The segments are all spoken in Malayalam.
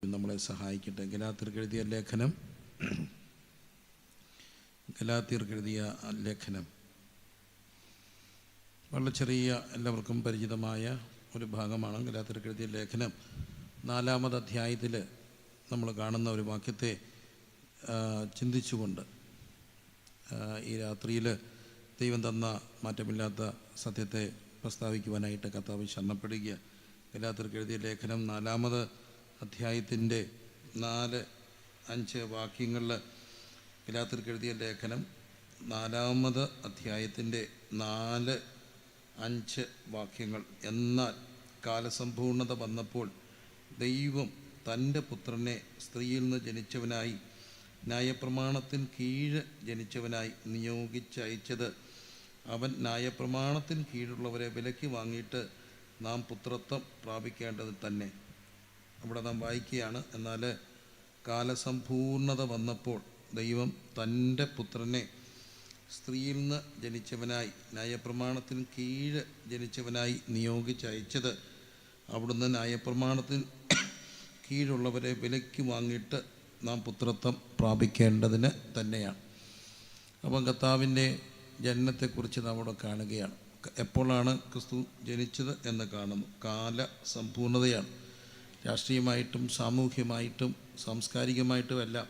നമ്മളെ സഹായിക്കട്ടെ. ഗലാത്യർക്കെഴുതിയ ലേഖനം വളരെ ചെറിയ എല്ലാവർക്കും പരിചിതമായ ഒരു ഭാഗമാണ്. ഗലാത്യർക്കെഴുതിയ ലേഖനം 4-ാമത് അധ്യായത്തിൽ നമ്മൾ കാണുന്ന ഒരു വാക്യത്തെ ചിന്തിച്ചുകൊണ്ട് ഈ രാത്രിയിൽ ദൈവം തന്ന മാറ്റമില്ലാത്ത സത്യത്തെ പ്രസ്താവിക്കുവാനായിട്ട് കർത്താവ് ശരണപ്പെടുക. ഗലാത്യർക്കെഴുതിയ ലേഖനം 4-ാമത് അധ്യായത്തിൻ്റെ 4-5 വാക്യങ്ങളിൽ ഗലാത്യർക്കെഴുതിയ ലേഖനം 4-ാമത് അധ്യായത്തിൻ്റെ 4-5 വാക്യങ്ങൾ. എന്നാൽ കാലസമ്പൂർണത വന്നപ്പോൾ ദൈവം തൻ്റെ പുത്രനെ സ്ത്രീയിൽ നിന്ന് ജനിച്ചവനായി ന്യായപ്രമാണത്തിന് കീഴ് ജനിച്ചവനായി നിയോഗിച്ചയച്ചത് അവൻ ന്യായപ്രമാണത്തിന് കീഴുള്ളവരെ വിലയ്ക്ക് വാങ്ങിയിട്ട് നാം പുത്രത്വം പ്രാപിക്കേണ്ടത് തന്നെ. അവിടെ നാം വായിക്കുകയാണ്, എന്നാൽ കാലസമ്പൂർണത വന്നപ്പോൾ ദൈവം തൻ്റെ പുത്രനെ സ്ത്രീയിൽ നിന്ന് ജനിച്ചവനായി ന്യായപ്രമാണത്തിന് കീഴ് ജനിച്ചവനായി നിയോഗിച്ചയച്ചത് അവിടുന്ന് ന്യായപ്രമാണത്തിന് കീഴുള്ളവരെ വിലയ്ക്ക് വാങ്ങിയിട്ട് നാം പുത്രത്വം പ്രാപിക്കേണ്ടതിന് തന്നെയാണ്. അപ്പം കർത്താവിൻ്റെ ജനനത്തെക്കുറിച്ച് നാം ഇവിടെ കാണുകയാണ്. എപ്പോഴാണ് ക്രിസ്തു ജനിച്ചത് എന്ന് കാണുന്നു. കാലസമ്പൂർണതയാണ്. രാഷ്ട്രീയമായിട്ടും സാമൂഹ്യമായിട്ടും സാംസ്കാരികമായിട്ടും എല്ലാം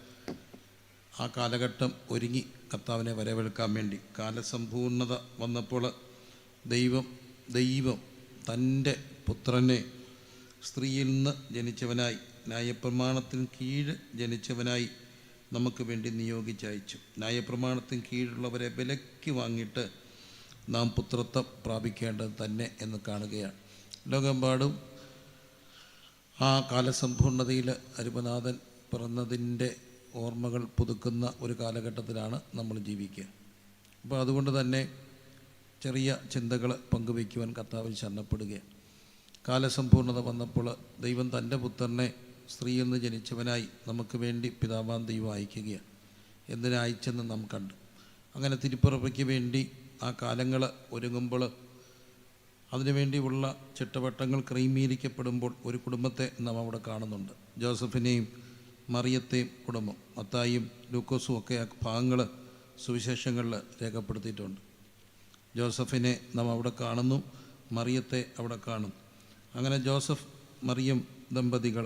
ആ കാലഘട്ടം ഒരുങ്ങി കർത്താവിനെ വരവേൽക്കാൻ വേണ്ടി. കാലസമ്പൂർണത വന്നപ്പോൾ ദൈവം തൻ്റെ പുത്രനെ സ്ത്രീയിൽ നിന്ന് ജനിച്ചവനായി ന്യായപ്രമാണത്തിന് കീഴ് ജനിച്ചവനായി നമുക്ക് വേണ്ടി നിയോഗിച്ചയച്ചു. ന്യായപ്രമാണത്തിന് കീഴുള്ളവരെ വിലയ്ക്ക് വാങ്ങിയിട്ട് നാം പുത്രത്വം പ്രാപിക്കേണ്ടത് തന്നെ എന്ന് കാണുകയാണ്. ലോകമെമ്പാടും ആ കാലസമ്പൂർണതയിൽ അരുമനാഥൻ പിറന്നതിൻ്റെ ഓർമ്മകൾ പുതുക്കുന്ന ഒരു കാലഘട്ടത്തിലാണ് നമ്മൾ ജീവിക്കുക. അപ്പോൾ അതുകൊണ്ട് തന്നെ ചെറിയ ചിന്തകൾ പങ്കുവയ്ക്കുവാൻ കർത്താവിൽ ശരണപ്പെടുകയാണ്. കാലസമ്പൂർണത വന്നപ്പോൾ ദൈവം തൻ്റെ പുത്രനെ സ്ത്രീയിൽ നിന്ന് ജനിച്ചവനായി നമുക്ക് വേണ്ടി പിതാവാൻ ദൈവം അയക്കുകയാണ്. എന്തിനയച്ചെന്ന് നാം കണ്ടു. അങ്ങനെ തിരുപ്പിറപ്പയ്ക്ക് വേണ്ടി ആ കാലങ്ങൾ ഒരുങ്ങുമ്പോൾ അതിനുവേണ്ടിയുള്ള ചിട്ടവട്ടങ്ങൾ ക്രമീകരിക്കപ്പെടുമ്പോൾ ഒരു കുടുംബത്തെ നാം അവിടെ കാണുന്നുണ്ട്. ജോസഫിനെയും മറിയത്തെയും കുടുംബം. മത്തായിയും ലൂക്കോസും ഒക്കെ ആ ഭാഗങ്ങൾ സുവിശേഷങ്ങളിൽ രേഖപ്പെടുത്തിയിട്ടുണ്ട്. ജോസഫിനെ നാം അവിടെ കാണുന്നു, മറിയത്തെ അവിടെ കാണും. അങ്ങനെ ജോസഫ് മറിയം ദമ്പതികൾ,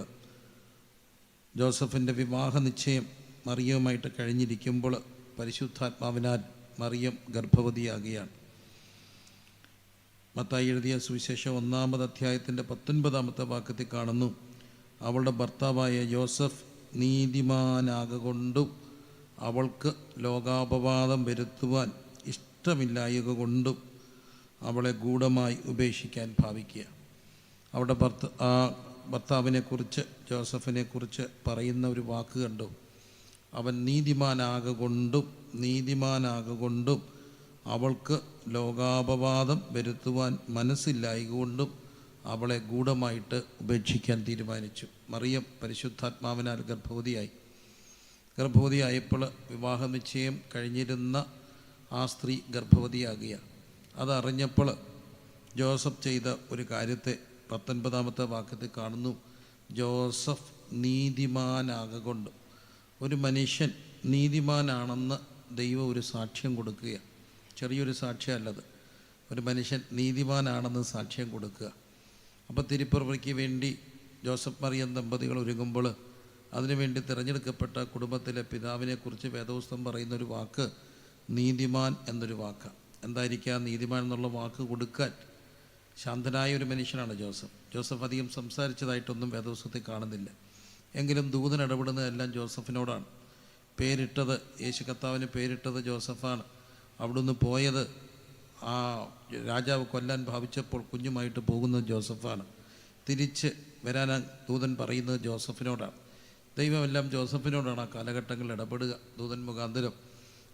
ജോസഫിൻ്റെ വിവാഹ നിശ്ചയം മറിയവുമായിട്ട് കഴിഞ്ഞിരിക്കുമ്പോൾ പരിശുദ്ധാത്മാവിനാൽ മറിയം ഗർഭവതിയാകുകയാണ്. മത്തായി എഴുതിയ സുവിശേഷം 1-ാമത് അധ്യായത്തിൻ്റെ 19-ാമത്തെ വാക്യത്തിൽ കാണുന്നു, അവളുടെ ഭർത്താവായ യോസഫ് നീതിമാനാകൊണ്ടും അവൾക്ക് ലോകാപവാദം വരുത്തുവാൻ ഇഷ്ടമില്ലായക കൊണ്ടും അവളെ ഗൂഢമായി ഉപേക്ഷിക്കാൻ ഭാവിക്കുക. അവിടെ ഭർത്താവിനെക്കുറിച്ച്, ജോസഫിനെക്കുറിച്ച് പറയുന്ന ഒരു വാക്ക് കണ്ടു. അവൻ നീതിമാനാകൊണ്ടും അവൾക്ക് ലോകാപവാദം വരുത്തുവാൻ മനസ്സില്ലായകൊണ്ടും അവളെ ഗൂഢമായിട്ട് ഉപേക്ഷിക്കാൻ തീരുമാനിച്ചു. മറിയം പരിശുദ്ധാത്മാവിനാൽ ഗർഭവതിയായപ്പോൾ വിവാഹ നിശ്ചയം കഴിഞ്ഞിരുന്ന ആ സ്ത്രീ ഗർഭവതിയാകുക. അതറിഞ്ഞപ്പോൾ ജോസഫ് ചെയ്ത ഒരു കാര്യത്തെ 19-ാമത്തെ വാക്യത്തിൽ കാണുന്നു. ജോസഫ് നീതിമാനാകൊണ്ട്, ഒരു മനുഷ്യൻ നീതിമാനാണെന്ന് ദൈവം ഒരു സാക്ഷ്യം കൊടുക്കുകയാണ്. ചെറിയൊരു സാക്ഷ്യമല്ലത്. ഒരു മനുഷ്യൻ നീതിമാനാണെന്ന് സാക്ഷ്യം കൊടുക്കുക. അപ്പോൾ തിരുപ്പിറവയ്ക്ക് വേണ്ടി ജോസഫ് മറിയം ദമ്പതികൾ ഒരുങ്ങുമ്പോൾ അതിനുവേണ്ടി തിരഞ്ഞെടുക്കപ്പെട്ട കുടുംബത്തിലെ പിതാവിനെക്കുറിച്ച് വേദപുസ്തകം പറയുന്നൊരു വാക്ക് നീതിമാൻ എന്നൊരു വാക്കാണ്. എന്തായിരിക്കുക നീതിമാൻ എന്നുള്ള വാക്ക് കൊടുക്കാൻ ശാന്തനായ ഒരു മനുഷ്യനാണ് ജോസഫ് അധികം സംസാരിച്ചതായിട്ടൊന്നും വേദപുസ്തകത്തിൽ കാണുന്നില്ല. എങ്കിലും ദൂതൻ ഇടപെടുന്നതെല്ലാം ജോസഫിനോടാണ്. പേരിട്ടത്, യേശു കർത്താവിന് പേരിട്ടത് ജോസഫാണ്. അവിടുന്ന് പോയത് ആ രാജാവ് കൊല്ലാൻ ഭാവിച്ചപ്പോൾ കുഞ്ഞുമായിട്ട് പോകുന്നത് ജോസഫാണ്. തിരിച്ച് വരാൻ ദൂതൻ പറയുന്നത് ജോസഫിനോടാണ്. ദൈവമെല്ലാം ജോസഫിനോടാണ് ആ കാലഘട്ടങ്ങളിൽ ഇടപെടുക, ദൂതൻ മുഖാന്തരം.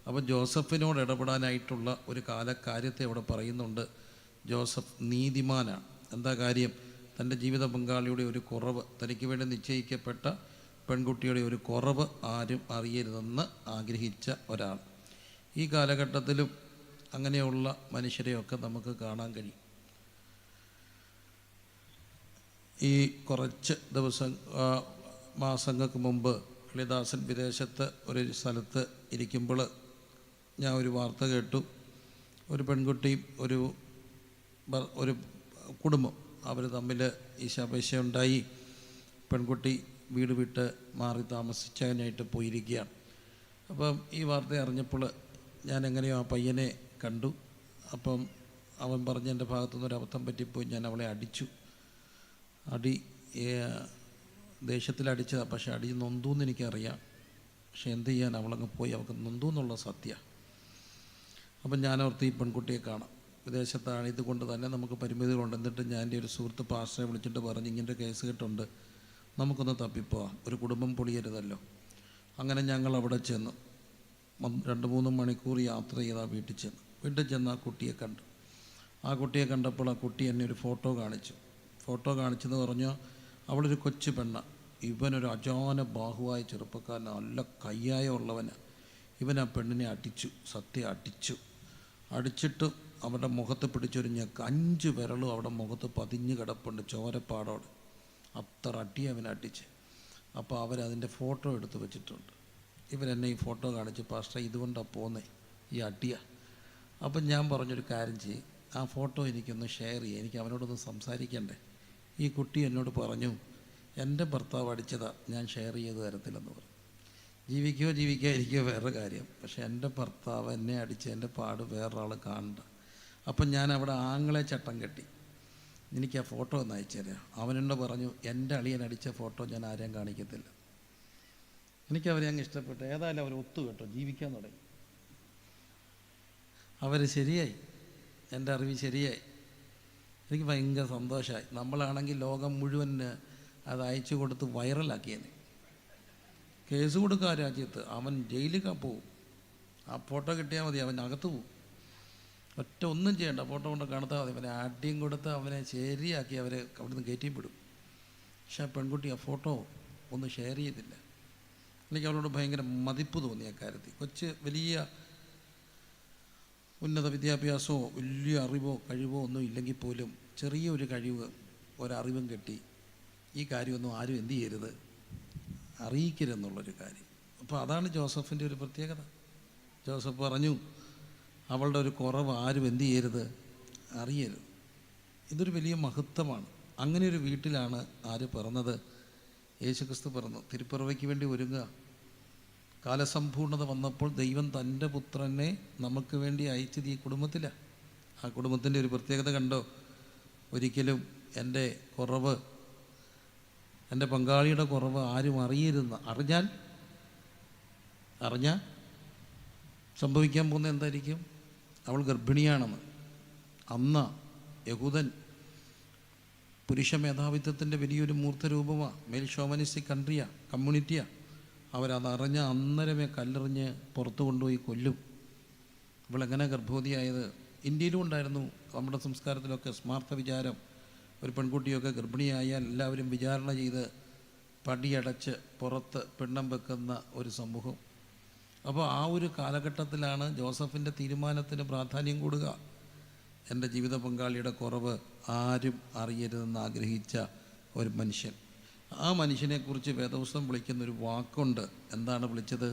അപ്പോൾ ജോസഫിനോട് ഇടപെടാനായിട്ടുള്ള ഒരു കാര്യത്തെ അവിടെ പറയുന്നുണ്ട്. ജോസഫ് നീതിമാനാണ്. എന്താ കാര്യം? തൻ്റെ ജീവിത പങ്കാളിയുടെ ഒരു കുറവ്, തനിക്ക് വേണ്ടി നിശ്ചയിക്കപ്പെട്ട പെൺകുട്ടിയുടെ ഒരു കുറവ് ആരും അറിയരുതെന്ന് ആഗ്രഹിച്ച ഒരാൾ. ഈ കാലഘട്ടത്തിലും അങ്ങനെയുള്ള മനുഷ്യരെയൊക്കെ നമുക്ക് കാണാൻ കഴിയും. ഈ കുറച്ച് ദിവസം മാസങ്ങൾക്ക് മുമ്പ് ലളിദാസൻ വിദേശത്ത് ഒരു സ്ഥലത്ത് ഇരിക്കുമ്പോൾ ഞാൻ ഒരു വാർത്ത കേട്ടു. ഒരു പെൺകുട്ടിയും ഒരു കുടുംബം അവർ തമ്മിൽ ഈശാപേക്ഷയുണ്ടായി. പെൺകുട്ടി വീട് വിട്ട് മാറി താമസിക്കാനായിട്ട് പോയിരിക്കുകയാണ്. അപ്പം ഈ വാർത്ത അറിഞ്ഞപ്പോൾ ഞാൻ എങ്ങനെയോ ആ പയ്യനെ കണ്ടു. അപ്പം അവൻ പറഞ്ഞ് എൻ്റെ ഭാഗത്തുനിന്നൊരു അബദ്ധം പറ്റിപ്പോയി, ഞാൻ അവളെ അടിച്ചു. ദേഷ്യത്തിലടിച്ചതാണ്, പക്ഷെ അടി നൊന്തൂന്ന് എനിക്കറിയാം. പക്ഷെ എന്ത് ചെയ്യാൻ, അവളങ്ങ് പോയി, അവൾക്ക് നൊന്തൂന്നുള്ള സത്യമാണ്. അപ്പം ഞാനോർത്ത് ഈ പെൺകുട്ടിയെ കാണാം, വിദേശത്താണ്, ഇതുകൊണ്ട് തന്നെ നമുക്ക് പരിമിതികളുണ്ട്. എന്നിട്ട് ഞാൻ എൻ്റെ ഒരു സുഹൃത്ത് പാസ്റ്ററെ വിളിച്ചിട്ട് പറഞ്ഞ് ഇങ്ങനെ കേസ് കേട്ടുണ്ട്, നമുക്കൊന്ന് തപ്പിപ്പോവാം, ഒരു കുടുംബം പൊളിയരുതല്ലോ. അങ്ങനെ ഞങ്ങൾ അവിടെ ചെന്നു. 2-3 മണിക്കൂർ യാത്ര ചെയ്ത് ആ വീട്ടിൽ ചെന്ന് ആ കുട്ടിയെ കണ്ടു. ആ കുട്ടിയെ കണ്ടപ്പോൾ ആ കുട്ടി എന്നെ ഒരു ഫോട്ടോ കാണിച്ചെന്ന് പറഞ്ഞാൽ അവളൊരു കൊച്ചു പെണ്ണ, ഇവനൊരു അജാന ബാഹുവായ ചെറുപ്പക്കാരൻ, നല്ല കയ്യായ ഉള്ളവന്. ഇവൻ ആ പെണ്ണിനെ അടിച്ചിട്ട് അവരുടെ മുഖത്ത് പിടിച്ചൊരു ഞെക്ക്, 5 വിരലും അവിടെ മുഖത്ത് പതിഞ്ഞ് കിടപ്പുണ്ട്, ചോരപ്പാടോടെ. അത്ര അടി അവൻ അടിച്ച്. അപ്പോൾ അവരതിൻ്റെ ഫോട്ടോ എടുത്ത് വെച്ചിട്ടുണ്ട്. ഇവരെന്നെ ഈ ഫോട്ടോ കാണിച്ച്, പാസ്റ്റർ ഇതുകൊണ്ടാണ് പോന്നേ, ഈ അടിയ. അപ്പം ഞാൻ പറഞ്ഞൊരു കാര്യം ചെയ്യും, ആ ഫോട്ടോ എനിക്കൊന്ന് ഷെയർ ചെയ്യുക, എനിക്ക് അവനോടൊന്ന് സംസാരിക്കണ്ടേ. ഈ കുട്ടി എന്നോട് പറഞ്ഞു, എൻ്റെ ഭർത്താവ് അടിച്ചതാ, ഞാൻ ഷെയർ ചെയ്ത് തരത്തില്ലെന്ന് പറഞ്ഞു. ജീവിക്കാതിരിക്കുകയോ വേറെ കാര്യം, പക്ഷേ എൻ്റെ ഭർത്താവ് എന്നെ അടിച്ച് എൻ്റെ പാട് വേറൊരാൾ കാണണ്ട. അപ്പം ഞാൻ അവിടെ ആങ്ങളെ ചട്ടം കെട്ടി, എനിക്ക് ആ ഫോട്ടോ ഒന്ന് അയച്ചു തരാം. അവനെന്നോട് പറഞ്ഞു, എൻ്റെ അളിയൻ അടിച്ച ഫോട്ടോ ഞാൻ ആരെയും കാണിക്കത്തില്ല. എനിക്കവരെ അങ്ങ് ഇഷ്ടപ്പെട്ടു. ഏതായാലും അവർ ഒത്തുകെട്ടോ, ജീവിക്കാൻ തുടങ്ങി. അവർ ശരിയായി, എൻ്റെ അറിവ് ശരിയായി. എനിക്ക് ഭയങ്കര സന്തോഷമായി. നമ്മളാണെങ്കിൽ ലോകം മുഴുവൻ അത് അയച്ചു കൊടുത്ത് വൈറലാക്കിയതിന്. കേസ് കൊടുക്കുക രാജ്യത്ത്, അവൻ ജയിലിൽ പോവും. ആ ഫോട്ടോ കിട്ടിയാൽ മതി, അവൻ അകത്ത് പോവും. ഒന്നും ചെയ്യണ്ട, ഫോട്ടോ കൊണ്ട് കാണത്താൽ മതി. അവനെ അടിയും കൊടുത്ത് അവനെ ശരിയാക്കി അവരെ അവിടുന്ന് കയറ്റിയും വിടും. പക്ഷെ ആ പെൺകുട്ടി ആ ഫോട്ടോ ഒന്നും ഷെയർ ചെയ്തില്ല. എനിക്ക് അവളോട് ഭയങ്കര മതിപ്പ് തോന്നി ആ കാര്യത്തിൽ. വലിയ ഉന്നത വിദ്യാഭ്യാസമോ വലിയ അറിവോ കഴിവോ ഒന്നും ഇല്ലെങ്കിൽ പോലും ചെറിയൊരു കഴിവ്, ഒരറിവും കിട്ടി. ഈ കാര്യമൊന്നും ആരും എന്തു ചെയ്യരുത്, അറിയിക്കരുതെന്നുള്ളൊരു കാര്യം. അപ്പോൾ അതാണ് ജോസഫിൻ്റെ ഒരു പ്രത്യേകത. ജോസഫ് പറഞ്ഞു, അവളുടെ ഒരു കുറവ് ആരും എന്തു ചെയ്യരുത്, അറിയരുത്. ഇതൊരു വലിയ മഹത്വമാണ്. അങ്ങനെ ഒരു വീട്ടിലാണ് ആര് പിറന്നത്? യേശുക്രിസ്തു പിറന്നു. തിരുപ്പിറവയ്ക്ക് വേണ്ടി ഒരുങ്ങുക. കാലസമ്പൂർണത വന്നപ്പോൾ ദൈവം തൻ്റെ പുത്രനെ നമുക്ക് വേണ്ടി അയച്ചത് ഈ കുടുംബത്തിലാണ്. ആ കുടുംബത്തിൻ്റെ ഒരു പ്രത്യേകത കണ്ടോ? ഒരിക്കലും എൻ്റെ കുറവ്, എൻ്റെ പങ്കാളിയുടെ കുറവ് ആരും അറിയരുതെന്ന്. അറിഞ്ഞാൽ സംഭവിക്കാൻ പോകുന്നത് എന്തായിരിക്കും? അവൾ ഗർഭിണിയാണെന്ന്. അന്ന് യഹൂദൻ പുരുഷ മേധാവിത്വത്തിൻ്റെ വലിയൊരു മൂർത്തരൂപമാണ്. മേൽ ഷോമനിസ്റ്റിക് കമ്മ്യൂണിറ്റിയാണ്. അവരതറിഞ്ഞ അന്നേരമേ കല്ലെറിഞ്ഞ് പുറത്തു കൊണ്ടുപോയി കൊല്ലും. ഇവളെങ്ങനെ ഗർഭവതിയായത്? ഇന്ത്യയിലും ഉണ്ടായിരുന്നു നമ്മുടെ സംസ്കാരത്തിലൊക്കെ സ്മാർത്ഥ വിചാരം. ഒരു പെൺകുട്ടിയൊക്കെ ഗർഭിണിയായാൽ എല്ലാവരും വിചാരണ ചെയ്ത് പടിയടച്ച് പുറത്ത് പിണ്ഡം വെക്കുന്ന ഒരു സമൂഹം. അപ്പോൾ ആ ഒരു കാലഘട്ടത്തിലാണ് ജോസഫിൻ്റെ തീരുമാനത്തിന് പ്രാധാന്യം കൂടുക. എൻ്റെ ജീവിത പങ്കാളിയുടെ കുറവ് ആരും അറിയരുതെന്ന് ആഗ്രഹിച്ച ഒരു മനുഷ്യൻ. ആ മനുഷ്യനെക്കുറിച്ച് വേദപുസ്തകം വിളിക്കുന്നൊരു വാക്കുണ്ട്. എന്താണ് വിളിച്ചത്?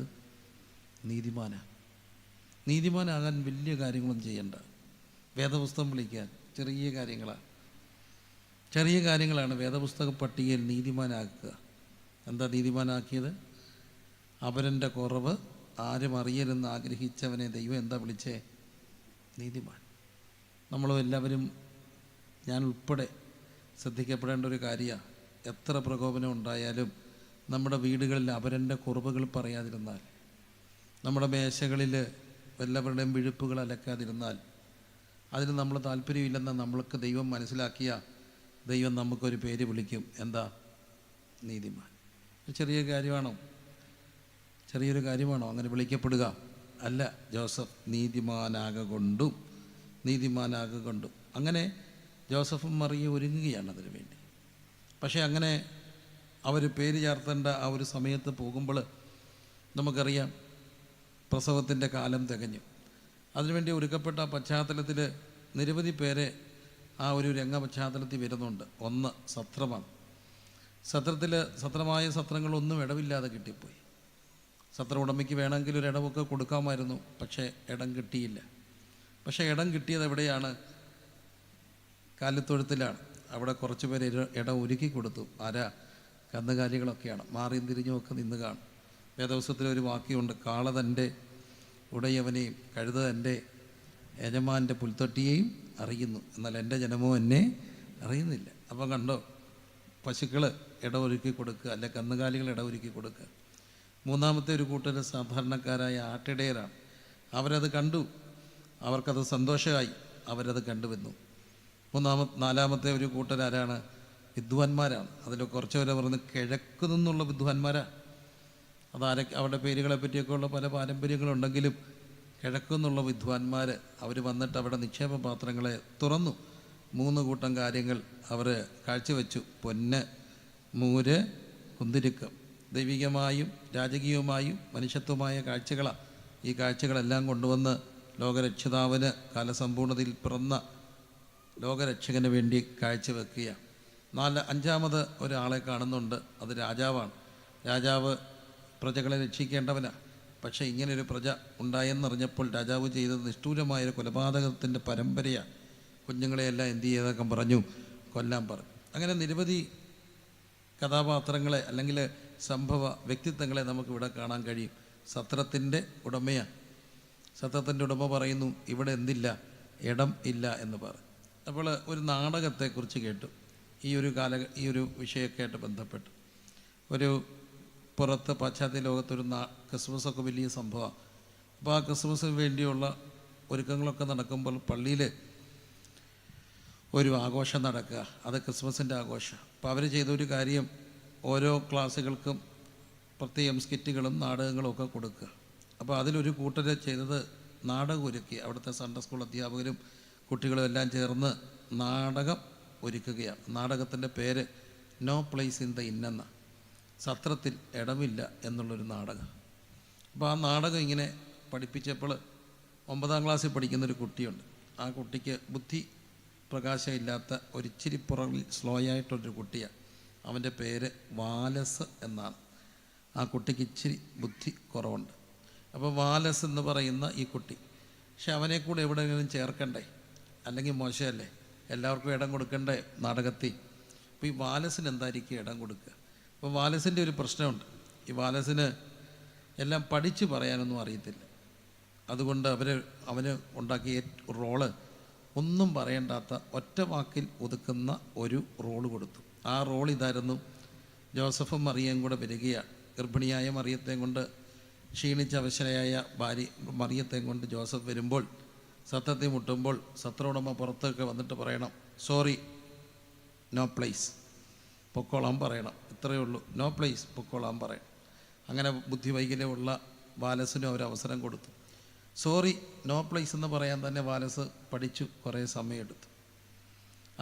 നീതിമാനാകാൻ വലിയ കാര്യങ്ങളൊന്നും ചെയ്യണ്ട. വേദപുസ്തകം വിളിക്കാൻ ചെറിയ കാര്യങ്ങളാണ് വേദപുസ്തക പട്ടികയിൽ നീതിമാനാക്കുക. എന്താ നീതിമാനാക്കിയത്? അവരൻ്റെ കുറവ് ആരും അറിയരുതെന്ന് ആഗ്രഹിച്ചവനെ ദൈവം എന്താ വിളിച്ചേ? നീതിമാൻ. നമ്മളും എല്ലാവരും, ഞാൻ ഉൾപ്പെടെ ശ്രദ്ധിക്കപ്പെടേണ്ട ഒരു കാര്യമാണ്. എത്ര പ്രകോപനം ഉണ്ടായാലും നമ്മുടെ വീടുകളിൽ അവരൻ്റെ കുറവുകൾ പറയാതിരുന്നാൽ, നമ്മുടെ മേശകളിൽ എല്ലാവരുടെയും വിഴുപ്പുകൾ അലക്കാതിരുന്നാൽ, അതിന് നമ്മൾ താല്പര്യമില്ലെന്ന് നമ്മൾക്ക് ദൈവം മനസ്സിലാക്കിയ ദൈവം നമുക്കൊരു പേര് വിളിക്കും. എന്താ? നീതിമാൻ. ചെറിയൊരു കാര്യമാണോ അങ്ങനെ വിളിക്കപ്പെടുക? അല്ല. ജോസഫ് നീതിമാനാകൊണ്ടും അങ്ങനെ ജോസഫും മറിയ ഒരുങ്ങുകയാണ് അതിനു വേണ്ടി. പക്ഷേ അങ്ങനെ അവർ പേര് ചേർത്തേണ്ട ആ ഒരു സമയത്ത് പോകുമ്പോൾ നമുക്കറിയാം പ്രസവത്തിൻ്റെ കാലം തികഞ്ഞു. അതിനുവേണ്ടി ഒരുക്കപ്പെട്ട പശ്ചാത്തലത്തിൽ നിരവധി പേരെ ആ ഒരു രംഗ പശ്ചാത്തലത്തിൽ വരുന്നുണ്ട്. ഒന്ന് സത്രമാണ്. സത്രമായ സത്രങ്ങളൊന്നും ഇടവില്ലാതെ കിട്ടിപ്പോയി. സത്ര ഉടമയ്ക്ക് വേണമെങ്കിൽ ഒരു ഇടമൊക്കെ കൊടുക്കാമായിരുന്നു, പക്ഷേ ഇടം കിട്ടിയില്ല. പക്ഷേ ഇടം കിട്ടിയത് എവിടെയാണ്? കാലിത്തൊഴുത്തിലാണ്. അവിടെ കുറച്ച് പേര് ഇടം ഒരുക്കി കൊടുത്തു. ആരാ? കന്നുകാലികളൊക്കെയാണ്. മാറിയും തിരിഞ്ഞുമൊക്കെ നിന്ന് കാണും. വേദവസത്തിലൊരു വാക്യമുണ്ട്, കാള തൻ്റെ ഉടയവനെയും കഴുത തൻ്റെ യജമാൻ്റെ പുൽത്തൊട്ടിയെയും അറിയുന്നു, എന്നാൽ എൻ്റെ ജനമോ എന്നെ അറിയുന്നില്ല. അപ്പം കണ്ടോ, പശുക്കൾ ഇടമൊരുക്കി കൊടുക്കുക, അല്ലെ കന്നുകാലികൾ ഇടമൊരുക്കി കൊടുക്കുക. മൂന്നാമത്തെ ഒരു കൂട്ടർ സാധാരണക്കാരായ ആട്ടിടയരാണ്. അവരത് കണ്ടു, അവർക്കത് സന്തോഷമായി, അവരത് കണ്ടുവന്നു. നാലാമത്തെ ഒരു കൂട്ടരാരാണ്? വിദ്വാൻമാരാണ്. അതിൽ കുറച്ച് പേരെ പറഞ്ഞ് കിഴക്ക് നിന്നുള്ള വിദ്വാൻമാരാണ്. അവരുടെ പേരുകളെ പറ്റിയൊക്കെ ഉള്ള പല പാരമ്പര്യങ്ങളുണ്ടെങ്കിലും കിഴക്ക് നിന്നുള്ള വിദ്വാൻമാർ അവർ വന്നിട്ട് അവിടെ നിക്ഷേപ പാത്രങ്ങളെ തുറന്നു. 3 കൂട്ടം കാര്യങ്ങൾ അവർ കാഴ്ചവെച്ചു. പൊന്ന്, മൂര്, കുന്തിരുക്കം. ദൈവികമായും രാജകീയവുമായും മനുഷ്യത്വമായ കാഴ്ചകളാണ്. ഈ കാഴ്ചകളെല്ലാം കൊണ്ടുവന്ന് ലോകരക്ഷിതാവിന് കാലസമ്പൂർണതയിൽ പിറന്ന ലോകരക്ഷകന് വേണ്ടി കാഴ്ചവെക്കുക. അഞ്ചാമത് ഒരാളെ കാണുന്നുണ്ട്. അത് രാജാവാണ്. രാജാവ് പ്രജകളെ രക്ഷിക്കേണ്ടവനാണ്. പക്ഷേ ഇങ്ങനൊരു പ്രജ ഉണ്ടായെന്നറിഞ്ഞപ്പോൾ രാജാവ് ചെയ്തത് നിഷ്ഠൂരമായൊരു കൊലപാതകത്തിൻ്റെ പരമ്പരയാണ്. കുഞ്ഞുങ്ങളെയെല്ലാം എന്ത് ചെയ്തൊക്കെ പറഞ്ഞു? കൊല്ലാൻ പറഞ്ഞു. അങ്ങനെ നിരവധി കഥാപാത്രങ്ങളെ അല്ലെങ്കിൽ സംഭവ വ്യക്തിത്വങ്ങളെ നമുക്കിവിടെ കാണാൻ കഴിയും. സത്രത്തിൻ്റെ ഉടമയാണ്. സത്രത്തിൻ്റെ ഉടമ പറയുന്നു, ഇവിടെ എന്തില്ല? ഇടം ഇല്ല എന്ന് പറയും. അപ്പോൾ ഒരു നാടകത്തെക്കുറിച്ച് കേട്ടു. ഈ ഒരു വിഷയമൊക്കെ ആയിട്ട് ബന്ധപ്പെട്ട് ഒരു പുറത്ത് പാശ്ചാത്യ ലോകത്തൊരു ക്രിസ്മസൊക്കെ വലിയ സംഭവമാണ്. അപ്പോൾ ആ ക്രിസ്മസിന് വേണ്ടിയുള്ള ഒരുക്കങ്ങളൊക്കെ നടക്കുമ്പോൾ പള്ളിയിൽ ഒരു ആഘോഷം നടക്കുക. അത് ക്രിസ്മസിൻ്റെ ആഘോഷം. അപ്പോൾ അവർ ചെയ്തൊരു കാര്യം, ഓരോ ക്ലാസ്സുകൾക്കും പ്രത്യേകം സ്കിറ്റുകളും നാടകങ്ങളും ഒക്കെ കൊടുക്കുക. അപ്പോൾ അതിലൊരു കൂട്ടർ ചെയ്തത് നാടകം ഒരുക്കി. അവിടുത്തെ സൺഡേ സ്കൂൾ അധ്യാപകരും കുട്ടികളും എല്ലാം ചേർന്ന് നാടകം ഒരുക്കുകയാണ്. നാടകത്തിൻ്റെ പേര് no place in the inn എന്ന, സത്രത്തിൽ ഇടമില്ല എന്നുള്ളൊരു നാടകം. അപ്പോൾ ആ നാടകം ഇങ്ങനെ പഠിപ്പിച്ചപ്പോൾ 9ാം ക്ലാസ്സിൽ പഠിക്കുന്നൊരു കുട്ടിയുണ്ട്. ആ കുട്ടിക്ക് ബുദ്ധി പ്രകാശമില്ലാത്ത ഒരിച്ചിരി പുറകിൽ സ്ലോ ആയിട്ടൊരു കുട്ടിയാണ്. അവൻ്റെ പേര് വാലസ് എന്നാണ്. ആ കുട്ടിക്ക് ഇച്ചിരി ബുദ്ധി കുറവുണ്ട്. അപ്പോൾ വാലസ് എന്ന് പറയുന്ന ഈ കുട്ടി, പക്ഷെ അവനെ കൂടെ എവിടെയെങ്കിലും ചേർക്കണ്ടേ? അല്ലെങ്കിൽ മോശമല്ലേ? എല്ലാവർക്കും ഇടം കൊടുക്കണ്ടേ നാടകത്തിൽ? അപ്പോൾ ഈ വാലസിന് എന്തായിരിക്കും ഇടം കൊടുക്കുക? അപ്പോൾ വാലസിൻ്റെ ഒരു പ്രശ്നമുണ്ട്. ഈ വാലസിന് എല്ലാം പഠിച്ച് പറയാനൊന്നും അറിയത്തില്ല. അതുകൊണ്ട് അവന് ഉണ്ടാക്കിയ റോള് ഒന്നും പറയേണ്ടാത്ത ഒറ്റ വാക്കിൽ ഒതുക്കുന്ന ഒരു റോള് കൊടുത്തു. ആ റോൾ ഇതായിരുന്നു. ജോസഫും മറിയയും കൂടെ വരികയാണ്. ഗർഭിണിയായ മറിയത്തെയും കൊണ്ട്, ക്ഷീണിച്ച അവശനായ മറിയത്തെയും കൊണ്ട് ജോസഫ് വരുമ്പോൾ, സത്രത്തിൽ മുട്ടുമ്പോൾ സത്രോടമ പുറത്തൊക്കെ വന്നിട്ട് പറയണം, സോറി, നോ പ്ലേസ്, പൊക്കോളാൻ പറയണം. ഇത്രയേ ഉള്ളൂ, നോ പ്ലേസ്, പൊക്കോളാൻ പറയണം. അങ്ങനെ ബുദ്ധിവൈകല്യമുള്ള വാലസിനും അവരവസരം കൊടുത്തു. സോറി, നോ പ്ലേസ് എന്ന് പറയാൻ തന്നെ വാലസ് പഠിച്ചു. കുറേ സമയമെടുത്തു.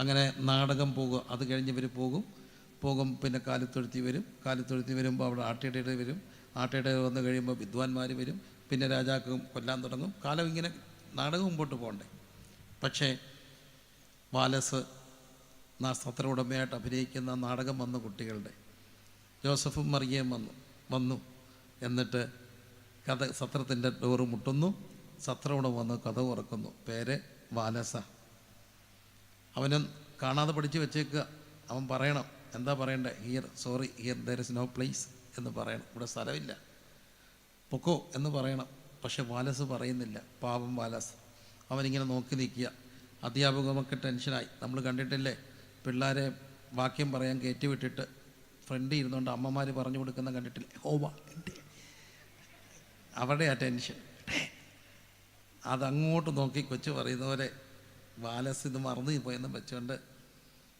അങ്ങനെ നാടകം പോകുക. അത് കഴിഞ്ഞ് ഇവർ പോകും. പിന്നെ കാലിത്തൊഴുത്തി വരുമ്പോൾ അവിടെ ആട്ടിടയിൽ വരും. ആട്ടിടയിൽ വന്നു കഴിയുമ്പോൾ വിദ്വാൻമാർ വരും. പിന്നെ രാജാക്കും കൊല്ലാൻ തുടങ്ങും. കാലം ഇങ്ങനെ നാടകം മുമ്പോട്ട് പോകണ്ടേ? പക്ഷേ വാലസ് സത്ര ഉടമയായിട്ട് അഭിനയിക്കുന്ന നാടകം വന്നു. കുട്ടികളുടെ ജോസഫും മറിയയും വന്നു. എന്നിട്ട് സത്രത്തിൻ്റെ ഡോറ് മുട്ടുന്നു. സത്ര ഉടമ വന്ന് കഥ തുറക്കുന്നു. പേര് വാലസ. അവനും കാണാതെ പഠിച്ച് വെച്ചേക്കുക. അവൻ പറയണം, എന്താ പറയണ്ടേ? Here, sorry, here there is no place എന്ന് പറയണം. ഇവിടെ സ്ഥലമില്ല, പൊക്കോ എന്ന് പറയണം. പക്ഷെ വാലസ് പറയുന്നില്ല. പാവം വാലസ്. അവനിങ്ങനെ നോക്കി നിൽക്കുക. അധ്യാപകർക്ക് ടെൻഷനായി. നമ്മൾ കണ്ടിട്ടില്ലേ, പിള്ളേരെ വാക്യം പറയാൻ കയറ്റി വിട്ടിട്ട് ഫ്രണ്ടിൽ ഇരുന്നുകൊണ്ട് അമ്മമാർ പറഞ്ഞു കൊടുക്കുന്ന കണ്ടിട്ടില്ലേ? ഓവാ എൻ്റെ, അവിടെ ആ ടെൻഷൻ. അതങ്ങോട്ട് നോക്കി കൊച്ചു പറയുന്ന പോലെ വാലസ് ഇത് മറന്നു പോയെന്ന് വെച്ചുകൊണ്ട്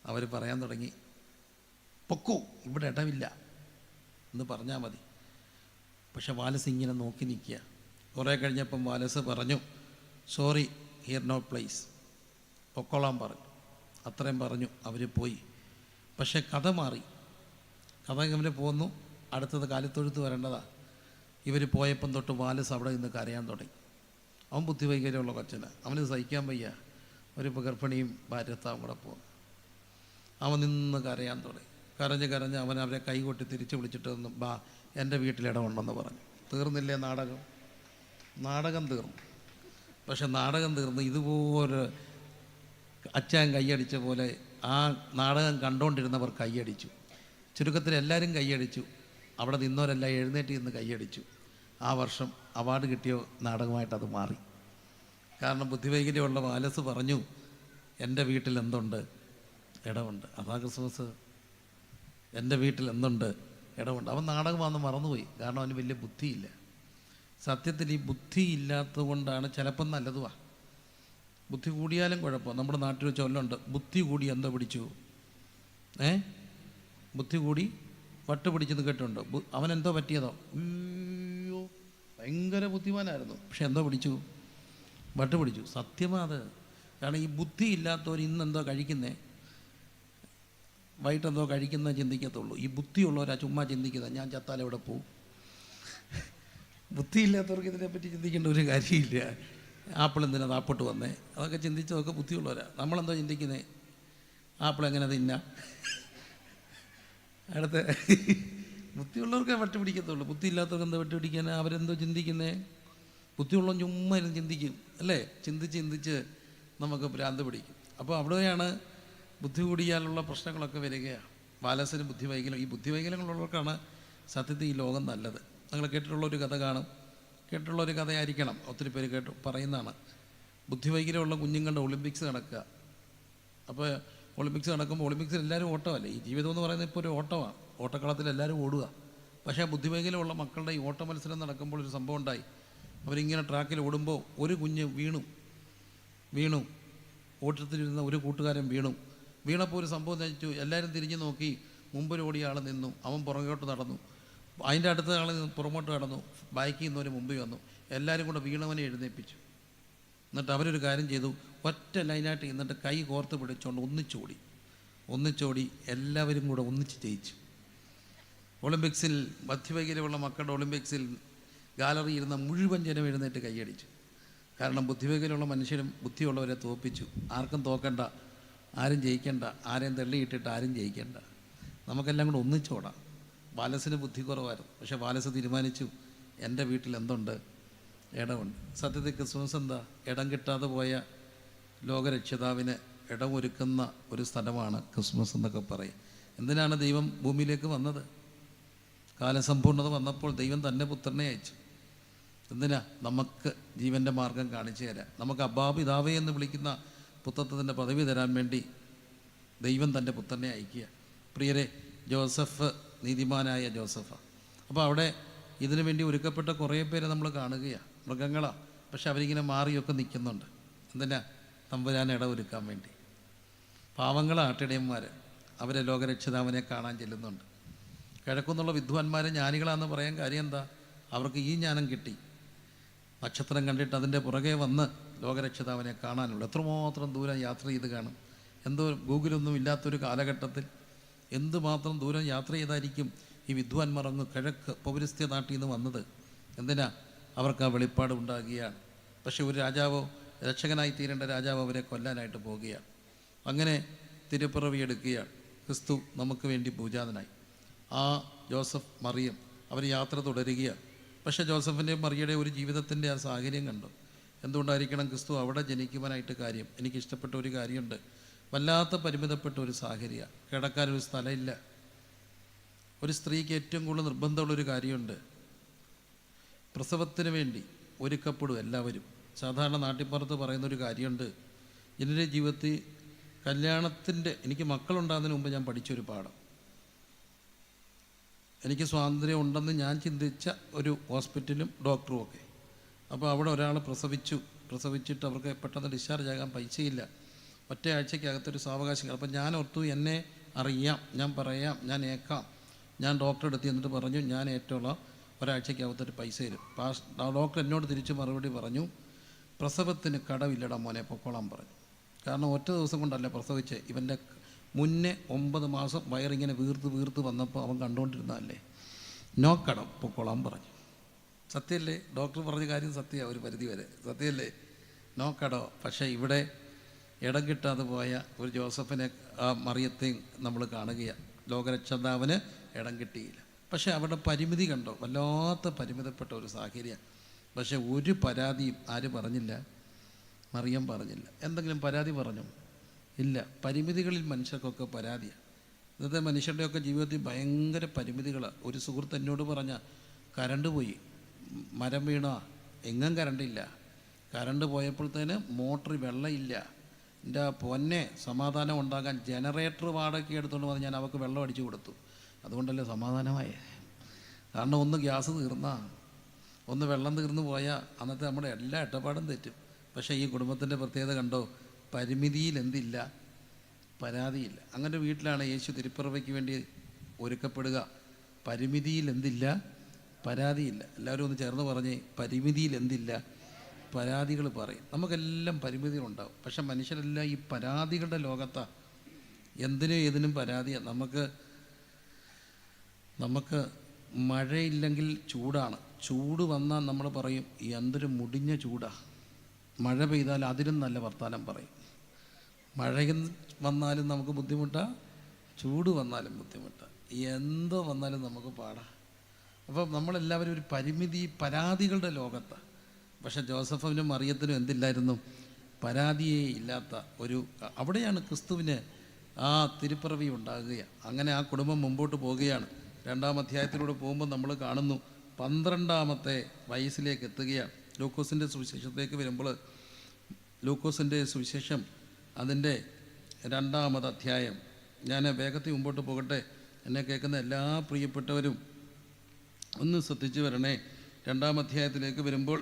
അവർ പറയാൻ തുടങ്ങി, പൊക്കൂ, ഇവിടെ ഇടമില്ല എന്ന് പറഞ്ഞാൽ മതി. പക്ഷെ വാലസ് ഇങ്ങനെ നോക്കി നിൽക്കുക. കുറേ കഴിഞ്ഞപ്പം വാലസ് പറഞ്ഞു, സോറി, ഹിയർ നോ പ്ലേസ്, പൊക്കോളാൻ പറഞ്ഞു. അത്രയും പറഞ്ഞു. അവർ പോയി. പക്ഷെ കഥ മാറി. കഥ ഇവർ പോന്നു. അടുത്തത് കാലിത്തൊഴുത്ത് വരേണ്ടതാണ്. ഇവർ പോയപ്പം തൊട്ട് വാലസ് അവിടെ നിന്ന് കരയാൻ തുടങ്ങി. അവൻ ബുദ്ധിവൈകല്യമുള്ള കൊച്ചനാണ്. അവന് സഹിക്കാൻ വയ്യ. ഒരു ഗർഭിണിയും ഭാര്യത്താവും കൂടെ പോകുന്നു. അവൻ നിന്ന് കരയാൻ തുടങ്ങി. കരഞ്ഞ് അവൻ അവരെ കൈകൊട്ടി തിരിച്ചു വിളിച്ചിട്ട് ഒന്ന് ബാ എൻ്റെ വീട്ടിലിടമുണ്ടെന്ന് പറഞ്ഞു. തീർന്നില്ലേ നാടകം? നാടകം തീർന്നു. പക്ഷെ നാടകം തീർന്ന് ഇതുപോലെ അച്ഛൻ കൈയടിച്ച പോലെ ആ നാടകം കണ്ടുകൊണ്ടിരുന്നവർ കൈയടിച്ചു. ചുരുക്കത്തിൽ എല്ലാവരും കൈയടിച്ചു. അവിടെ നിന്നവരെല്ലാം എഴുന്നേറ്റ് നിന്ന് കൈയടിച്ചു. ആ വർഷം അവാർഡ് കിട്ടിയ നാടകമായിട്ടത് മാറി. കാരണം ബുദ്ധിവൈകല്യമുള്ള വാലസ് പറഞ്ഞു, എൻ്റെ വീട്ടിൽ എന്തുണ്ട്? ഇടമുണ്ട്. അതാ ക്രിസ്മസ്. എൻ്റെ വീട്ടിൽ എന്തുണ്ട്? ഇടമുണ്ട്. അവൻ നാടകമാണെന്ന് മറന്നുപോയി. കാരണം അവന് വലിയ ബുദ്ധിയില്ല. സത്യത്തിൽ ഈ ബുദ്ധി ഇല്ലാത്തത് കൊണ്ടാണ് ചിലപ്പം നല്ലതുവാ. ബുദ്ധി കൂടിയാലും കുഴപ്പം. നമ്മുടെ നാട്ടിൽ ചൊല്ലുണ്ട്, ബുദ്ധി കൂടി എന്തോ പിടിച്ചു, ബുദ്ധി കൂടി വട്ട് പിടിച്ചെന്ന് കേട്ടുണ്ട്. അവനെന്തോ പറ്റിയതോ? അയ്യോ, ഭയങ്കര ബുദ്ധിമാനായിരുന്നു, പക്ഷെ എന്തോ പിടിച്ചു, വട്ട് പിടിച്ചു. സത്യമാത്. കാരണം ഈ ബുദ്ധി ഇല്ലാത്തവർ ഇന്നെന്തോ കഴിക്കുന്നേ, വൈകിട്ടെന്തോ കഴിക്കുന്നത് ചിന്തിക്കത്തുള്ളൂ. ഈ ബുദ്ധിയുള്ളവരാ ചുമ്മാ ചിന്തിക്കുന്നത്, ഞാൻ ചത്താൽ എവിടെ പോവും. ബുദ്ധിയില്ലാത്തവർക്ക് ഇതിനെപ്പറ്റി ചിന്തിക്കേണ്ട ഒരു കാര്യമില്ല. ആപ്പിൾ എന്തിനാ താപ്പോട്ട് വന്നേ, അതൊക്കെ ചിന്തിച്ചതൊക്കെ ബുദ്ധിയുള്ളവരാ. നമ്മളെന്തോ ചിന്തിക്കുന്നേ, ആപ്പിൾ എങ്ങനെ തിന്നാം. അടുത്ത ബുദ്ധിയുള്ളവർക്കേ വട്ട് പിടിക്കത്തുള്ളൂ. ബുദ്ധി ഇല്ലാത്തവർക്ക് എന്താ വട്ട് പിടിക്കാൻ? അവരെന്തോ ചിന്തിക്കുന്നേ. ബുദ്ധിയുള്ളവൻ ചുമ്മാ ഇരുന്ന് ചിന്തിക്കും അല്ലേ? ചിന്തിച്ച് നമുക്ക് ഭ്രാന്ത് പിടിക്കും. അപ്പോൾ അവിടെയാണ് ബുദ്ധി കൂടിയാലുള്ള പ്രശ്നങ്ങളൊക്കെ വരികയാണ്. വാലസിന് ബുദ്ധിവൈകല്യം. ഈ ബുദ്ധിവൈകല്യങ്ങളുള്ളവർക്കാണ് സത്യത്തിൽ ഈ ലോകം നല്ലത്. നിങ്ങൾ കേട്ടിട്ടുള്ളൊരു കഥ കാണും, കേട്ടിട്ടുള്ളൊരു കഥയായിരിക്കണം, ഒത്തിരി പേര് പറയുന്നതാണ്. ബുദ്ധിവൈകല്യമുള്ള കുഞ്ഞുങ്ങളുടെ ഒളിമ്പിക്സ് നടക്കുക. അപ്പോൾ ഒളിമ്പിക്സ് നടക്കുമ്പോൾ ഒളിമ്പിക്സിൽ എല്ലാവരും ഓട്ടമല്ലേ. ഈ ജീവിതം എന്ന് പറയുന്നത് ഇപ്പോൾ ഒരു ഓട്ടമാണ്. ഓട്ടക്കളത്തിൽ എല്ലാവരും ഓടുക. പക്ഷേ ബുദ്ധിവൈകല്യമുള്ള മക്കളുടെ ഈ ഓട്ട മത്സരം നടക്കുമ്പോൾ ഒരു സംഭവം ഉണ്ടായി. അവരിങ്ങനെ ട്രാക്കിൽ ഓടുമ്പോൾ ഒരു കുഞ്ഞ് വീണു. ഓട്ടത്തിലിരുന്ന ഒരു കൂട്ടുകാരൻ വീണപ്പോൾ ഒരു സംഭവം വെച്ചു. എല്ലാവരും തിരിഞ്ഞു നോക്കി. മുമ്പിൽ ഓടിയ ആൾ നിന്നു, അവൻ പുറകോട്ട് നടന്നു. അതിൻ്റെ അടുത്ത ആൾ പുറമോട്ട് കടന്നു, ബാക്കിൽ നിന്നവർ മുമ്പിൽ വന്നു. എല്ലാവരും കൂടെ വീണവനെ എഴുന്നേൽപ്പിച്ചു. എന്നിട്ട് അവരൊരു കാര്യം ചെയ്തു, ഒറ്റ ലൈനായിട്ട് എന്നിട്ട് കൈ കോർത്ത് പിടിച്ചുകൊണ്ട് ഒന്നിച്ചോടി എല്ലാവരും കൂടെ ഒന്നിച്ച് ജയിച്ചു. ഒളിമ്പിക്സിൽ ബുദ്ധിവൈകല്യമുള്ള മക്കളുടെ ഒളിമ്പിക്സിൽ ഗാലറി ഇരുന്ന മുഴുവൻ ജനം എഴുന്നേറ്റ് കൈയടിച്ചു. കാരണം ബുദ്ധിവൈകല്യമുള്ള മനുഷ്യരും ബുദ്ധിയുള്ളവരെ തോൽപ്പിച്ചു. ആർക്കും തോക്കണ്ട, ആരും ജയിക്കണ്ട, ആരെയും തള്ളിയിട്ടിട്ട് ആരും ജയിക്കണ്ട, നമുക്കെല്ലാം കൂടെ ഒന്നിച്ചോടാം. വാലസിന് ബുദ്ധി കുറവായിരുന്നു. പക്ഷേ വാലസ് തീരുമാനിച്ചു, എൻ്റെ വീട്ടിൽ എന്തുണ്ട്? ഇടമുണ്ട്. സത്യത്തിൽ ക്രിസ്മസ് എന്താ? ഇടം കിട്ടാതെ പോയ ലോകരക്ഷിതാവിന് ഇടമൊരുക്കുന്ന ഒരു സ്ഥലമാണ് ക്രിസ്മസ് എന്നൊക്കെ പറയും. എന്തിനാണ് ദൈവം ഭൂമിയിലേക്ക് വന്നത്? കാലസമ്പൂർണ്ണത വന്നപ്പോൾ ദൈവം തന്നെ പുത്രനെ അയച്ചു. എന്തിനാ? നമുക്ക് ജീവൻ്റെ മാർഗം കാണിച്ചു തരാൻ. നമുക്ക് അബ്ബാ പിതാവേ എന്ന് വിളിക്കുന്ന പുത്രത്വത്തിൻ്റെ പദവി തരാൻ വേണ്ടി ദൈവം തൻ്റെ പുത്രനെ അയക്കുക. പ്രിയരെ, ജോസഫ് നീതിമാനായ ജോസഫാണ്. അപ്പോൾ അവിടെ ഇതിനു വേണ്ടി ഒരുക്കപ്പെട്ട കുറേ പേരെ നമ്മൾ കാണുകയാണ്. മൃഗങ്ങളാണ്, പക്ഷെ അവരിങ്ങനെ മാറിയൊക്കെ നിൽക്കുന്നുണ്ട്. എന്തിനാ? തമ്പുരാൻ ഇടമൊരുക്കാൻ വേണ്ടി. പാവങ്ങളാട്ടിടയന്മാർ അവരെ ലോകരക്ഷിതാവിനെ കാണാൻ ചെല്ലുന്നുണ്ട്. കിഴക്കുന്നുള്ള വിദ്വാൻമാരെ ജ്ഞാനികളാണെന്ന് പറയാൻ കാര്യം എന്താ? അവർക്ക് ഈ ജ്ഞാനം കിട്ടി. നക്ഷത്രം കണ്ടിട്ട് അതിൻ്റെ പുറകെ വന്ന് ലോകരക്ഷിതാവിനെ കാണാനുള്ള എത്രമാത്രം ദൂരം യാത്ര ചെയ്ത് കാണും. എന്തോ ഗൂഗിളൊന്നും ഇല്ലാത്തൊരു കാലഘട്ടത്തിൽ എന്തുമാത്രം ദൂരം യാത്ര ചെയ്തായിരിക്കും ഈ വിദ്വാൻമാർ അങ്ങ് കിഴക്ക് പൗരസ്ത്യ നാട്ടിൽ നിന്ന് വന്നത്. എന്തിനാ? അവർക്ക് ആ വെളിപ്പാട് ഉണ്ടാകുകയാണ്. പക്ഷേ ഒരു രാജാവോ, രക്ഷകനായി തീരേണ്ട രാജാവ് അവരെ കൊല്ലാനായിട്ട് പോവുകയാണ്. അങ്ങനെ തിരുപ്പിറവി എടുക്കുകയാണ്. ക്രിസ്തു നമുക്ക് വേണ്ടി പൂജാതനായി. ആ ജോസഫ് മറിയം അവർ യാത്ര തുടരുകയാണ്. പക്ഷേ ജോസഫിൻ്റെയും മറിയയുടെ ഒരു ജീവിതത്തിൻ്റെ ആ സാഹചര്യം കണ്ടു. എന്തുകൊണ്ടായിരിക്കണം ക്രിസ്തു അവിടെ ജനിക്കുവാനായിട്ട് കാര്യം? എനിക്കിഷ്ടപ്പെട്ട ഒരു കാര്യമുണ്ട്. വല്ലാത്ത പരിമിതപ്പെട്ട ഒരു സാഹചര്യമാണ്. കിടക്കാനൊരു സ്ഥലമില്ല. ഒരു സ്ത്രീക്ക് ഏറ്റവും കൂടുതൽ നിർബന്ധമുള്ളൊരു കാര്യമുണ്ട്. പ്രസവത്തിന് വേണ്ടി ഒരുക്കപ്പെടും എല്ലാവരും. സാധാരണ നാട്ടിൻപുറത്ത് പറയുന്നൊരു കാര്യമുണ്ട്. എൻ്റെ ജീവിതത്തിൽ എനിക്ക് മക്കളുണ്ടാകുന്നതിന് മുമ്പ് ഞാൻ പഠിച്ചൊരു പാഠം. എനിക്ക് സ്വാതന്ത്ര്യം ഉണ്ടെന്ന് ഞാൻ ചിന്തിച്ച ഒരു ഹോസ്പിറ്റലും ഡോക്ടറും ഒക്കെ. അപ്പോൾ അവിടെ ഒരാൾ പ്രസവിച്ചിട്ട് അവർക്ക് പെട്ടെന്ന് ഡിസ്ചാർജ് ആകാൻ പൈസയില്ല. ഒറ്റ ആഴ്ചയ്ക്കകത്തൊരു സാവകാശം. അപ്പോൾ ഞാൻ ഓർത്തു, എന്നെ അറിയാം, ഞാൻ പറയാം, ഞാൻ ഏക്കാം. ഞാൻ ഡോക്ടറെ അടുത്ത് എന്നിട്ട് പറഞ്ഞു, ഞാൻ ഏറ്റവും ഒരാഴ്ചയ്ക്കകത്തൊരു പൈസ തരും. ഡോക്ടർ എന്നോട് തിരിച്ച് മറുപടി പറഞ്ഞു, പ്രസവത്തിന് കടവില്ലടാ മോനെ, പൊക്കോളാൻ പറഞ്ഞു. കാരണം ഒറ്റ ദിവസം കൊണ്ടല്ല പ്രസവിച്ച്. ഇവൻ്റെ മുന്നേ 9 മാസം വയറിങ്ങനെ വീർത്ത് വന്നപ്പോൾ അവൻ കണ്ടുകൊണ്ടിരുന്നതല്ലേ. നോ കടം, പൊക്കോളാൻ പറഞ്ഞു. സത്യമല്ലേ? ഡോക്ടർ പറഞ്ഞ കാര്യം സത്യമാണ് ഒരു പരിധി വരെ. സത്യമല്ലേ? നോ കടോ. പക്ഷേ ഇവിടെ ഇടം കിട്ടാതെ പോയ ഒരു ജോസഫിനെ, ആ മറിയത്തെയും നമ്മൾ കാണുകയാണ്. ലോകരക്ഷതാവിന് ഇടം കിട്ടിയില്ല. പക്ഷേ അവരുടെ പരിമിതി കണ്ടോ, വല്ലാത്ത പരിമിതപ്പെട്ട ഒരു സാഹചര്യം. പക്ഷേ ഒരു പരാതിയും ആര് പറഞ്ഞില്ല? മറിയം പറഞ്ഞില്ല. എന്തെങ്കിലും പരാതി പറഞ്ഞു? ഇല്ല. പരിമിതികളിൽ മനുഷ്യർക്കൊക്കെ പരാതിയാണ്. ഇന്നത്തെ മനുഷ്യരുടെയൊക്കെ ജീവിതത്തിൽ ഭയങ്കര പരിമിതികളാണ്. ഒരു സുഹൃത്ത് എന്നോട് പറഞ്ഞ, കരണ്ട് പോയി, മരം വീണ, എങ്ങും കരണ്ടില്ല. കരണ്ട് പോയപ്പോഴത്തേന് മോട്ടറിൽ വെള്ളമില്ല. എൻ്റെ പൊന്നെ സമാധാനം ഉണ്ടാകാൻ ജനറേറ്റർ വാടകയ്ക്ക് എടുത്തുകൊണ്ട് വന്ന് ഞാൻ അവൾക്ക് വെള്ളം അടിച്ചു കൊടുത്തു. അതുകൊണ്ടല്ലേ സമാധാനമായേ. കാരണം ഒന്ന് ഗ്യാസ് തീർന്നാൽ, ഒന്ന് വെള്ളം തീർന്നു പോയാൽ അന്നത്തെ നമ്മുടെ എല്ലാ ഇടപാടും തെറ്റും. പക്ഷേ ഈ കുടുംബത്തിൻ്റെ പ്രത്യേകത കണ്ടോ, പരിമിതിയിൽ എന്തില്ല? പരാതിയില്ല. അങ്ങനെ വീട്ടിലാണ് യേശു തിരുപ്പിറവയ്ക്ക് വേണ്ടി ഒരുക്കപ്പെടുക. പരിമിതിയിൽ എന്തില്ല? പരാതിയില്ല. എല്ലാവരും ഒന്ന് ചേർന്ന് പറഞ്ഞേ, പരിമിതിയിൽ എന്തില്ല? പരാതികൾ പറയും. നമുക്കെല്ലാം പരിമിതികളുണ്ടാവും. പക്ഷെ മനുഷ്യരെല്ലാം ഈ പരാതികളുടെ ലോകത്താണ്. എന്തിനും ഏതിനും പരാതിയാണ്. നമുക്ക് മഴയില്ലെങ്കിൽ ചൂടാണ്. ചൂട് വന്നാൽ നമ്മൾ പറയും എന്തൊരു മുടിഞ്ഞ ചൂടാണ്. മഴ പെയ്താൽ അതിലും നല്ല വർത്താനം പറയും. മഴ വന്നാലും നമുക്ക് ബുദ്ധിമുട്ടാണ്, ചൂട് വന്നാലും ബുദ്ധിമുട്ടാണ്, എന്തോ വന്നാലും നമുക്ക് പാടാം. അപ്പം നമ്മളെല്ലാവരും ഒരു പരാതികളുടെ ലോകത്താണ്. പക്ഷെ ജോസഫിനും മറിയത്തിനും എന്തില്ലായിരുന്നു? പരാതിയേ ഇല്ലാത്ത ഒരു, അവിടെയാണ് ക്രിസ്തുവിന് ആ തിരുപ്പിറവി ഉണ്ടാകുകയാണ്. അങ്ങനെ ആ കുടുംബം മുമ്പോട്ട് പോവുകയാണ്. 2-ാം അധ്യായത്തിലൂടെ പോകുമ്പോൾ നമ്മൾ കാണുന്നു 12-ാമത്തെ വയസ്സിലേക്ക് എത്തുകയാണ്. ലൂക്കോസിൻ്റെ സുവിശേഷത്തേക്ക് വരുമ്പോൾ, ലൂക്കോസിൻ്റെ സുവിശേഷം അതിൻ്റെ 2-ാമത് അധ്യായം, ഞാൻ വേഗത്തിൽ മുമ്പോട്ട് പോകട്ടെ. എന്നെ കേൾക്കുന്ന എല്ലാ പ്രിയപ്പെട്ടവരും ഒന്ന് ശ്രദ്ധിച്ചു വരണേ. 2-ാം അധ്യായത്തിലേക്ക് വരുമ്പോൾ,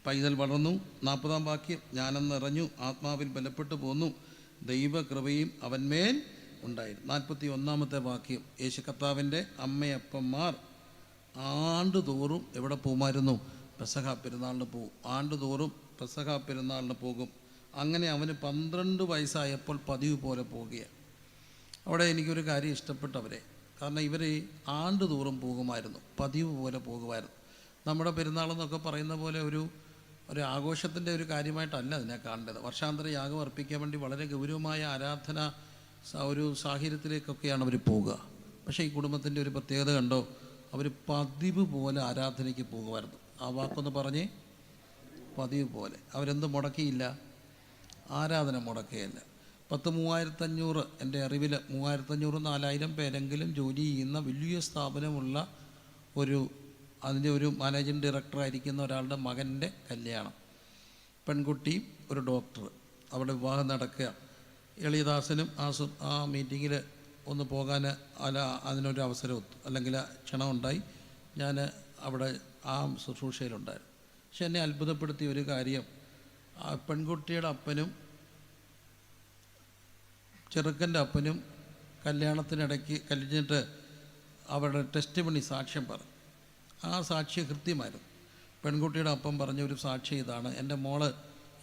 പൈതൽ വളർന്നു. 40-ാം വാക്യം, ജ്ഞാനം നിറഞ്ഞു, ആത്മാവിൽ ബലപ്പെട്ടു പോന്നു, ദൈവകൃപയും അവന്മേൽ ഉണ്ടായിരുന്നു. 41-ാമത്തെ വാക്യം, യേശു കർത്താവിൻ്റെ അമ്മയപ്പന്മാർ ആണ്ടുതോറും എവിടെ പോകുമായിരുന്നു? പെസഹ പെരുന്നാളിന് പോകും. ആണ്ടുതോറും പെസഹ പെരുന്നാളിന് പോകും. അങ്ങനെ അവന് 12 വയസ്സായപ്പോൾ പതിവ് പോലെ പോവുകയാണ്. അവിടെ എനിക്കൊരു കാര്യം ഇഷ്ടപ്പെട്ടവരെ, കാരണം ഇവർ ആണ്ടുതോറും പോകുമായിരുന്നു, പതിവ് പോലെ പോകുമായിരുന്നു. നമ്മുടെ പെരുന്നാളെന്നൊക്കെ പറയുന്ന പോലെ ഒരു ആഘോഷത്തിൻ്റെ ഒരു കാര്യമായിട്ടല്ല അതിനെ കാണേണ്ടത്. വർഷാന്തര യാഗം അർപ്പിക്കാൻ വേണ്ടി വളരെ ഗൗരവമായ ആരാധന ഒരു സാഹചര്യത്തിലേക്കൊക്കെയാണ് അവർ പോവുക. പക്ഷേ ഈ കുടുംബത്തിൻ്റെ ഒരു പ്രത്യേകത കണ്ടോ, അവർ പതിവ് പോലെ ആരാധനയ്ക്ക് പോകുമായിരുന്നു. ആ വാക്കൊന്ന് പറഞ്ഞേ, പതിവ് പോലെ. അവരെന്ത് മുടക്കിയില്ല? ആരാധന മുടക്കുകയില്ല. 3,500, എൻ്റെ അറിവിൽ 3,500-4,000 പേരെങ്കിലും ജോലി ചെയ്യുന്ന വലിയ സ്ഥാപനമുള്ള അതിൻ്റെ ഒരു മാനേജിങ് ഡയറക്ടറായിരിക്കുന്ന ഒരാളുടെ മകൻ്റെ കല്യാണം. പെൺകുട്ടിയും ഒരു ഡോക്ടർ, അവിടെ വിവാഹം നടക്കുക. എളിയദാസനും ആ മീറ്റിങ്ങിൽ ഒന്ന് പോകാൻ അതിനൊരു അവസരം ഒത്തു, അല്ലെങ്കിൽ ക്ഷണമുണ്ടായി. ഞാൻ അവിടെ ആ ശുശ്രൂഷയിലുണ്ടായിരുന്നു. പക്ഷെ എന്നെ അത്ഭുതപ്പെടുത്തിയ ഒരു കാര്യം, ആ പെൺകുട്ടിയുടെ അപ്പനും ചെറുക്കൻ്റെ അപ്പനും കല്യാണത്തിനിടയ്ക്ക് കഴിഞ്ഞിട്ട് അവരുടെ ടെസ്റ്റിമണി സാക്ഷ്യം പറഞ്ഞു. ആ സാക്ഷ്യം കൃത്യമായിരുന്നു. പെൺകുട്ടിയുടെ അപ്പം പറഞ്ഞ ഒരു സാക്ഷ്യം ഇതാണ്: എൻ്റെ മോള്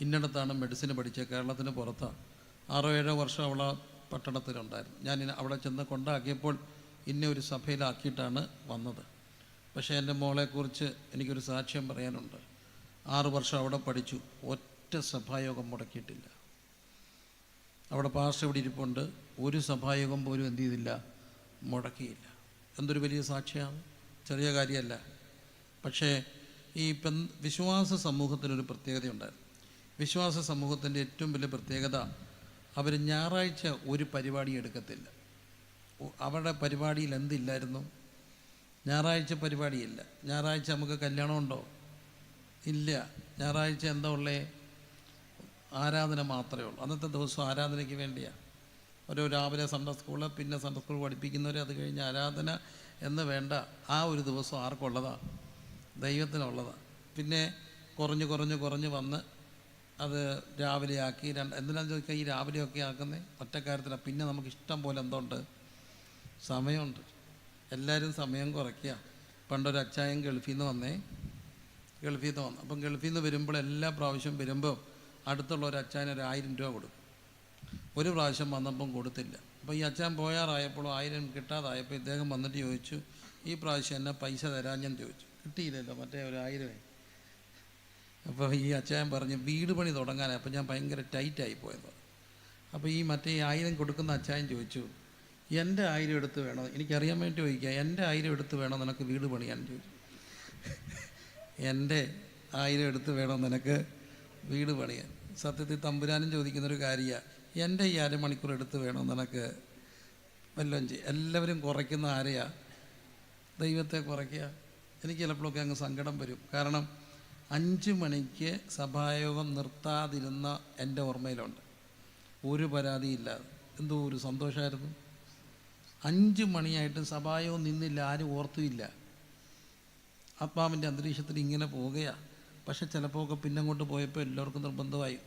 ഇന്നിടത്താണ് മെഡിസിന് പഠിച്ചത്, കേരളത്തിന് പുറത്താണ്. 6-7 വർഷം അവൾ പട്ടണത്തിലുണ്ടായിരുന്നു. ഞാൻ അവിടെ ചെന്ന് കൊണ്ടാക്കിയപ്പോൾ ഇന്ന ഒരു സഭയിലാക്കിയിട്ടാണ് വന്നത്. പക്ഷേ എൻ്റെ മോളെക്കുറിച്ച് എനിക്കൊരു സാക്ഷ്യം പറയാനുണ്ട്. 6 വർഷം അവിടെ പഠിച്ചു, ഒറ്റ സഭായോഗം മുടക്കിയിട്ടില്ല. അവിടെ പാസ്റ്റർ ഇവിടെ ഇരിപ്പുണ്ട്, ഒരു സഭായോഗം പോലും എന്ത് ചെയ്തില്ല? മുടക്കിയില്ല. എന്തൊരു വലിയ സാക്ഷ്യമാണ്, ചെറിയ കാര്യമല്ല. പക്ഷേ ഈ വിശ്വാസ സമൂഹത്തിനൊരു പ്രത്യേകതയുണ്ടായിരുന്നു. വിശ്വാസ സമൂഹത്തിൻ്റെ ഏറ്റവും വലിയ പ്രത്യേകത, അവർ ഞായറാഴ്ച ഒരു പരിപാടി എടുക്കത്തില്ല. അവരുടെ പരിപാടിയിൽ എന്തില്ലായിരുന്നു? ഞായറാഴ്ച പരിപാടിയില്ല. ഞായറാഴ്ച നമുക്ക് കല്യാണമുണ്ടോ? ഇല്ല. ഞായറാഴ്ച എന്താ ഉള്ളേ? ആരാധന മാത്രമേ ഉള്ളൂ. അന്നത്തെ ദിവസം ആരാധനയ്ക്ക് വേണ്ടിയാണ്. രാവിലെ സൺഡേ സ്കൂള്, പിന്നെ സൺഡേ സ്കൂൾ പഠിപ്പിക്കുന്നവർ, അത് കഴിഞ്ഞ് ആരാധന എന്ന് വേണ്ട. ആ ഒരു ദിവസം ആർക്കുള്ളതാണ്? ദൈവത്തിനുള്ളതാണ്. പിന്നെ കുറഞ്ഞ് വന്ന് അത് രാവിലെ ആക്കി. എന്തിനാന്ന് ചോദിച്ചാൽ, ഈ രാവിലെയൊക്കെ ആക്കുന്നേ ഒറ്റ കാര്യത്തിലാണ്. പിന്നെ നമുക്ക് ഇഷ്ടം പോലെ എന്തുണ്ട്? സമയമുണ്ട്. എല്ലാവരും സമയം കുറയ്ക്കുക. പണ്ടൊരു അച്ചായൻ ഗൾഫിൽ നിന്ന് വന്നു. അപ്പം ഗൾഫിൽ നിന്ന് വരുമ്പോൾ എല്ലാ പ്രാവശ്യം വരുമ്പോൾ അടുത്തുള്ള ഒരു അച്ചായന് ഒരു 1000 രൂപ കൊടുക്കും. ഒരു പ്രാവശ്യം വന്നപ്പം കൊടുത്തില്ല. അപ്പോൾ ഈ അച്ചാൻ പോയാറായപ്പോൾ 1000 കിട്ടാതായപ്പോൾ ഇദ്ദേഹം വന്നിട്ട് ചോദിച്ചു, ഈ പ്രാവശ്യം എന്നെ പൈസ തരാഞ്ഞെന്ന് ചോദിച്ചു. കിട്ടിയില്ലല്ലോ, മറ്റേ ഒരു 1000. അപ്പോൾ ഈ അച്ചായൻ പറഞ്ഞ് വീട് പണി തുടങ്ങാനായി, അപ്പോൾ ഞാൻ ഭയങ്കര ടൈറ്റായി പോയത്. അപ്പോൾ ഈ മറ്റേ 1000 കൊടുക്കുന്ന അച്ചായൻ ചോദിച്ചു, എൻ്റെ 1000 എടുത്ത് വേണം, എനിക്കറിയാൻ വേണ്ടി ചോദിക്കുക, എൻ്റെ 1000 എടുത്ത് വേണം നിനക്ക് വീട് പണിയാൻ ചോദിച്ചു. എൻ്റെ 1000 എടുത്ത് വേണം നിനക്ക് വീട് പണിയാൻ. സത്യത്തിൽ തമ്പുരാനും ചോദിക്കുന്നൊരു കാര്യമാണ്, എൻ്റെ ഈ അരമണിക്കൂർ എടുത്ത് വേണം നിനക്ക് വല്ലതും ചെയ്യും. എല്ലാവരും കുറയ്ക്കുന്ന ആരെയാ? ദൈവത്തെ കുറയ്ക്കുക. എനിക്ക് ചിലപ്പോഴൊക്കെ അങ്ങ് സങ്കടം വരും. കാരണം 5 മണിക്ക് സഭായോഗം നിർത്താതിരുന്ന എൻ്റെ ഓർമ്മയിലുണ്ട്, ഒരു പരാതിയില്ലാതെ. എന്തോ ഒരു സന്തോഷമായിരുന്നു. 5 മണിയായിട്ടും സഭായോഗം നിന്നില്ല, ആരും ഓർത്തുമില്ല. ആത്മാവിൻ്റെ അന്തരീക്ഷത്തിൽ ഇങ്ങനെ പോവുകയാണ്. പക്ഷെ ചിലപ്പോൾ ഒക്കെ പിന്നെ അങ്ങോട്ട് പോയപ്പോൾ എല്ലാവർക്കും നിർബന്ധമായി.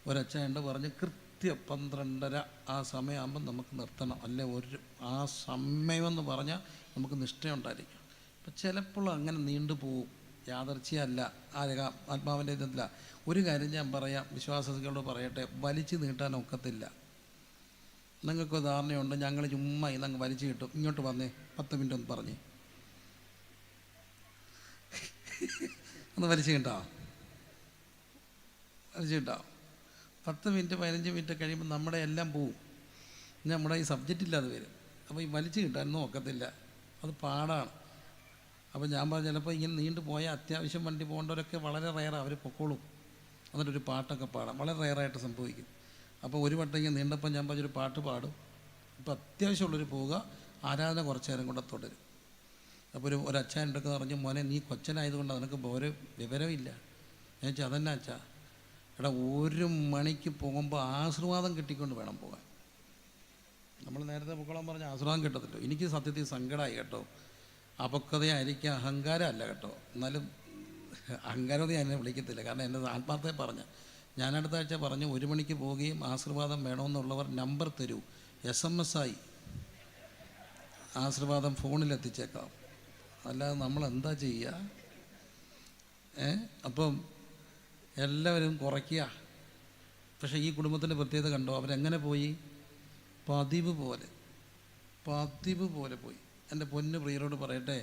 ഒരച്ഛനുണ്ട് പറഞ്ഞ് കൃത്യം 12:30 ആ സമയമാകുമ്പം നമുക്ക് നിർത്തണം, അല്ലെ ആ സമയമെന്ന് പറഞ്ഞാൽ നമുക്ക് നിഷ്ഠയുണ്ടായിരിക്കും. അപ്പം ചിലപ്പോൾ അങ്ങനെ നീണ്ടു പോവും, യാദർച്ഛ്യമല്ല, ആത്മാവിൻ്റെ ഇതില്ല. ഒരു കാര്യം ഞാൻ പറയാം, വിശ്വാസികളോട് പറയട്ടെ, വലിച്ചു നീട്ടാൻ ഒക്കത്തില്ല. നിങ്ങൾക്ക് ധാരണയുണ്ട്, ഞങ്ങൾ ചുമ്മാ ഇന്നങ്ങ് വലിച്ചു കിട്ടും. ഇങ്ങോട്ട് വന്നേ, 10 മിനിറ്റ് ഒന്ന് പറഞ്ഞേ, ഒന്ന് വലിച്ചു കിട്ടാം, വലിച്ചു കിട്ടാം. 10 മിനിറ്റ് 15 മിനിറ്റ് കഴിയുമ്പോൾ നമ്മുടെ എല്ലാം പോവും, നമ്മുടെ ഈ സബ്ജക്റ്റ് ഇല്ലാതെ വരും. അപ്പോൾ ഈ വലിച്ചു കിട്ടാനൊന്നും ഒക്കത്തില്ല, അത് പാടാണ്. അപ്പോൾ ഞാൻ പറഞ്ഞു, ചിലപ്പോൾ ഇങ്ങനെ നീണ്ടു പോയാൽ അത്യാവശ്യം വണ്ടി പോകേണ്ടവരൊക്കെ വളരെ റയറാണ്, അവർ പൊക്കോളും, എന്നിട്ടൊരു പാട്ടൊക്കെ പാടാം, വളരെ റയറായിട്ട് സംഭവിക്കും. അപ്പോൾ ഒരു വട്ടം ഇങ്ങനെ നീണ്ടപ്പോൾ ഞാൻ പറഞ്ഞൊരു പാട്ട് പാടും. ഇപ്പോൾ അത്യാവശ്യമുള്ളൊരു പോവുക, ആരാധന കുറച്ച് നേരം കൂടെ തുടരും. അപ്പോൾ ഒരു അച്ഛൻ ഉണ്ടൊക്കെ പറഞ്ഞു, മോനെ നീ കൊച്ചനായതുകൊണ്ട് നിനക്ക് ഒരു വിവരമില്ല. ഞാൻ വെച്ചാൽ അതെന്നാ അച്ഛാ? എടാ, 1 മണിക്ക് പോകുമ്പോൾ ആശീർവാദം കിട്ടിക്കൊണ്ട് വേണം പോകാൻ. നമ്മൾ നേരത്തെ പൊക്കോളാൻ പറഞ്ഞ ആശീർവാദം കിട്ടത്തില്ലോ. എനിക്ക് സത്യത്തിൽ സങ്കടമായി കേട്ടോ. അപക്വതയായിരിക്കും, അഹങ്കാരമല്ല കേട്ടോ. എന്നാലും അഹങ്കാരമൊന്നും ഞാൻ എന്നെ വിളിക്കത്തില്ല, കാരണം എൻ്റെ ആത്മാർത്ഥയെ പറഞ്ഞ. ഞാൻ അടുത്ത ആഴ്ച പറഞ്ഞു, 1 മണിക്ക് പോവുകയും ആശീർവാദം വേണമെന്നുള്ളവർ നമ്പർ തരൂ, SMS ആയി ആശീർവാദം ഫോണിൽ എത്തിച്ചേക്കാം. അല്ലാതെ നമ്മൾ എന്താ ചെയ്യുക? അപ്പം എല്ലാവരും കുറയ്ക്കുക. പക്ഷേ ഈ കുടുംബത്തിൻ്റെ പ്രത്യേകത കണ്ടോ, അവരെങ്ങനെ പോയി? പതിവ് പോലെ പോയി. എൻ്റെ പൊന്നു പ്രിയരോട് പറയട്ടെ,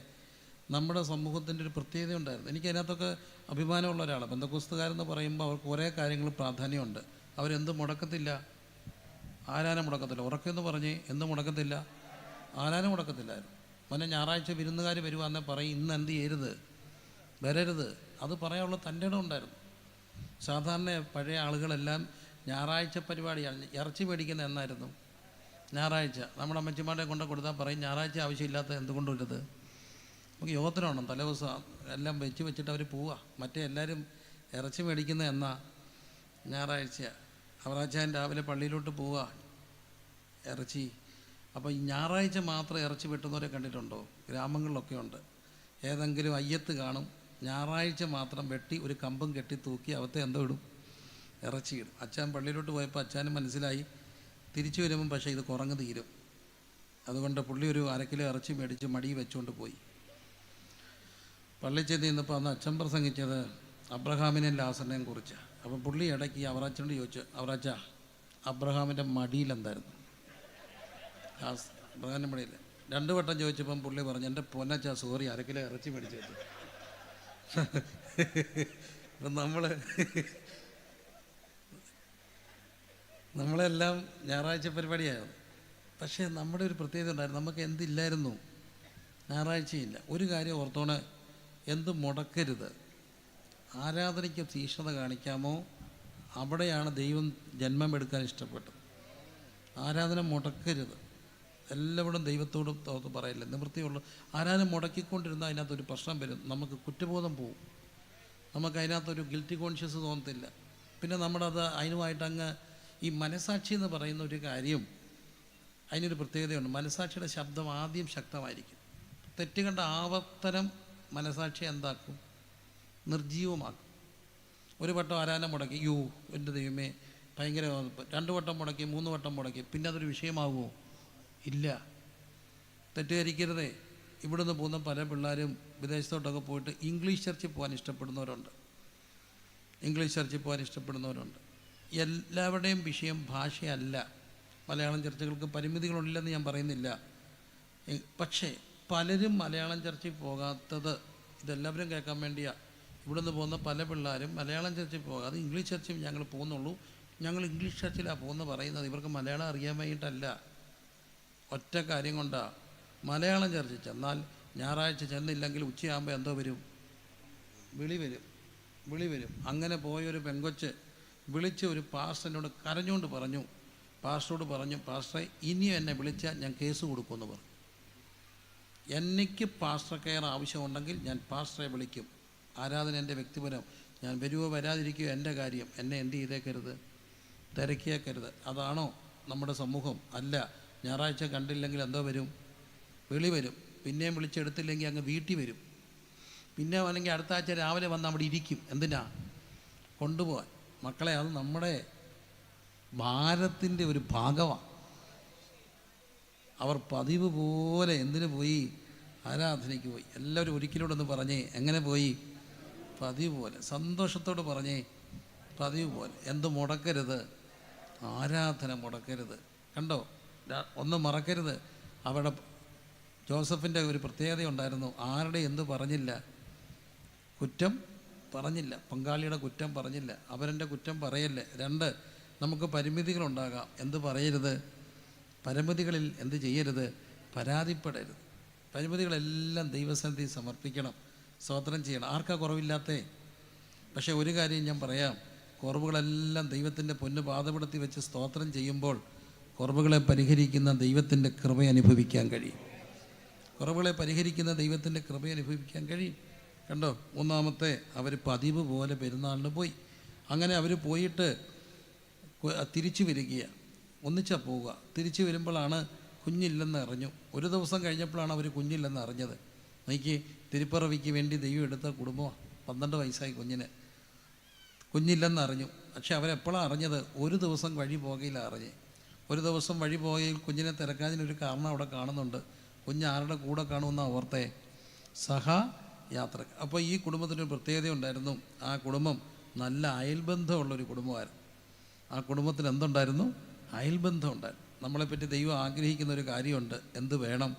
നമ്മുടെ സമൂഹത്തിൻ്റെ ഒരു പ്രത്യേകത ഉണ്ടായിരുന്നു. എനിക്കതിനകത്തൊക്കെ അഭിമാനമുള്ള ഒരാളാണ്. ബന്ധക്കുസ്തുകാരെന്ന് പറയുമ്പോൾ അവർക്ക് കുറേ കാര്യങ്ങൾ പ്രാധാന്യമുണ്ട്. അവരെന്ത് മുടക്കത്തില്ല, ആരാധന മുടക്കത്തില്ല. ഉറക്കെന്ന് പറഞ്ഞ് എന്ത് മുടക്കത്തില്ല, ആരാധന മുടക്കത്തില്ലായിരുന്നു. മോനെ ഞായറാഴ്ച വിരുന്നുകാർ വരുവാന്നേ പറയും, ഇന്ന് എന്ത് ചെയ്യരുത്, വരരുത്. അത് പറയാനുള്ള തൻ്റെ ഇടം ഉണ്ടായിരുന്നു. സാധാരണ പഴയ ആളുകളെല്ലാം ഞായറാഴ്ച പരിപാടിയാണ്. ഇറച്ചി മേടിക്കുന്ന എന്നായിരുന്നു? ഞായറാഴ്ച. നമ്മുടെ അമ്മച്ചിമാരെ കൊണ്ട് കൊടുത്താൽ പറയും, ഞായറാഴ്ച ആവശ്യമില്ലാത്ത എന്തുകൊണ്ടുള്ളത്, നമുക്ക് യോഗത്തിനാണോ തലേദിവസം എല്ലാം വെച്ചിട്ട് അവർ പോവുക. മറ്റേ എല്ലാവരും ഇറച്ചി മേടിക്കുന്ന എന്നാ? ഞായറാഴ്ച. അവറാച്ചാൻ രാവിലെ പള്ളിയിലോട്ട് പോവുക, ഇറച്ചി. അപ്പോൾ ഈ ഞായറാഴ്ച മാത്രം ഇറച്ചി വെട്ടുന്നവരെ കണ്ടിട്ടുണ്ടോ? ഗ്രാമങ്ങളിലൊക്കെ ഉണ്ട്. ഏതെങ്കിലും അയ്യത്ത് കാണും, ഞായറാഴ്ച മാത്രം വെട്ടി ഒരു കമ്പും കെട്ടി തൂക്കി അവത്തെ എന്തോ ഇടും, ഇറച്ചി ഇടും. അച്ഛൻ പള്ളിയിലോട്ട് പോയപ്പോൾ അച്ഛനും മനസ്സിലായി, തിരിച്ചു വരുമ്പം പക്ഷേ ഇത് കുറങ്ങ് തീരും. അതുകൊണ്ട് പുള്ളി ഒരു 1/2 കിലോ ഇറച്ചി മേടിച്ച് മടി വെച്ചുകൊണ്ട് പോയി. പള്ളി ചെന്ന് നിന്നപ്പോൾ അന്ന് അച്ഛൻ പ്രസംഗിച്ചത് അബ്രഹാമിനെയും ലാസറിനെയും കുറിച്ച്. അപ്പം പുള്ളി ഇടയ്ക്ക് അവറാച്ചനോട് ചോദിച്ചു, അവറാച്ച അബ്രഹാമിൻ്റെ മടിയിലെന്തായിരുന്നു? അബ്രഹാമിൻ്റെ മടിയിൽ 2 വട്ടം ചോദിച്ചപ്പം പുള്ളി പറഞ്ഞു, എൻ്റെ പൊന്നച്ച സോറി, 1/2 കിലോ ഇറച്ചി മേടിച്ചു വെച്ചു. അപ്പം നമ്മളെല്ലാം ഞായറാഴ്ച പരിപാടിയായിരുന്നു. പക്ഷേ നമ്മുടെ ഒരു പ്രത്യേകത ഉണ്ടായിരുന്നു, നമുക്ക് എന്തില്ലായിരുന്നു? ഞായറാഴ്ചയില്ല. ഒരു കാര്യം ഓർത്തോണ്, എന്ത് മുടക്കരുത്. ആരാധനയ്ക്ക് തീക്ഷ്ണത കാണിക്കാമോ, അവിടെയാണ് ദൈവം ജന്മമെടുക്കാൻ ഇഷ്ടപ്പെട്ടത്. ആരാധന മുടക്കരുത്. എല്ലാവരും ദൈവത്തോടും തോർത്ത് പറയില്ല, നിവൃത്തിയുള്ള ആരാധന മുടക്കിക്കൊണ്ടിരുന്നാൽ അതിനകത്തൊരു പ്രശ്നം വരും. നമുക്ക് കുറ്റബോധം പോവും, നമുക്ക് അതിനകത്തൊരു ഗിൽറ്റി കോൺഷ്യസ് തോന്നത്തില്ല. പിന്നെ നമ്മളത് അതിനുമായിട്ട് അങ്ങ് ഈ മനസാക്ഷി എന്ന് പറയുന്ന ഒരു കാര്യം, അതിനൊരു പ്രത്യേകതയുണ്ട്. മനസാക്ഷിയുടെ ശബ്ദം ആദ്യം ശക്തമായിരിക്കും. തെറ്റ് കണ്ട ആവർത്തനം മനസാക്ഷി എന്താക്കും? നിർജീവമാക്കും. ഒരു വട്ടം ആരാധന മുടക്കി, എൻ്റെ ദൈവമേ ഭയങ്കര, 2 വട്ടം മുടക്കി, 3 വട്ടം മുടക്കി, പിന്നെ അതൊരു വിഷയമാകുമോ? ഇല്ല. തെറ്റിദ്ധരിക്കരുതേ. ഇവിടുന്ന് പോകുന്ന പല പിള്ളേരും വിദേശത്തോട്ടൊക്കെ പോയിട്ട് ഇംഗ്ലീഷ് ചർച്ചിൽ പോകാൻ ഇഷ്ടപ്പെടുന്നവരുണ്ട്. എല്ലാവരുടെയും വിഷയം ഭാഷയല്ല. മലയാളം ചർച്ചകൾക്ക് പരിമിതികളില്ലെന്ന് ഞാൻ പറയുന്നില്ല. പക്ഷേ പലരും മലയാളം ചർച്ചയിൽ പോകാത്തത് ഇതെല്ലാവരും കേൾക്കാൻ വേണ്ടിയാണ്. ഇവിടുന്ന് പോകുന്ന പല പിള്ളേരും മലയാളം ചർച്ചയിൽ പോകാതെ ഇംഗ്ലീഷ് ചർച്ചയിൽ ഞങ്ങൾ പോകുന്നുള്ളൂ, ഞങ്ങൾ ഇംഗ്ലീഷ് ചർച്ചിലാണ് പോകുന്നത് പറയുന്നത് ഇവർക്ക് മലയാളം അറിയാൻ വേണ്ടിയിട്ടല്ല. ഒറ്റ കാര്യം കൊണ്ടാണ് മലയാളം ചർച്ച ചെന്നാൽ ഞായറാഴ്ച ചെന്നില്ലെങ്കിൽ ഉച്ചയാകുമ്പോൾ എന്തോ വരും? വിളി വരും. അങ്ങനെ പോയൊരു പെങ്കൊച്ച് വിളിച്ച് ഒരു പാസ്റ്ററിനോട് കരഞ്ഞുകൊണ്ട് പറഞ്ഞു, പാസ്റ്ററോട് പറഞ്ഞു, പാസ്റ്ററെ ഇനിയും എന്നെ വിളിച്ചാൽ ഞാൻ കേസ് കൊടുക്കുമെന്ന് പറഞ്ഞു. എനിക്ക് പാസ്റ്റർ കെയർ ആവശ്യമുണ്ടെങ്കിൽ ഞാൻ പാസ്റ്ററെ വിളിക്കും. ആരാധന എൻ്റെ വ്യക്തിപരം, ഞാൻ വരുവോ വരാതിരിക്കുകയോ എൻ്റെ കാര്യം, എന്നെ എന്ത് ചെയ്തേക്കരുത്, തിരക്കിയേക്കരുത്. അതാണോ നമ്മുടെ സമൂഹം? അല്ല. ഞായറാഴ്ച കണ്ടില്ലെങ്കിൽ എന്തോ വരും? വിളി വരും. പിന്നെയും വിളിച്ചെടുത്തില്ലെങ്കിൽ അങ്ങ് വീട്ടിൽ വരും. പിന്നെ അല്ലെങ്കിൽ അടുത്ത ആഴ്ച രാവിലെ വന്ന് അവിടെ ഇരിക്കും. എന്തിനാ? കൊണ്ടുപോകാൻ. മക്കളെ, അത് നമ്മുടെ ഭാരത്തിൻ്റെ ഒരു ഭാഗമാണ്. അവർ പതിവ് പോലെ എന്തിനു പോയി? ആരാധനയ്ക്ക് പോയി. എല്ലാവരും ഒരിക്കലൂടെ പറഞ്ഞേ, എങ്ങനെ പോയി? പതിവ് പോലെ. സന്തോഷത്തോട് പറഞ്ഞേ, പതിവ് പോലെ. എന്ത് മുടക്കരുത്? ആരാധന മുടക്കരുത്. കണ്ടോ? ഒന്നും മറക്കരുത്. അവിടെ ജോസഫിൻ്റെ ഒരു പ്രത്യേകത ഉണ്ടായിരുന്നു. ആരുടെ എന്ത് പറഞ്ഞില്ല? കുറ്റം പറഞ്ഞില്ല. പങ്കാളിയുടെ കുറ്റം പറഞ്ഞില്ല. അവരെൻ്റെ കുറ്റം പറയല്ലേ. 2, നമുക്ക് പരിമിതികളുണ്ടാകാം. എന്ത് പറയരുത്? പരിമിതികളിൽ എന്ത് ചെയ്യരുത്? പരാതിപ്പെടരുത്. പരിമിതികളെല്ലാം ദൈവസന്നിധി സമർപ്പിക്കണം, സ്തോത്രം ചെയ്യണം. ആർക്കാ കുറവില്ലാത്തേ? പക്ഷേ ഒരു കാര്യം ഞാൻ പറയാം, കുറവുകളെല്ലാം ദൈവത്തിൻ്റെ പൊന്നു പാദപീഠത്തിൽ വെച്ച് സ്തോത്രം ചെയ്യുമ്പോൾ കുറവുകളെ പരിഹരിക്കുന്ന ദൈവത്തിൻ്റെ കൃപ അനുഭവിക്കാൻ കഴിയും. കുറവുകളെ പരിഹരിക്കുന്ന ദൈവത്തിൻ്റെ കൃപ അനുഭവിക്കാൻ കഴിയും. കണ്ടോ? 3-ാമത്തെ അവർ പതിവ് പോലെ പെരുന്നാളിന് പോയി. അങ്ങനെ അവർ പോയിട്ട് തിരിച്ചു വരികയാണ്. ഒന്നിച്ചാ പോവുക. തിരിച്ചു വരുമ്പോഴാണ് കുഞ്ഞില്ലെന്ന് അറിഞ്ഞു. ഒരു ദിവസം കഴിഞ്ഞപ്പോഴാണ് അവർ കുഞ്ഞില്ലെന്ന് അറിഞ്ഞത്. എനിക്ക് തിരുപ്പിറവിക്ക് വേണ്ടി ദൈവം എടുത്ത കുടുംബമാണ്. 12 വയസ്സായി കുഞ്ഞിന്. കുഞ്ഞില്ലെന്ന് അറിഞ്ഞു. പക്ഷെ അവരെപ്പോഴാണ് അറിഞ്ഞത്? ഒരു ദിവസം വഴി പോകയില്ല അറിഞ്ഞ്. ഒരു ദിവസം വഴി പോകയിൽ കുഞ്ഞിനെ തിരക്കാതിനൊരു കാരണം അവിടെ കാണുന്നുണ്ട്. കുഞ്ഞ് ആരുടെ കൂടെ കാണുമെന്നാണ് ഓർത്തേ? സഹയാത്ര. അപ്പോൾ ഈ കുടുംബത്തിനൊരു പ്രത്യേകത ഉണ്ടായിരുന്നു. ആ കുടുംബം നല്ല അയൽബന്ധമുള്ളൊരു കുടുംബമായിരുന്നു. ആ കുടുംബത്തിന് എന്തുണ്ടായിരുന്നു? അയൽബന്ധം ഉണ്ടായിരുന്നു. നമ്മളെപ്പറ്റി ദൈവം ആഗ്രഹിക്കുന്ന ഒരു കാര്യമുണ്ട്. എന്ത് വേണം?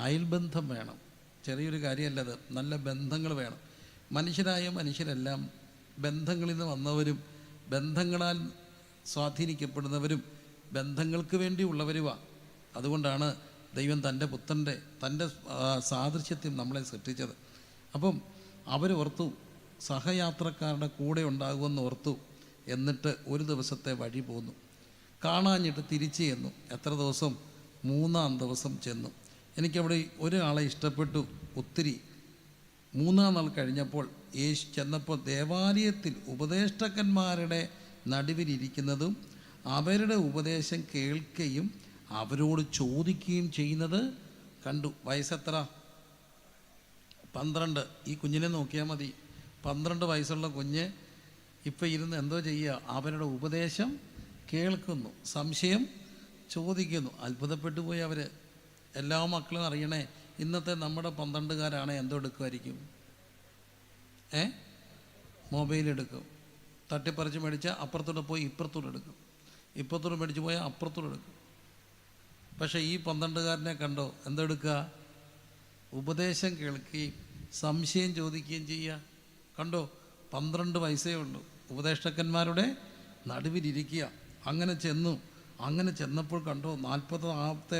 അയൽബന്ധം വേണം. ചെറിയൊരു കാര്യമല്ലത്. നല്ല ബന്ധങ്ങൾ വേണം. മനുഷ്യരെല്ലാം ബന്ധങ്ങളിൽ നിന്ന് വന്നവരും ബന്ധങ്ങളാൽ സ്വാധീനിക്കപ്പെടുന്നവരും ബന്ധങ്ങൾക്ക് വേണ്ടിയുള്ളവരുമാണ്. അതുകൊണ്ടാണ് ദൈവം തൻ്റെ പുത്രൻ്റെ തൻ്റെ സാദൃശ്യത്തിൽ നമ്മളെ സൃഷ്ടിച്ചത്. അപ്പം അവരോർത്തു സഹയാത്രക്കാരുടെ കൂടെ ഉണ്ടാകുമെന്ന് ഓർത്തു. എന്നിട്ട് ഒരു ദിവസത്തെ വഴി പോന്നു. കാണാഞ്ഞിട്ട് തിരിച്ചു ചെന്നു. എത്ര ദിവസം? 3-ാം ദിവസം ചെന്നു. എനിക്കവിടെ ഒരാളെ ഇഷ്ടപ്പെട്ടു ഒത്തിരി. 3-ാം നാൾ കഴിഞ്ഞപ്പോൾ യേശു ചെന്നപ്പോൾ ദേവാലയത്തിൽ ഉപദേഷ്ടാക്കന്മാരുടെ നടുവിലിരിക്കുന്നതും അവരുടെ ഉപദേശം കേൾക്കുകയും അവരോട് ചോദിക്കുകയും ചെയ്യുന്നത് കണ്ടു. വയസ്സെത്ര? 12. ഈ കുഞ്ഞിനെ നോക്കിയാൽ മതി. 12 വയസ്സുള്ള കുഞ്ഞ് ഇപ്പം ഇരുന്ന് എന്തോ ചെയ്യുക? അവരുടെ ഉപദേശം കേൾക്കുന്നു, സംശയം ചോദിക്കുന്നു. അത്ഭുതപ്പെട്ടു പോയി അവർ. എല്ലാ മക്കളും അറിയണേ, ഇന്നത്തെ നമ്മുടെ 12കാരാണ് എന്തോ എടുക്കുമായിരിക്കും? മൊബൈൽ എടുക്കും. തട്ടിപ്പറിച്ച് മേടിച്ചാൽ അപ്പുറത്തൂടെ പോയി ഇപ്പുറത്തൂടെ എടുക്കും. ഇപ്പുറത്തൂടെ മേടിച്ച് പോയാൽ അപ്പുറത്തൂടെ എടുക്കും. പക്ഷേ ഈ 12കാരനെ കണ്ടോ? എന്തെടുക്കുക? ഉപദേശം കേൾക്കുകയും സംശയം ചോദിക്കുകയും ചെയ്യുക. കണ്ടോ? 12 വയസ്സേ ഉള്ളൂ. ഉപദേഷ്ടാക്കന്മാരുടെ നടുവിലിരിക്കുക. അങ്ങനെ ചെന്നപ്പോൾ കണ്ടോ 48-ാമത്തെ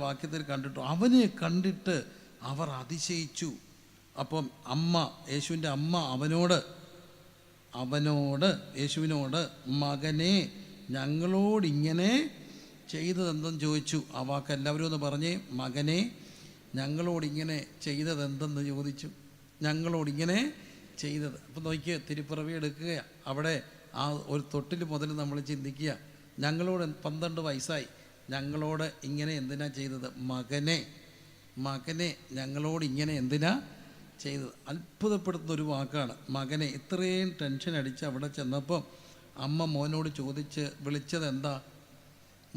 വാക്യത്തിൽ കണ്ടിട്ടു. അവനെ കണ്ടിട്ട് അവർ അതിശയിച്ചു. അപ്പം യേശുവിൻ്റെ അമ്മ യേശുവിനോട് മകനെ ഞങ്ങളോടിങ്ങനെ ചെയ്തതെന്തെന്ന് ചോദിച്ചു. ആ വാക്ക് എല്ലാവരും ഒന്ന് പറഞ്ഞേ. മകനെ ഞങ്ങളോടിങ്ങനെ ചെയ്തതെന്തെന്ന് ചോദിച്ചു. ഞങ്ങളോടിങ്ങനെ ചെയ്തത്. അപ്പം നോക്കിയ തിരുപ്പിറവി എടുക്കുകയാണ്. അവിടെ ആ ഒരു തൊട്ടിൽ മുതൽ നമ്മൾ ചിന്തിക്കുക, ഞങ്ങളോട് 12 വയസ്സായി, ഞങ്ങളോട് ഇങ്ങനെ എന്തിനാ ചെയ്തത്? മകനെ ഞങ്ങളോട് ഇങ്ങനെ എന്തിനാ ചെയ്തത്? അത്ഭുതപ്പെടുത്തുന്ന ഒരു വാക്കാണ് മകനെ. ഇത്രയും ടെൻഷൻ അടിച്ച് അവിടെ ചെന്നപ്പോൾ അമ്മ മോനോട് വിളിച്ചത് എന്താ?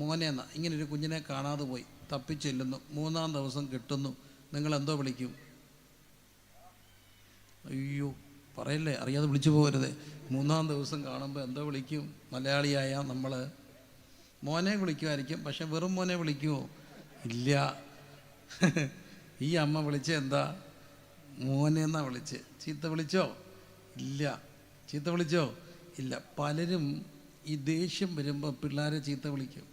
മോനെ എന്നാ. ഇങ്ങനൊരു കുഞ്ഞിനെ കാണാതെ പോയി, തപ്പിച്ചെല്ലുന്നു. 3-ാം ദിവസം കിട്ടുന്നു. നിങ്ങളെന്തോ വിളിക്കും? അയ്യോ പറയല്ലേ, അറിയാതെ വിളിച്ചു പോകരുത്. 3-ാം ദിവസം കാണുമ്പോൾ എന്തോ വിളിക്കും? മലയാളിയായ നമ്മൾ മോനെ വിളിക്കുമായിരിക്കും. പക്ഷെ വെറും മോനെ വിളിക്കുമോ? ഇല്ല. ഈ അമ്മ വിളിച്ച എന്താ? മോനെ എന്നാ വിളിച്ച്. ചീത്ത വിളിച്ചോ? ഇല്ല. ചീത്ത വിളിച്ചോ? ഇല്ല. പലരും ഈ ദേഷ്യം വരുമ്പോൾ പിള്ളേരെ ചീത്ത വിളിക്കും.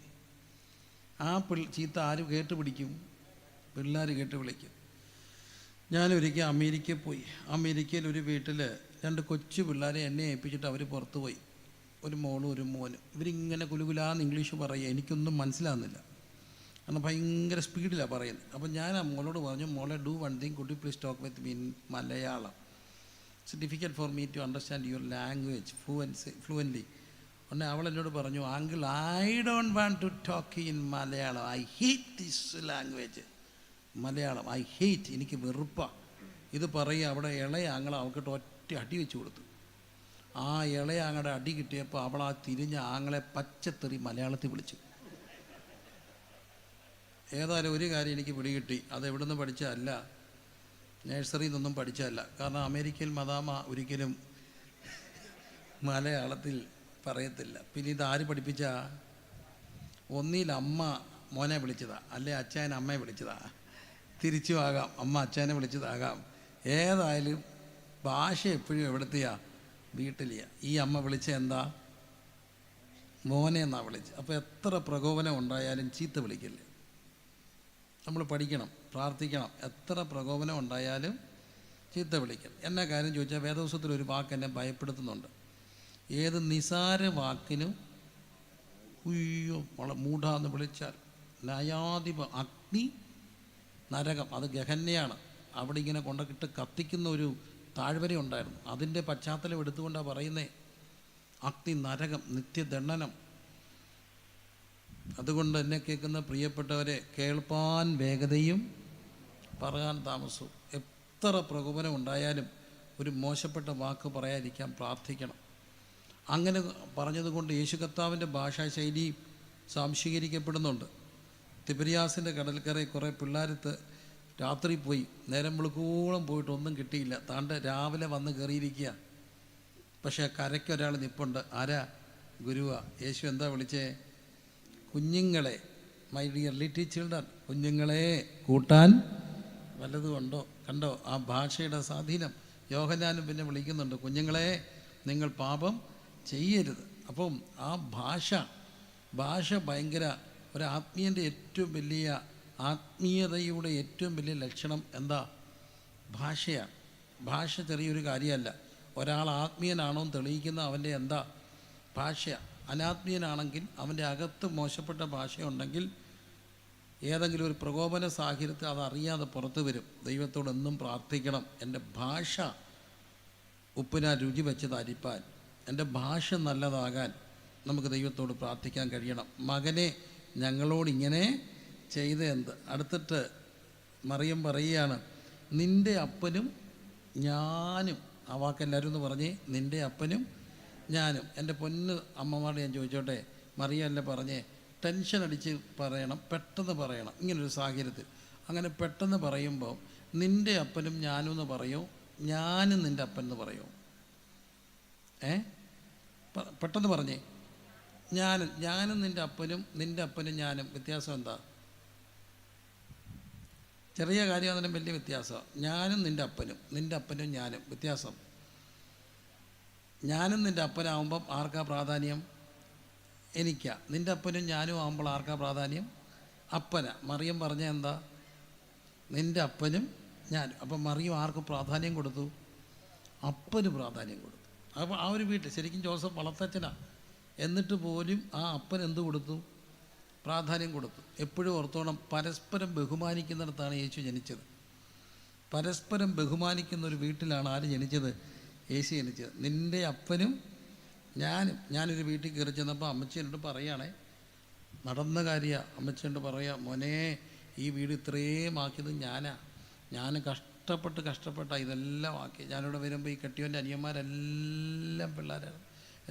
ആ ചീത്ത ആര് കേട്ട് പിടിക്കും? പിള്ളേർ കേട്ട് വിളിക്കും. ഞാനൊരിക്കൽ അമേരിക്കയിൽ പോയി. അമേരിക്കയിൽ ഒരു വീട്ടിൽ 2 കൊച്ചു പിള്ളേരെ എന്നെ ഏൽപ്പിച്ചിട്ട് അവർ പുറത്ത് പോയി. ഒരു മോളും ഒരു മോനും. ഇവരിങ്ങനെ കുലുകുലാന്ന് ഇംഗ്ലീഷ് പറയുക. എനിക്കൊന്നും മനസ്സിലാകുന്നില്ല, കാരണം ഭയങ്കര സ്പീഡിലാണ് പറയുന്നത്. അപ്പം ഞാൻ ആ മോളോട് പറഞ്ഞു, മോളെ do one thing, could you please talk with me in Malayalam. It's difficult for me to understand your language fluently. ഉടനെ അവൾ എന്നോട് പറഞ്ഞു, uncle I don't want to talk in Malayalam, I hate this language. Malayalam I hate, എനിക്ക് വെറുപ്പാണ് ഇത് പറയുക. അവിടെ ഇളയ ആങ്ങളെ അവൾക്കിട്ട് ഒറ്റ അടി വെച്ച് കൊടുത്തു. ആ ഇളയ ആങ്ങളുടെ അടി കിട്ടിയപ്പോൾ അവൾ ആ തിരിഞ്ഞ ആങ്ങളെ പച്ചത്തെറി മലയാളത്തിൽ വിളിച്ചു. ഏതായാലും ഒരു കാര്യം എനിക്ക് പിടികിട്ടി, അത് എവിടെ നിന്ന് പഠിച്ചതല്ല, നഴ്സറിയിൽ നിന്നൊന്നും പഠിച്ചതല്ല. കാരണം അമേരിക്കയിൽ മദാമ ഒരിക്കലും മലയാളത്തിൽ പറയത്തില്ല. പിന്നെ ഇതാര് പഠിപ്പിച്ച? ഒന്നിൽ അമ്മ മോനെ വിളിച്ചതാ, അല്ലെ അച്ഛൻ അമ്മയെ വിളിച്ചതാ, തിരിച്ചും ആകാം, അമ്മ അച്ഛനെ വിളിച്ചതാകാം. ഏതായാലും ഭാഷ എപ്പോഴും എവിടത്തെയാ? വീട്ടിലെയാ. ഈ അമ്മ വിളിച്ച എന്താ? മോനെ എന്നാണ് വിളിച്ചത്. അപ്പോൾ എത്ര പ്രകോപനം ഉണ്ടായാലും ചീത്ത വിളിക്കില്ലേ. നമ്മൾ പഠിക്കണം, പ്രാർത്ഥിക്കണം. എത്ര പ്രകോപനം ഉണ്ടായാലും ചീത്ത വിളിക്കണം. എന്നാ കാര്യം ചോദിച്ചാൽ, വേദപുസ്തകത്തിൽ ഒരു വാക്ക് എന്നെ ഭയപ്പെടുത്തുന്നുണ്ട്. ഏത് നിസാര വാക്കിനും ഉയ്യോ മൂഢാന്ന് വിളിച്ചാൽ ന്യായാധിപ അഗ്നി നരകം, അത് ഗഹന്യാണ്, അവിടെ ഇങ്ങനെ കൊണ്ടിട്ട് കത്തിക്കുന്ന ഒരു താഴ്വര ഉണ്ടായിരുന്നു. അതിൻ്റെ പശ്ചാത്തലം എടുത്തുകൊണ്ടാണ് പറയുന്നത്, അഗ്നി നരകം നിത്യദണ്ഡനം. അതുകൊണ്ട് എന്നെ കേൾക്കുന്ന പ്രിയപ്പെട്ടവരെ, കേൾപ്പാൻ വേഗതയും പറയാൻ താമസവും. എത്ര പ്രകോപനം ഉണ്ടായാലും ഒരു മോശപ്പെട്ട വാക്ക് പറയാതിരിക്കാൻ പ്രാർത്ഥിക്കണം. അങ്ങനെ പറഞ്ഞതുകൊണ്ട് യേശു കർത്താവിൻ്റെ ഭാഷാശൈലി സാംശീകരിക്കപ്പെടുന്നുണ്ട്. തിബരിയാസിൻ്റെ കടൽക്കരയിൽ കുറേ പിള്ളേരത്ത് രാത്രി പോയി, നേരം വെളുക്കോളം പോയിട്ട് ഒന്നും കിട്ടിയില്ല. താണ്ട് രാവിലെ വന്ന് കയറിയിരിക്കുക. പക്ഷേ കരയ്ക്കൊരാൾ നിൽപ്പുണ്ട്. ആരാ? ഗുരുവാ. യേശു എന്താ വിളിച്ചേ? കുഞ്ഞുങ്ങളെ, മൈ ഡിയർ ലിറ്റിൽ ചിൽഡ്രൻ, കുഞ്ഞുങ്ങളെ കൂട്ടാൻ വല്ലതുമുണ്ടോ? കണ്ടോ ആ ഭാഷയുടെ സ്വാധീനം. യോഹന്നാനും പിന്നെ വിളിക്കുന്നുണ്ട്, കുഞ്ഞുങ്ങളെ നിങ്ങൾ പാപം ചെയ്യരുത്. അപ്പം ആ ഭാഷ ഭയങ്കര ഒരു ആത്മീയൻ്റെ ഏറ്റവും വലിയ ആത്മീയതയുടെ ഏറ്റവും വലിയ ലക്ഷണം എന്താ? ഭാഷയാണ്. ഭാഷ ചെറിയൊരു കാര്യമല്ല. ഒരാൾ ആത്മീയനാണോ എന്ന് തെളിയിക്കുന്ന അവൻ്റെ എന്താ? ഭാഷയാണ്. അനാത്മീയനാണെങ്കിൽ അവൻ്റെ അകത്ത് മോശപ്പെട്ട ഭാഷയുണ്ടെങ്കിൽ ഏതെങ്കിലും ഒരു പ്രകോപന സാഹചര്യത്തിൽ അതറിയാതെ പുറത്തു വരും. ദൈവത്തോടെന്നും പ്രാർത്ഥിക്കണം, എൻ്റെ ഭാഷ ഉപ്പിനാ രുചി വെച്ചത് അരിപ്പാൻ, എൻ്റെ ഭാഷ നല്ലതാകാൻ നമുക്ക് ദൈവത്തോട് പ്രാർത്ഥിക്കാൻ കഴിയണം. മകനെ ഞങ്ങളോടിങ്ങനെ ചെയ്ത് എന്ത്? അടുത്തിട്ട് മറിയം പറയുകയാണ്, നിൻ്റെ അപ്പനും ഞാനും. ആ വാക്കെല്ലാവരും ഒന്ന് പറഞ്ഞേ, നിൻ്റെ അപ്പനും ഞാനും. എൻ്റെ പൊന്ന് അമ്മമാരോട് ഞാൻ ചോദിച്ചോട്ടെ, മറിയല്ല പറഞ്ഞേ, ടെൻഷൻ അടിച്ച് പറയണം, പെട്ടെന്ന് പറയണം. ഇങ്ങനൊരു സാഹചര്യത്തിൽ അങ്ങനെ പെട്ടെന്ന് പറയുമ്പോൾ നിൻ്റെ അപ്പനും ഞാനും എന്ന് പറയും, ഞാനും നിൻ്റെ അപ്പൻ എന്ന് പറയും. പെട്ടെന്ന് പറഞ്ഞേ, ഞാനും നിൻ്റെ അപ്പനും ഞാനും. വ്യത്യാസം എന്താ? ചെറിയ കാര്യമാണെങ്കിലും വലിയ വ്യത്യാസമാണ്. ഞാനും നിൻ്റെ അപ്പനും ഞാനും. വ്യത്യാസം. ഞാനും നിൻ്റെ അപ്പനാവുമ്പം ആർക്കാ പ്രാധാന്യം? എനിക്കാ. നിൻ്റെ അപ്പനും ഞാനും ആകുമ്പോൾ ആർക്കാ പ്രാധാന്യം? അപ്പനാ. മറിയം പറഞ്ഞ എന്താ? നിൻ്റെ അപ്പനും ഞാനും. അപ്പം മറിയം ആർക്ക് പ്രാധാന്യം കൊടുത്തു? അപ്പന് പ്രാധാന്യം കൊടുത്തു. അപ്പോൾ ആ ഒരു വീട്ടിൽ ശരിക്കും ജോസഫ് വളർത്തച്ഛനാണ്. എന്നിട്ട് പോലും ആ അപ്പൻ എന്ത് കൊടുത്തു? പ്രാധാന്യം കൊടുത്തു. എപ്പോഴും ഓർത്തോണം, പരസ്പരം ബഹുമാനിക്കുന്നിടത്താണ് യേശു ജനിച്ചത്. പരസ്പരം ബഹുമാനിക്കുന്ന ഒരു വീട്ടിലാണ് ആര് ജനിച്ചത്? യേശു ജനിച്ചത്. നിൻ്റെ അപ്പനും ഞാനും. ഞാനൊരു വീട്ടിൽ കയറി ചെന്നപ്പോൾ അമ്മച്ചി എന്നോട് പറയുകയാണേ, നടന്ന കാര്യമാണ്. അമ്മച്ചി എന്നോട് പറയുക, മോനെ ഈ വീട് ഇത്രയും ആക്കിയത് ഞാൻ കഷ്ടപ്പെട്ടാണ് ഇതെല്ലാം ആക്കി. ഞാനിവിടെ വരുമ്പോൾ ഈ കെട്ടിയവൻ്റെ അനിയന്മാരെല്ലാം പിള്ളേരാണ്,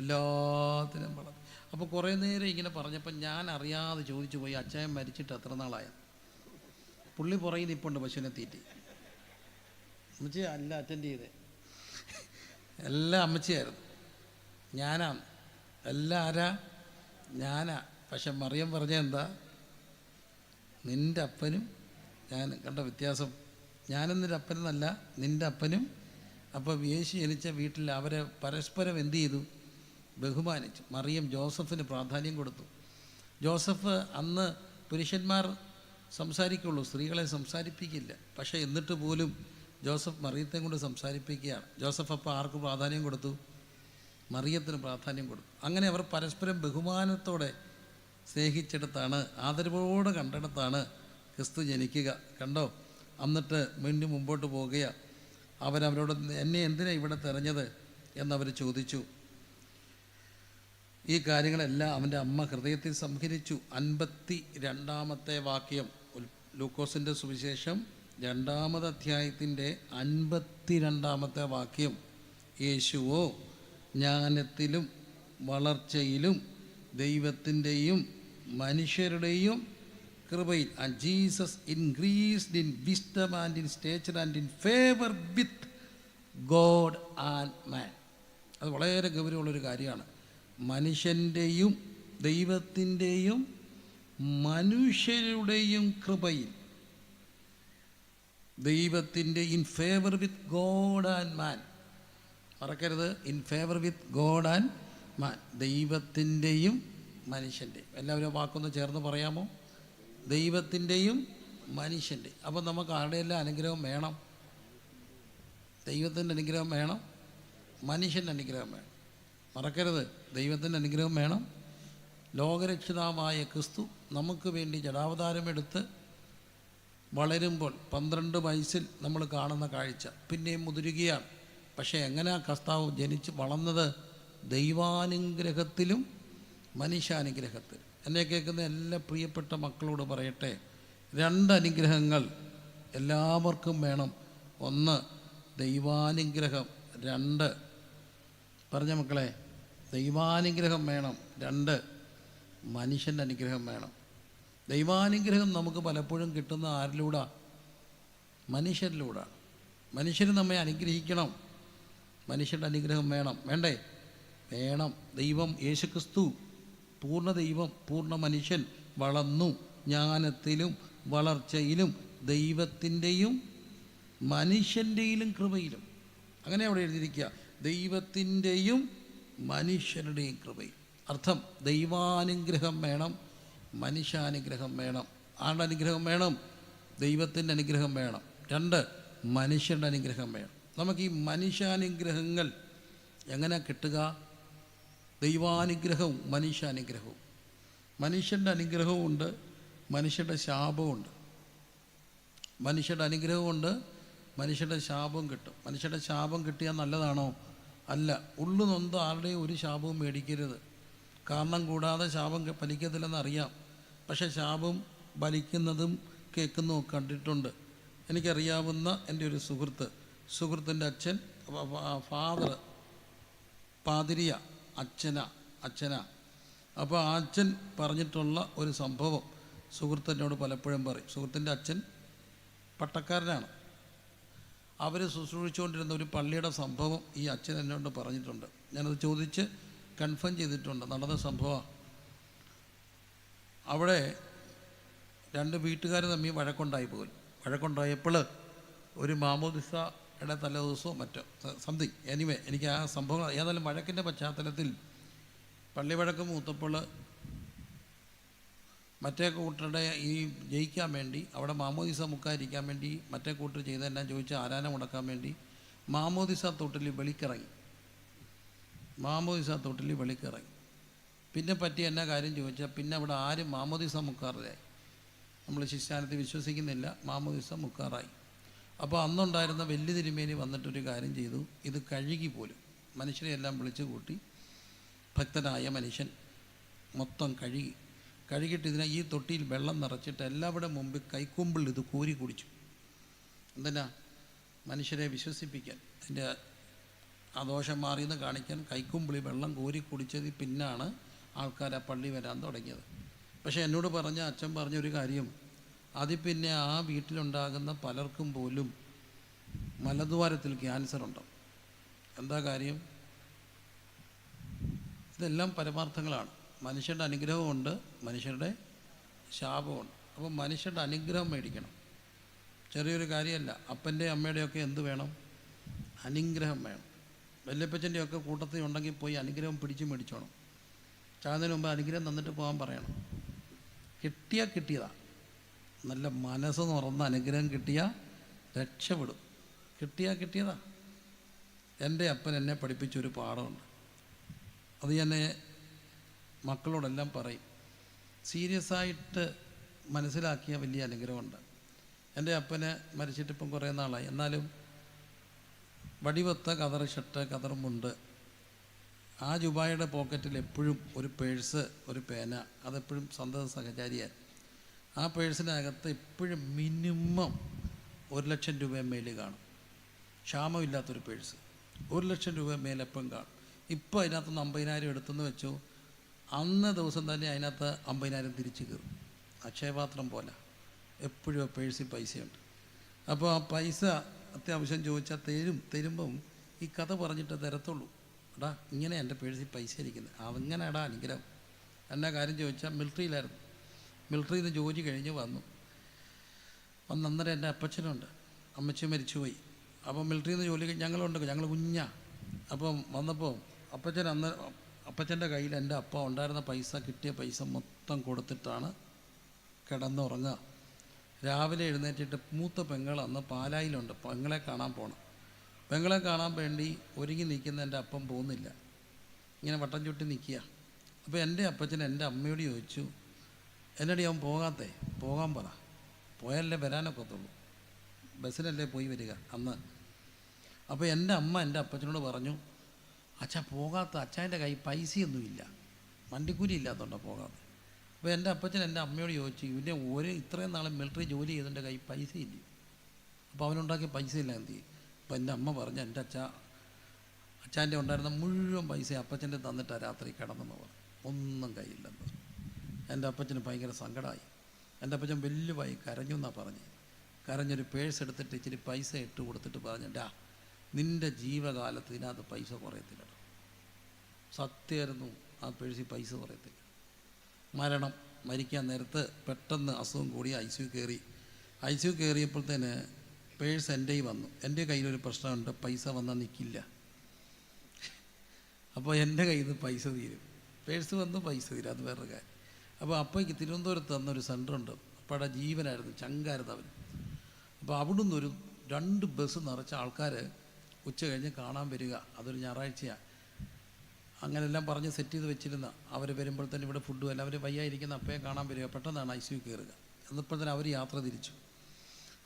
എല്ലാത്തിനും വളർന്നു. അപ്പോൾ കുറേ നേരം ഇങ്ങനെ പറഞ്ഞപ്പോൾ ഞാൻ അറിയാതെ ചോദിച്ചു പോയി, അച്ചായൻ മരിച്ചിട്ട് എത്ര നാളായ? പുള്ളി പുറകിൽ നിൽപ്പുണ്ട് പശുവിനെ തീറ്റി. അമ്മച്ചി അല്ല അറ്റൻഡ് ചെയ്തേ, എല്ലാം അമ്മച്ചിയായിരുന്നു, ഞാനാണ് എല്ലാം. ആരാ? ഞാനാ. പക്ഷെ മറിയം പറഞ്ഞ എന്താ? നിൻ്റെ അപ്പനും ഞാനും. കണ്ട വ്യത്യാസം? ഞാനും നിൻ്റെ അപ്പനെന്നല്ല, നിൻ്റെ അപ്പനും. അപ്പോൾ യേശു ജനിച്ച വീട്ടിൽ അവരെ പരസ്പരം എന്ത് ചെയ്തു? ബഹുമാനിച്ചു. മറിയം ജോസഫിന് പ്രാധാന്യം കൊടുത്തു. ജോസഫ് അന്ന് പുരുഷന്മാർ സംസാരിക്കുള്ളൂ, സ്ത്രീകളെ സംസാരിപ്പിക്കില്ല. പക്ഷേ എന്നിട്ട് പോലും ജോസഫ് മറിയത്തെ കൊണ്ട് സംസാരിപ്പിക്കുകയാണ്. ജോസഫ് അപ്പോൾ ആർക്ക് പ്രാധാന്യം കൊടുത്തു? മറിയത്തിന് പ്രാധാന്യം കൊടുത്തു. അങ്ങനെ അവർ പരസ്പരം ബഹുമാനത്തോടെ സ്നേഹിച്ചെടുത്താണ്, ആദരവോടെ കണ്ടെടുത്താണ് ക്രിസ്തു ജനിക്കുക. കണ്ടോ? എന്നിട്ട് വീണ്ടും മുമ്പോട്ട് പോവുകയാണ്. അവരവരോട് എന്നെ എന്തിനാണ് ഇവിടെ തെരഞ്ഞത് എന്നവർ ചോദിച്ചു. ഈ കാര്യങ്ങളെല്ലാം അവൻ്റെ അമ്മ ഹൃദയത്തിൽ സംഹരിച്ചു. 52 വാക്യം, ലൂക്കോസിൻ്റെ സുവിശേഷം 2-ാം അധ്യായത്തിൻ്റെ 52 വാക്യം. യേശുവോ ജ്ഞാനത്തിലും വളർച്ചയിലും ദൈവത്തിൻ്റെയും മനുഷ്യരുടെയും കൃപയിൽ, and Jesus increased in wisdom and in stature and in favour with God and man. അത് വളരെ ഗൗരവമുള്ളൊരു കാര്യമാണ്. മനുഷ്യൻ്റെയും ദൈവത്തിൻ്റെയും മനുഷ്യരുടെയും കൃപയിൽ, ദൈവത്തിൻ്റെ in favour with God and man. മറക്കരുത്, in favour with God and man. ദൈവത്തിൻ്റെയും മനുഷ്യൻ്റെയും. എല്ലാവരും വാക്കൊന്ന് ചേർന്ന് പറയാമോ? ദൈവത്തിൻ്റെയും മനുഷ്യൻ്റെ. അപ്പോൾ നമുക്ക് ആരുടെയെല്ലാം അനുഗ്രഹം വേണം? ദൈവത്തിൻ്റെ അനുഗ്രഹം വേണം, മനുഷ്യൻ്റെ അനുഗ്രഹം വേണം. മറക്കരുത്, ദൈവത്തിൻ്റെ അനുഗ്രഹം വേണം. ലോകരക്ഷിതാവായ ക്രിസ്തു നമുക്ക് വേണ്ടി ജഡാവതാരമെടുത്ത് വളരുമ്പോൾ 12 വയസ്സിൽ നമ്മൾ കാണുന്ന കാഴ്ച പിന്നെയും മുതിരുകയാണ്. പക്ഷേ എങ്ങനെയാണ് കർത്താവ് ജനിച്ച് വളർന്നത്? ദൈവാനുഗ്രഹത്തിലും മനുഷ്യാനുഗ്രഹത്തിലും. എന്നെ കേൾക്കുന്ന എല്ലാ പ്രിയപ്പെട്ട മക്കളോട് പറയട്ടെ, 2 അനുഗ്രഹങ്ങൾ എല്ലാവർക്കും വേണം. 1 ദൈവാനുഗ്രഹം, 2 പറഞ്ഞ മക്കളെ, ദൈവാനുഗ്രഹം വേണം, 2 മനുഷ്യൻ്റെ അനുഗ്രഹം വേണം. ദൈവാനുഗ്രഹം നമുക്ക് പലപ്പോഴും കിട്ടുന്ന ആരിലൂടെ? മനുഷ്യരിലൂടെ. മനുഷ്യർ നമ്മെ അനുഗ്രഹിക്കണം. മനുഷ്യൻ്റെ അനുഗ്രഹം വേണം, വേണ്ടേ? വേണം. ദൈവം യേശുക്രിസ്തു പൂർണ്ണ ദൈവം പൂർണ്ണ മനുഷ്യൻ വളർന്നു ജ്ഞാനത്തിലും വളർച്ചയിലും ദൈവത്തിൻ്റെയും മനുഷ്യൻ്റെയിലും കൃപയിലും. അങ്ങനെ അവിടെ എഴുതിയിരിക്കുക, ദൈവത്തിൻ്റെയും മനുഷ്യരുടെയും കൃപയിൽ. അർത്ഥം, ദൈവാനുഗ്രഹം വേണം, മനുഷ്യാനുഗ്രഹം വേണം. ആരുടെ അനുഗ്രഹം വേണം? ദൈവത്തിൻ്റെ അനുഗ്രഹം വേണം. 2 മനുഷ്യരുടെ അനുഗ്രഹം വേണം. നമുക്ക് ഈ മനുഷ്യാനുഗ്രഹങ്ങൾ എങ്ങനെ കിട്ടുക? ദൈവാനുഗ്രഹവും മനുഷ്യാനുഗ്രഹവും. മനുഷ്യൻ്റെ അനുഗ്രഹവുമുണ്ട്, മനുഷ്യരുടെ ശാപമുണ്ട്. മനുഷ്യരുടെ അനുഗ്രഹമുണ്ട്, മനുഷ്യരുടെ ശാപവും കിട്ടും. മനുഷ്യരുടെ ശാപം കിട്ടിയാൽ നല്ലതാണോ? അല്ല. ഉള്ളു നൊന്ത് ആരുടെയും ഒരു ശാപവും മേടിക്കരുത്. കാരണം കൂടാതെ ശാപം ഫലിക്കത്തില്ലെന്നറിയാം. പക്ഷേ ശാപം ഫലിക്കുന്നതും കേൾക്കുന്നതും കണ്ടിട്ടുണ്ട്. എനിക്കറിയാവുന്ന എൻ്റെ ഒരു സുഹൃത്തിൻ്റെ അച്ഛൻ, ഫാദർ പാതിരിയ അച്ഛന. അപ്പോൾ ആ അച്ഛൻ പറഞ്ഞിട്ടുള്ള ഒരു സംഭവം സുഹൃത്തിനോട് പലപ്പോഴും പറയും. സുഹൃത്തിൻ്റെ അച്ഛൻ പട്ടക്കാരനാണ്. അവർ ശുശ്രൂഷിച്ചുകൊണ്ടിരുന്ന ഒരു പള്ളിയുടെ സംഭവം ഈ അച്ഛൻ എന്നോട് പറഞ്ഞിട്ടുണ്ട്. ഞാനത് ചോദിച്ച് കൺഫേം ചെയ്തിട്ടുണ്ട്, നടന്ന സംഭവമാണ്. അവിടെ 2 വീട്ടുകാർ തമ്മിൽ വഴക്കുണ്ടായപ്പോൾ ഒരു മാമോദിസയുടെ തലേദിവസമോ മറ്റോ സംതിങ്, എനിവേ എനിക്ക് ആ സംഭവം ഏതായാലും വഴക്കിൻ്റെ പശ്ചാത്തലത്തിൽ പള്ളി വഴക്ക് മൂത്തപ്പോൾ മറ്റേ കൂട്ടരുടെ ഈ ജയിക്കാൻ വേണ്ടി, അവിടെ മാമോദിസ മുക്കാതിരിക്കാൻ വേണ്ടി മറ്റേ കൂട്ടർ ചെയ്തതെല്ലാം ചോദിച്ച് ആരാധന മുടക്കാൻ വേണ്ടി മാമോദിസ തൊട്ടിൽ വെളിക്കിറങ്ങി. പിന്നെ പറ്റി എന്നാ കാര്യം ചോദിച്ചാൽ, പിന്നെ അവിടെ ആരും മാമോദിസ മുക്കാറായി. നമ്മൾ ശിഷ്യാനത്തിൽ വിശ്വസിക്കുന്നില്ല, മാമോദിസ മുക്കാറായി. അപ്പോൾ അന്നുണ്ടായിരുന്ന വലിയ തിരുമേനി വന്നിട്ടൊരു കാര്യം ചെയ്തു, ഇത് കഴുകി പോലും മനുഷ്യരെയെല്ലാം വിളിച്ചു കൂട്ടി, ഭക്തനായ മനുഷ്യൻ മൊത്തം കഴുകിയിട്ട് ഈ തൊട്ടിയിൽ വെള്ളം നിറച്ചിട്ട് എല്ലാവരുടെ മുമ്പിൽ കൈക്കുമ്പിൾ ഇത് കോരി കുടിച്ചു. എന്തിനാ? മനുഷ്യരെ വിശ്വസിപ്പിക്കാൻ, അതിൻ്റെ ആ ദോഷം മാറിയെന്ന് കാണിക്കാൻ കൈക്കുമ്പിളി വെള്ളം കോരി കുടിച്ചതിൽ പിന്നാണ് ആൾക്കാർ ആ പള്ളി വരാൻ തുടങ്ങിയത്. പക്ഷേ എന്നോട് അച്ഛൻ പറഞ്ഞൊരു കാര്യം, അതിൽ പിന്നെ ആ വീട്ടിലുണ്ടാകുന്ന പലർക്കും പോലും മലദ്വാരത്തിൽ ക്യാൻസർ ഉണ്ട്. എന്താ കാര്യം? ഇതെല്ലാം പരമാർത്ഥങ്ങളാണ്. മനുഷ്യരുടെ അനുഗ്രഹമുണ്ട്, മനുഷ്യരുടെ ശാപമുണ്ട്. അപ്പോൾ മനുഷ്യരുടെ അനുഗ്രഹം മേടിക്കണം. ചെറിയൊരു കാര്യമല്ല. അപ്പൻ്റെ അമ്മയുടെയൊക്കെ എന്ത് വേണം? അനുഗ്രഹം വേണം. വല്യപ്പച്ചൻ്റെയൊക്കെ കൂട്ടത്തിൽ ഉണ്ടെങ്കിൽ പോയി അനുഗ്രഹം പിടിച്ച് മേടിച്ചോണം. ചാകുന്നതിന് മുമ്പ് അനുഗ്രഹം തന്നിട്ട് പോകാൻ പറയണം. കിട്ടിയതാ. നല്ല മനസ്സ് തുറന്ന അനുഗ്രഹം കിട്ടിയാൽ രക്ഷപ്പെടും. കിട്ടിയതാ. എൻ്റെ അപ്പൻ എന്നെ പഠിപ്പിച്ചൊരു പാഠമുണ്ട്. അത് ഞാൻ മക്കളോടെല്ലാം പറയും. സീരിയസ് ആയിട്ട് മനസ്സിലാക്കിയ വലിയ അനുഗ്രഹമുണ്ട്. എൻ്റെ അപ്പന് മരിച്ചിട്ടിപ്പം കുറേ നാളായി. എന്നാലും വടിവത്ത കതർ ഷർട്ട്, കതർ മുണ്ട്, ആ ജുബായുടെ പോക്കറ്റിൽ എപ്പോഴും ഒരു പേഴ്സ്, ഒരു പേന, അതെപ്പോഴും സന്തത സഹചാരിയാണ്. ആ പേഴ്സിനകത്ത് എപ്പോഴും മിനിമം 1,00,000 രൂപ മേലിൽ കാണും. ക്ഷാമമില്ലാത്തൊരു പേഴ്സ്. 1,00,000 രൂപ മേലെപ്പം കാണും. ഇപ്പോൾ അതിനകത്തുനിന്ന് 50,000 എടുത്തെന്ന് വെച്ചു, അന്ന് ദിവസം തന്നെ അതിനകത്ത് 50,000 തിരിച്ചു കയറും. അക്ഷയപാത്രം പോലെ എപ്പോഴും ആ പേഴ്സിൽ പൈസയുണ്ട്. അപ്പോൾ ആ പൈസ അത്യാവശ്യം ചോദിച്ചാൽ തരുമ്പം ഈ കഥ പറഞ്ഞിട്ട് തരത്തുള്ളൂ. എടാ ഇങ്ങനെ എൻ്റെ പേഴ്സിൽ പൈസ ഇരിക്കുന്നത്. അങ്ങനെ എടാ അനുഗ്രഹം. എന്നാ കാര്യം ചോദിച്ചാൽ മിലിറ്ററിയിലായിരുന്നു. മിലിറ്ററിയിൽ നിന്ന് ജോലി കഴിഞ്ഞ് വന്നു. അന്നേരം എൻ്റെ അപ്പച്ചനുണ്ട്, അമ്മച്ചി മരിച്ചുപോയി. അപ്പോൾ മിലിറ്ററിയിൽ നിന്ന് ജോലി കഴിഞ്ഞ് ഞങ്ങൾ കുഞ്ഞാ. അപ്പം വന്നപ്പോൾ അപ്പച്ചൻ്റെ കയ്യിൽ എൻ്റെ അപ്പ ഉണ്ടായിരുന്ന പൈസ, കിട്ടിയ പൈസ മൊത്തം കൊടുത്തിട്ടാണ് കിടന്നുറങ്ങുക. രാവിലെ എഴുന്നേറ്റിട്ട് മൂത്ത പെങ്ങൾ അന്ന് പാലായിലുണ്ട്, പെങ്ങളെ കാണാൻ പോകണം. പെങ്ങളെ കാണാൻ വേണ്ടി ഒരുങ്ങി നിൽക്കുന്ന എൻ്റെ അപ്പം പോകുന്നില്ല, ഇങ്ങനെ വട്ടം ചുട്ടി നിൽക്കുക. അപ്പോൾ എൻ്റെ അപ്പച്ചൻ എൻ്റെ അമ്മയോട് ചോദിച്ചു, എന്നടി അവൻ പോകാൻ പറ, പോയാലേ വരാനൊക്കത്തുള്ളൂ, ബസ്സിനല്ലേ പോയി വരിക അന്ന്. അപ്പോൾ എൻ്റെ അമ്മ എൻ്റെ അപ്പച്ചനോട് പറഞ്ഞു, അച്ഛാ പോകാത്ത, അച്ഛൻ്റെ കയ്യിൽ പൈസയൊന്നുമില്ല, വണ്ടിക്കൂലി ഇല്ലാത്തതുകൊണ്ടാണ് പോകാതെ. അപ്പോൾ എൻ്റെ അപ്പച്ചൻ എൻ്റെ അമ്മയോട് ചോദിച്ചു, ഇവൻ്റെ ഇത്രയും നാളെ മിലിറ്ററി ജോലി ചെയ്തതിൻ്റെ കയ്യിൽ പൈസ ഇല്ല, അപ്പോൾ അവനുണ്ടാക്കിയ പൈസ ഇല്ല എന്ത് ചെയ്യും? അപ്പോൾ എൻ്റെ അമ്മ പറഞ്ഞു, എൻ്റെ അച്ഛൻ്റെ ഉണ്ടായിരുന്ന മുഴുവൻ പൈസ അപ്പച്ചൻ്റെ തന്നിട്ടാണ് രാത്രി കിടന്നെന്ന് പറഞ്ഞു. ഒന്നും കയ്യില്ലെന്ന്. എൻ്റെ അപ്പച്ചന് ഭയങ്കര സങ്കടമായി. എൻ്റെ അപ്പച്ചൻ വലിയവായി കരഞ്ഞു എന്നാണ് പറഞ്ഞത്. കരഞ്ഞൊരു പേഴ്സ് എടുത്തിട്ട് ഇച്ചിരി പൈസ ഇട്ട് കൊടുത്തിട്ട് പറഞ്ഞിട്ടാ, നിൻ്റെ ജീവകാലത്ത് ഇതിനകത്ത് പൈസ കുറയത്തില്ല. സത്യമായിരുന്നു, ആ പേഴ്സിൽ പൈസ കുറയത്തില്ല. മരിക്കാൻ നേരത്ത് പെട്ടെന്ന് അസുഖം കൂടി ഐ സി യു കയറിയപ്പോഴത്തേന് പേഴ്സ് എൻ്റെ വന്നു. എൻ്റെ കയ്യിലൊരു പ്രശ്നമുണ്ട്, പൈസ വന്നാൽ നിൽക്കില്ല. അപ്പോൾ എൻ്റെ കയ്യിൽ നിന്ന് പൈസ തീരും. പേഴ്സ് വന്ന് പൈസ തീരും, അത് വേറൊരു കാര്യം. അപ്പോൾ അപ്പോഴേക്ക് തിരുവനന്തപുരത്ത് തന്നൊരു സെൻ്ററുണ്ട്. അപ്പോൾ അവിടെ ജീവനായിരുന്നു, ചങ്കായിരുന്നു അവന്. അപ്പോൾ അവിടുന്ന് 2 ബസ് നിറച്ച ആൾക്കാർ ഉച്ച കഴിഞ്ഞ് കാണാൻ വരിക. അതൊരു ഞായറാഴ്ചയാണ്. അങ്ങനെല്ലാം പറഞ്ഞ് സെറ്റ് ചെയ്ത് വെച്ചിരുന്ന അവർ വരുമ്പോഴത്തേന് ഇവിടെ ഫുഡും എല്ലാം, അവർ വയ്യായിരിക്കുന്ന അപ്പയെ കാണാൻ വരിക. പെട്ടെന്നാണ് ഐ സി യു കയറുക. എന്നപ്പോഴത്തേന് അവർ യാത്ര തിരിച്ചു.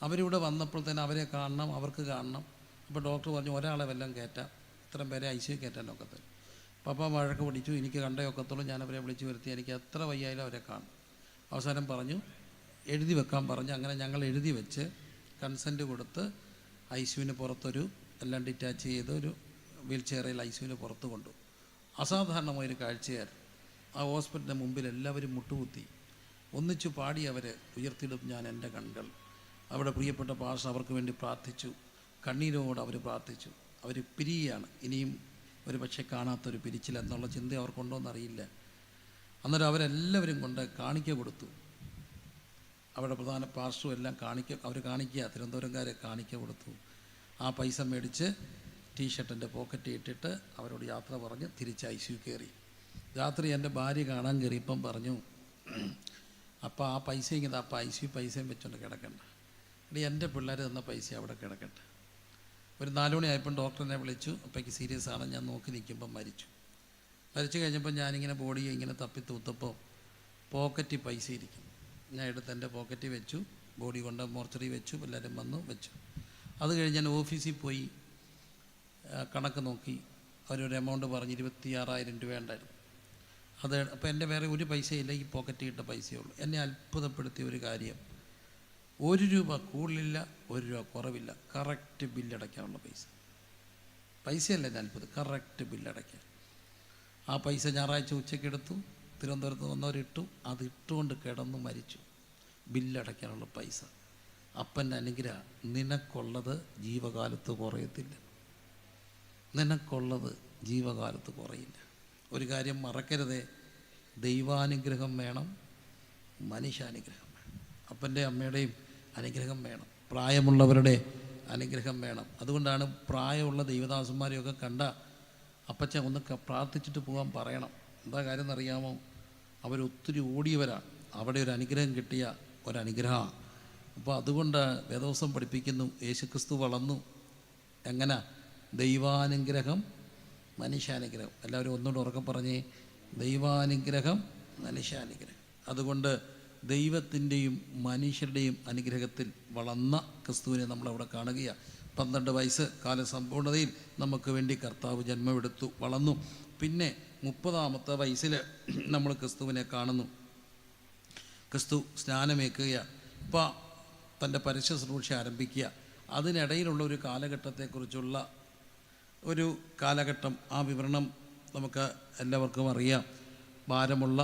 അവരിവിടെ വന്നപ്പോഴത്തേന് അവരെ കാണണം, അവർക്ക് കാണണം. അപ്പോൾ ഡോക്ടർ പറഞ്ഞു, ഒരാളെ വല്ലതും കയറ്റാം, ഇത്രയും പേരെ ഐ സി യു കയറ്റാൻ ഒക്കത്തില്ല. പപ്പ വഴക്ക് പിടിച്ചു, എനിക്ക് കണ്ടേ ഒക്കത്തുള്ളൂ, ഞാനവരെ വിളിച്ചു വരുത്തി, എനിക്ക് എത്ര വയ്യായാലും അവരെ കാണും. അവസാനം പറഞ്ഞു, എഴുതി വെക്കാൻ പറഞ്ഞു. അങ്ങനെ ഞങ്ങൾ എഴുതി വെച്ച് കൺസെൻറ്റ് കൊടുത്ത് ഐ സി യുവിന് പുറത്തൊരു എല്ലാം ഡിറ്റാച്ച് ചെയ്ത് ഒരു വീൽ ചെയറിൽ ഐ സി യുവിന് പുറത്ത് കൊണ്ടു. അസാധാരണമായൊരു കാഴ്ചയായിരുന്നു. ആ ഹോസ്പിറ്റലിൻ്റെ മുമ്പിൽ എല്ലാവരും മുട്ടുകുത്തി ഒന്നിച്ചു പാടി അവർ ഉയർത്തിയിടും ഞാൻ എൻ്റെ കണ്ണുകൾ. അവിടെ പ്രിയപ്പെട്ട പാസ്റ്റർ അവർക്ക് വേണ്ടി പ്രാർത്ഥിച്ചു. കണ്ണീരോട് അവർ പ്രാർത്ഥിച്ചു. അവർ പിരിയുകയാണ്. ഇനിയും ഒരു പക്ഷേ കാണാത്തൊരു പിരിച്ചിലെന്നുള്ള ചിന്ത അവർക്കുണ്ടോ എന്നറിയില്ല. അന്നേരം അവരെല്ലാവരും കൊണ്ട് കാണിക്ക കൊടുത്തു. അവിടെ പ്രധാന പാസ്റ്ററും എല്ലാം അവർ കാണിക്കുക, തിരുവനന്തപുരംകാരെ കാണിക്ക കൊടുത്തു. ആ പൈസ മേടിച്ച് ടീഷർട്ടിൻ്റെ പോക്കറ്റ് ഇട്ടിട്ട് അവരോട് യാത്ര പറഞ്ഞ് തിരിച്ച് ഐ സി യു കയറി. രാത്രി എൻ്റെ ഭാര്യ കാണാൻ കയറിയപ്പം പറഞ്ഞു, അപ്പോൾ ആ പൈസ ഇങ്ങനെ, അപ്പോൾ ഐ സി യു പൈസയും വെച്ചുകൊണ്ട് കിടക്കണ്ട, ഇനി എൻ്റെ പിള്ളേർ തന്ന പൈസ അവിടെ കിടക്കട്ടെ. ഒരു 4 മണിയായപ്പം ഡോക്ടറിനെ വിളിച്ചു. അപ്പോഴേക്ക് സീരിയസ് ആണ്. ഞാൻ നോക്കി നിൽക്കുമ്പം മരിച്ചു കഴിഞ്ഞപ്പോൾ ഞാനിങ്ങനെ ബോഡിയെ ഇങ്ങനെ തപ്പി തൂത്തപ്പോൾ പോക്കറ്റിൽ പൈസ ഇരിക്കും. ഞാൻ എടുത്ത് എൻ്റെ പോക്കറ്റിൽ വെച്ചു, ബോഡി കൊണ്ട് മോർച്ചറി വെച്ചു, എല്ലാവരും വന്നു വെച്ചു. അത് കഴിഞ്ഞ് ഞാൻ ഓഫീസിൽ പോയി കണക്ക് നോക്കി. അവരൊരു എമൗണ്ട് പറഞ്ഞ് 26,000 രൂപ ഉണ്ടായിരുന്നു. അത് അപ്പോൾ എൻ്റെ വേറെ ഒരു പൈസയില്ല, ഈ പോക്കറ്റിൽ ഇട്ട പൈസയേ ഉള്ളൂ. എന്നെ അത്ഭുതപ്പെടുത്തിയ ഒരു കാര്യം, 1 രൂപ കൂടുതലില്ല, 1 രൂപ കുറവില്ല. കറക്റ്റ് ബില്ലടയ്ക്കാനുള്ള പൈസയല്ല ഞാൻ അത്ഭുതം, കറക്റ്റ് ബില്ലടയ്ക്കാൻ. ആ പൈസ ഞായറാഴ്ച ഉച്ചയ്ക്ക് എടുത്തു, തിരുവനന്തപുരത്ത് വന്നവരിട്ടു. അത് ഇട്ടുകൊണ്ട് കിടന്നു മരിച്ചു. ബില്ലടയ്ക്കാനുള്ള പൈസ. അപ്പൻ്റെ അനുഗ്രഹം. നിനക്കുള്ളത് ജീവകാലത്ത് കുറയത്തില്ല, നിനക്കുള്ളത് ജീവകാലത്ത് കുറയില്ല. ഒരു കാര്യം മറക്കരുതേ, ദൈവാനുഗ്രഹം വേണം, മനുഷ്യാനുഗ്രഹം വേണം. അപ്പൻ്റെ അമ്മയുടെയും അനുഗ്രഹം വേണം, പ്രായമുള്ളവരുടെ അനുഗ്രഹം വേണം. അതുകൊണ്ടാണ് പ്രായമുള്ള ദൈവദാസന്മാരെയൊക്കെ കണ്ട അപ്പച്ചൻ ഒന്ന് പ്രാർത്ഥിച്ചിട്ട് പോകാൻ പറയണം. എന്താ കാര്യം എന്നറിയാമോ? അവരൊത്തിരി ഓടിയവരാണ്. അവിടെ ഒരു അനുഗ്രഹം കിട്ടിയ ഒരനുഗ്രഹമാണ്. അപ്പോൾ അതുകൊണ്ട് വേദവസം പഠിപ്പിക്കുന്നു, യേശുക്രിസ്തു വളർന്നു എങ്ങനെ? ദൈവാനുഗ്രഹം മനുഷ്യാനുഗ്രഹം. എല്ലാവരും ഒന്നുകൂടെ ഉറക്കം പറഞ്ഞേ, ദൈവാനുഗ്രഹം മനുഷ്യാനുഗ്രഹം. അതുകൊണ്ട് ദൈവത്തിൻ്റെയും മനുഷ്യരുടെയും അനുഗ്രഹത്തിൽ വളർന്ന ക്രിസ്തുവിനെ നമ്മളവിടെ കാണുകയാണ്. 12 വയസ്സ് കാലസമ്പൂർണതയിൽ നമുക്ക് വേണ്ടി കർത്താവ് ജന്മമെടുത്തു, വളർന്നു. പിന്നെ 30-ാമത്തെ വയസ്സിൽ നമ്മൾ ക്രിസ്തുവിനെ കാണുന്നു. ക്രിസ്തു സ്നാനമേക്കുക, ഇപ്പോൾ തൻ്റെ പരസ്യ ശുശ്രൂഷ ആരംഭിക്കുക. അതിനിടയിലുള്ള ഒരു കാലഘട്ടത്തെക്കുറിച്ചുള്ള ഒരു കാലഘട്ടം, ആ വിവരണം നമുക്ക് എല്ലാവർക്കും അറിയാം. ഭാരമുള്ള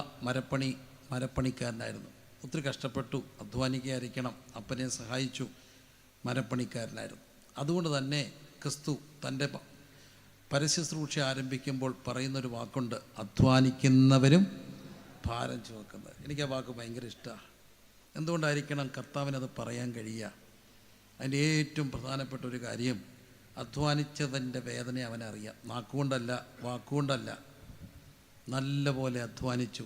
മരപ്പണിക്കാരനായിരുന്നു. ഒത്തിരി കഷ്ടപ്പെട്ടു, അധ്വാനിക്കാതിരിക്കണം, അപ്പനെ സഹായിച്ചു, മരപ്പണിക്കാരനായിരുന്നു. അതുകൊണ്ട് തന്നെ ക്രിസ്തു തൻ്റെ പരസ്യശുശ്രൂഷ ആരംഭിക്കുമ്പോൾ പറയുന്നൊരു വാക്കുണ്ട്, അധ്വാനിക്കുന്നവരും ഭാരം ചുമക്കുന്നത്. എനിക്ക് ആ വാക്ക് ഭയങ്കര ഇഷ്ടമാണ്. എന്തുകൊണ്ടായിരിക്കണം കർത്താവിനത് പറയാൻ കഴിയുക? അതിൻ്റെ ഏറ്റവും പ്രധാനപ്പെട്ട ഒരു കാര്യം, അധ്വാനിച്ചതിൻ്റെ വേദന അവനറിയാം. നാക്കുകൊണ്ടല്ല, വാക്കുകൊണ്ടല്ല, നല്ല പോലെ അധ്വാനിച്ചു.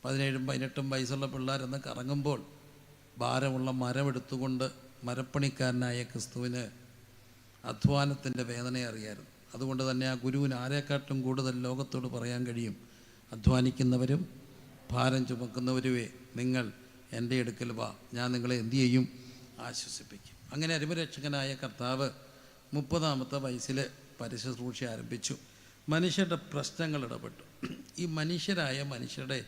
17-18 വയസ്സുള്ള പിള്ളേരെന്ന് കറങ്ങുമ്പോൾ ഭാരമുള്ള മരമെടുത്തുകൊണ്ട് മരപ്പണിക്കാരനായ ക്രിസ്തുവിന് അധ്വാനത്തിൻ്റെ വേദന അറിയായിരുന്നു. അതുകൊണ്ട് തന്നെ ആ ഗുരുവിന് ആരെക്കാട്ടും കൂടുതൽ ലോകത്തോട് പറയാൻ കഴിയും, അധ്വാനിക്കുന്നവരും ഭാരം ചുമക്കുന്നവരുവേ നിങ്ങൾ എൻ്റെ അടുക്കൽ വാ, ഞാൻ നിങ്ങളെ എന്തു ചെയ്യും? ആശ്വസിപ്പിക്കും. അങ്ങനെ അരുമരക്ഷകനായ കർത്താവ് 30-ാമത്തെ വയസ്സിൽ പരസ്യശുശ്രൂഷ ആരംഭിച്ചു. മനുഷ്യരുടെ പ്രശ്നങ്ങൾ ഇടപെട്ടു. ഈ മനുഷ്യരുടെ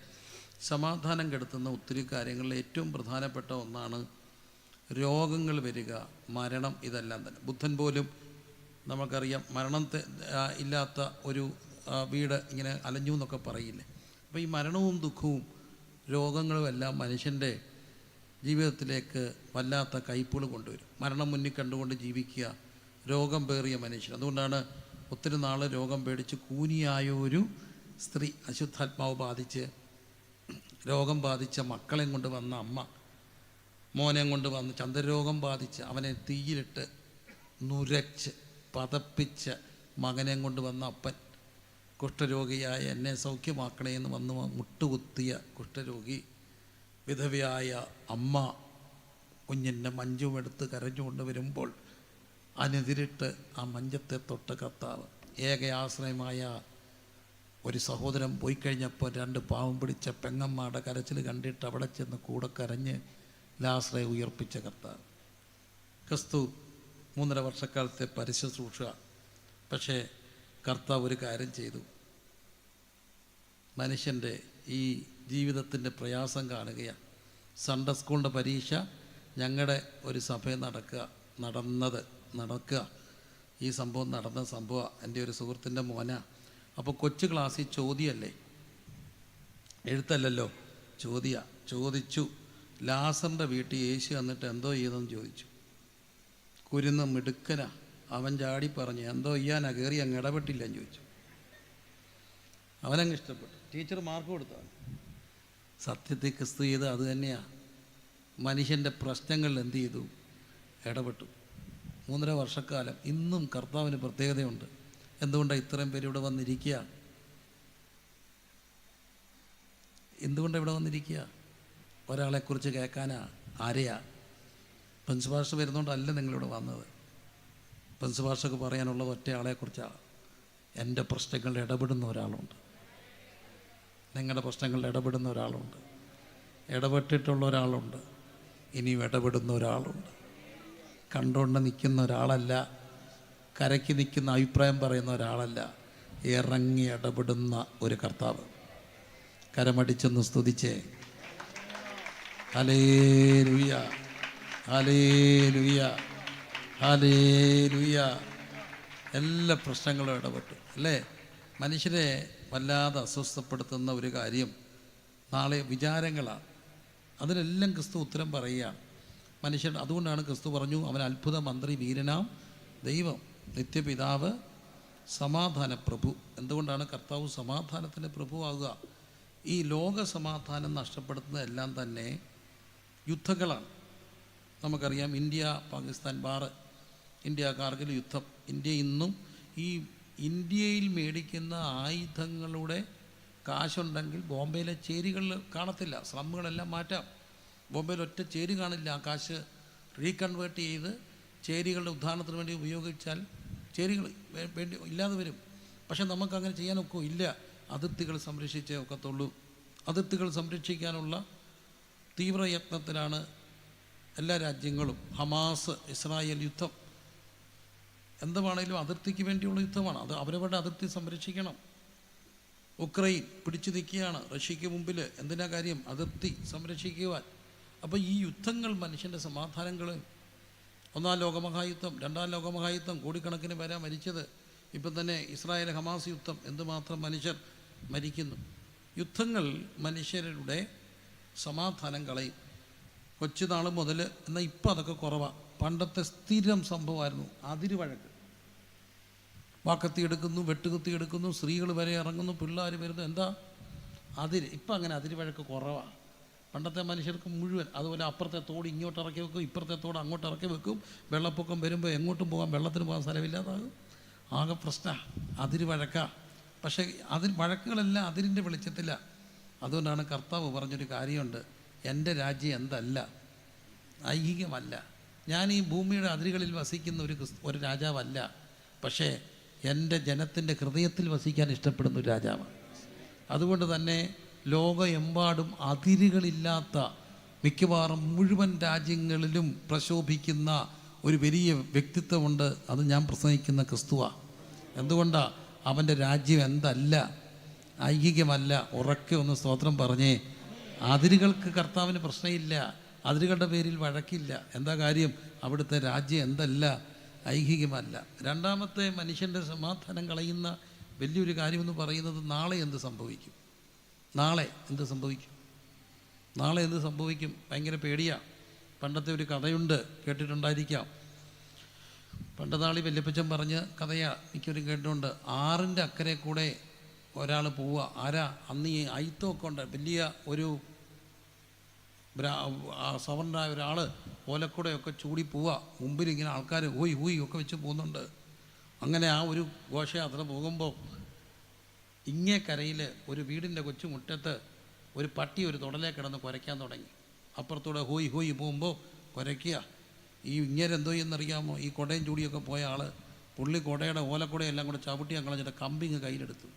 സമാധാനം കെടുത്തുന്ന ഒത്തിരി കാര്യങ്ങളിൽ ഏറ്റവും പ്രധാനപ്പെട്ട ഒന്നാണ് രോഗങ്ങൾ വരിക, മരണം. ഇതെല്ലാം തന്നെ ബുദ്ധൻ പോലും നമുക്കറിയാം, മരണത്തെ ഇല്ലാത്ത ഒരു വീട് ഇങ്ങനെ അലഞ്ഞു എന്നൊക്കെ പറയില്ലേ. അപ്പോൾ ഈ മരണവും ദുഃഖവും രോഗങ്ങളും എല്ലാം മനുഷ്യൻ്റെ ജീവിതത്തിലേക്ക് വല്ലാത്ത കയ്പുകൾ കൊണ്ടുവരും. മരണം മുന്നിൽ കണ്ടുകൊണ്ട് ജീവിക്കുക, രോഗം പേറിയ മനുഷ്യൻ. അതുകൊണ്ടാണ് ഒത്തിരി നാൾ രോഗം പേടിച്ച് കൂനിയായ ഒരു സ്ത്രീ, അശുദ്ധാത്മാവ് ബാധിച്ച് രോഗം ബാധിച്ച മക്കളെയും കൊണ്ട് വന്ന അമ്മ, മോനെയും കൊണ്ട് വന്ന് ചന്ദ്രരോഗം ബാധിച്ച് അവനെ തീയിലിട്ട് നുരച്ച് പതപ്പിച്ച് മകനെയും കൊണ്ട് വന്ന അപ്പൻ, കുഷ്ഠരോഗിയായ എന്നെ സൗഖ്യമാക്കണേ എന്ന് വന്ന് മുട്ടുകുത്തിയ കുഷ്ഠരോഗി, വിധവയായ അമ്മ കുഞ്ഞിൻ്റെ മഞ്ചുമെടുത്ത് കരഞ്ഞുകൊണ്ട് വരുമ്പോൾ അതിനെതിരിട്ട് ആ മഞ്ചത്തെ തൊട്ട കർത്താവ്, ഏക ആശ്രയമായ ഒരു സഹോദരൻ പോയി കഴിഞ്ഞപ്പോൾ 2 പാവം പിടിച്ച പെങ്ങന്മാരുടെ കരച്ചിൽ കണ്ടിട്ട് അവിടെ ചെന്ന് കൂടെ കരഞ്ഞ് ലാസറെ ഉയർപ്പിച്ച കർത്താവ്. ക്രിസ്തു 3.5 വർഷക്കാലത്തെ പരസ്യശുശ്രൂഷ. പക്ഷേ കർത്താവ് ഒരു കാര്യം ചെയ്തു, മനുഷ്യൻ്റെ ഈ ജീവിതത്തിൻ്റെ പ്രയാസം കാണുകയാണ്. സൺഡേ സ്കൂളിൻ്റെ പരീക്ഷ ഞങ്ങളുടെ ഒരു സഭയിൽ നടക്കുക. ഈ സംഭവം നടന്ന സംഭവം എൻ്റെ ഒരു സുഹൃത്തിൻ്റെ മോനാ. അപ്പോൾ കൊച്ചു ക്ലാസ്സിൽ ചോദ്യമല്ലേ, എഴുത്തല്ലല്ലോ, ചോദിച്ചു. ലാസറിൻ്റെ വീട്ടിൽ യേശു വന്നിട്ട് എന്തോ ചെയ്തെന്ന് ചോദിച്ചു. കുരുന്ന് മിടുക്കനാ, അവൻ ചാടി പറഞ്ഞു എന്തോ ചെയ്യാനാ, കയറി അങ്ങ് ഇടപെട്ടില്ലെന്ന് ചോദിച്ചു. അവനങ്ങ് ഇഷ്ടപ്പെട്ടു, ടീച്ചർ മാർക്ക് കൊടുത്താണ്. സത്യത്തിൽ ക്രിസ്തു ചെയ്ത് അത് തന്നെയാണ്. മനുഷ്യൻ്റെ പ്രശ്നങ്ങളിൽ എന്ത് ചെയ്തു? ഇടപെട്ടു. 3.5 വർഷക്കാലം. ഇന്നും കർത്താവിന് പ്രത്യേകതയുണ്ട്. എന്തുകൊണ്ടാണ് ഇത്രയും പേര് ഇവിടെ വന്നിരിക്കുക? എന്തുകൊണ്ടാണ് ഇവിടെ വന്നിരിക്കുക? ഒരാളെക്കുറിച്ച് കേൾക്കാനാ? ആരെയാ? പ്രിൻസിപ്പാൾസ് വരുന്നതുകൊണ്ടല്ല നിങ്ങളിവിടെ വന്നത്. പ്രിൻസിപ്പാൾസൊക്കെ പറയാനുള്ളത് ഒറ്റ ആളെക്കുറിച്ചാണ്. എൻ്റെ പ്രശ്നങ്ങളിൽ ഇടപെടുന്ന ഒരാളുണ്ട്, നിങ്ങളുടെ പ്രശ്നങ്ങളിൽ ഇടപെടുന്ന ഒരാളുണ്ട്, ഇടപെട്ടിട്ടുള്ള ഒരാളുണ്ട്, ഇനിയും ഇടപെടുന്ന ഒരാളുണ്ട്. കണ്ടുകൊണ്ട് നിൽക്കുന്ന ഒരാളല്ല, കരയ്ക്ക് നിൽക്കുന്ന അഭിപ്രായം പറയുന്ന ഒരാളല്ല, ഇറങ്ങി ഇടപെടുന്ന ഒരു കർത്താവ്. കരമടിച്ചെന്ന് സ്തുതിച്ചേ. ഹല്ലേലൂയ, ഹല്ലേലൂയ, ഹല്ലേലൂയ. എല്ലാ പ്രശ്നങ്ങളും ഇടപെട്ടു അല്ലേ? മനുഷ്യരെ വല്ലാതെ അസ്വസ്ഥപ്പെടുത്തുന്ന ഒരു കാര്യം നാളെ വിചാരങ്ങളാണ്. അതിനെല്ലാം ക്രിസ്തു ഉത്തരം പറയുകയാണ്. മനുഷ്യൻ, അതുകൊണ്ടാണ് ക്രിസ്തു പറഞ്ഞു, അവൻ അത്ഭുത മന്ത്രി, വീരനാം ദൈവം, നിത്യപിതാവ്, സമാധാന പ്രഭു. എന്തുകൊണ്ടാണ് കർത്താവ് സമാധാനത്തിൻ്റെ പ്രഭുവാകുക? ഈ ലോക സമാധാനം നഷ്ടപ്പെടുത്തുന്നതെല്ലാം തന്നെ യുദ്ധങ്ങളാണ്. നമുക്കറിയാം, ഇന്ത്യ പാകിസ്ഥാൻ വാർ, ഇന്ത്യ കാർഗിൽ യുദ്ധം. ഇന്ത്യ ഇന്നും ഈ ഇന്ത്യയിൽ മേടിക്കുന്ന ആയുധങ്ങളുടെ കാശുണ്ടെങ്കിൽ ബോംബെയിലെ ചേരികളിൽ കാണത്തില്ല, സ്ലമ്മുകളെല്ലാം മാറ്റാം. ബോംബെയിൽ ഒറ്റ ചേരി കാണില്ല. ആ കാശ് റീകൺവേർട്ട് ചെയ്ത് ചേരികളുടെ ഉദ്ധാരണത്തിന് വേണ്ടി ഉപയോഗിച്ചാൽ ചേരികൾ വേണ്ടി ഇല്ലാതെ വരും. പക്ഷെ നമുക്കങ്ങനെ ചെയ്യാനൊക്കെ ഇല്ല. അതിർത്തികൾ സംരക്ഷിച്ചേ ഒക്കത്തുള്ളൂ. അതിർത്തികൾ സംരക്ഷിക്കാനുള്ള തീവ്രയത്നത്തിലാണ് എല്ലാ രാജ്യങ്ങളും. ഹമാസ് ഇസ്രായേൽ യുദ്ധം എന്തുവാണേലും അതിർത്തിക്ക് വേണ്ടിയുള്ള യുദ്ധമാണ്. അത് അവരവരുടെ അതിർത്തി സംരക്ഷിക്കണം. ഉക്രൈൻ പിടിച്ചു നിൽക്കുകയാണ് റഷ്യക്ക് മുമ്പിൽ. എന്തിനാ കാര്യം? അതിർത്തി സംരക്ഷിക്കുവാൻ. അപ്പോൾ ഈ യുദ്ധങ്ങൾ മനുഷ്യൻ്റെ സമാധാനങ്ങൾ. ഒന്നാം ലോകമഹായുദ്ധം, രണ്ടാം ലോകമഹായുദ്ധം, കോടിക്കണക്കിന് പേരാ മരിച്ചത്. ഇപ്പം തന്നെ ഇസ്രായേൽ ഹമാസ് യുദ്ധം, എന്തുമാത്രം മനുഷ്യർ മരിക്കുന്നു. യുദ്ധങ്ങൾ മനുഷ്യരുടെ സമാധാനം കളയും. കൊച്ചുനാൾ മുതൽ. എന്നാൽ ഇപ്പം അതൊക്കെ കുറവാണ്. പണ്ടത്തെ സ്ഥിരം സംഭവമായിരുന്നു അതിരുവഴക്ക്. വാക്കത്തി എടുക്കുന്നു, വെട്ടുകുത്തി എടുക്കുന്നു, സ്ത്രീകൾ വരെ ഇറങ്ങുന്നു, പിള്ളേർ വരുന്നു. എന്താ അതിര്? ഇപ്പം അങ്ങനെ അതിരുവഴക്ക് കുറവാണ്. പണ്ടത്തെ മനുഷ്യർക്ക് മുഴുവൻ. അതുപോലെ അപ്പുറത്തെ തോട് ഇങ്ങോട്ട് ഇറക്കി വെക്കും, ഇപ്പുറത്തെ തോട് അങ്ങോട്ട് ഇറക്കി വെക്കും. വെള്ളപ്പൊക്കം വരുമ്പോൾ എങ്ങോട്ടും പോകാൻ, വെള്ളത്തിന് പോകാൻ സ്ഥലമില്ലാതാകും. ആകെ പ്രശ്നമാണ്. അതിരുവഴക്ക. പക്ഷേ വഴക്കുകളെല്ലാം അതിരിൻ്റെ വെളിച്ചത്തില്ല. അതുകൊണ്ടാണ് കർത്താവ് പറഞ്ഞൊരു കാര്യമുണ്ട്, എൻ്റെ രാജ്യം എന്തല്ല, ഐഹികമല്ല. ഞാൻ ഈ ഭൂമിയുടെ അതിരുകളിൽ വസിക്കുന്ന ഒരു രാജാവല്ല. പക്ഷേ എൻ്റെ ജനത്തിൻ്റെ ഹൃദയത്തിൽ വസിക്കാൻ ഇഷ്ടപ്പെടുന്ന ഒരു രാജാവാണ്. അതുകൊണ്ട് തന്നെ ലോകമെമ്പാടും അതിരുകളില്ലാത്ത മിക്കവാറും മുഴുവൻ രാജ്യങ്ങളിലും പ്രശോഭിക്കുന്ന ഒരു വലിയ വ്യക്തിത്വമുണ്ട്. അത് ഞാൻ പ്രസംഗിക്കുന്ന ക്രിസ്തുവാണ്. എന്തുകൊണ്ടാണ്? അവൻ്റെ രാജ്യം എന്തല്ല, ഐഹികമല്ല. ഉറക്കെ ഒന്ന് സ്തോത്രം പറഞ്ഞേ. അതിരുകൾക്ക് കർത്താവിന് പ്രശ്നമില്ല. അതിരുകളുടെ പേരിൽ വഴക്കില്ല. എന്താ കാര്യം? അവിടുത്തെ രാജ്യം എന്തല്ല, ഐഹികമല്ല. രണ്ടാമത്തെ മനുഷ്യൻ്റെ സമാധാനം കളയുന്ന വലിയൊരു കാര്യമെന്ന് പറയുന്നത് നാളെ എന്ത് സംഭവിക്കും. നാളെ എന്ത് സംഭവിക്കും? നാളെ എന്ത് സംഭവിക്കും? ഭയങ്കര പേടിയാണ്. പണ്ടത്തെ ഒരു കഥയുണ്ട്, കേട്ടിട്ടുണ്ടായിരിക്കാം. പണ്ടനാളി വല്യപ്പച്ചൻ പറഞ്ഞ കഥയാണ്, മിക്കവരും കേട്ടിട്ടുണ്ട്. ആറിൻ്റെ അക്കരെ കൂടെ ഒരാൾ പോവുക. ആരാ? അന്ന് ഈ അയിത്തമൊക്കെ ഉണ്ട്. വലിയ ഒരു സവർണായ ഒരാൾ ഓലക്കൂടെയൊക്കെ ചൂടി പോവുക. മുമ്പിൽ ഇങ്ങനെ ആൾക്കാർ ഹൂയ് ഹൂയ് ഒക്കെ വെച്ച് പോകുന്നുണ്ട്. അങ്ങനെ ആ ഒരു ഘോഷയാത്ര പോകുമ്പോൾ ഇങ്ങേ കരയിൽ ഒരു വീടിൻ്റെ കൊച്ചു മുറ്റത്ത് ഒരു പട്ടി ഒരു തുടലേ കിടന്ന് കുരയ്ക്കാൻ തുടങ്ങി. അപ്പുറത്തൂടെ ഹൂയ് ഹൂയ് പോകുമ്പോൾ കുരയ്ക്കുക. ഈ ഇങ്ങേരെന്തോ എന്നറിയാമോ? ഈ കുടയും ചൂടിയൊക്കെ പോയ ആൾ പുള്ളി കുടയുടെ ഓലക്കുടയെല്ലാം കൂടെ ചവിട്ടി കളഞ്ഞിട്ട് കമ്പിങ് കയ്യിലെടുത്തു.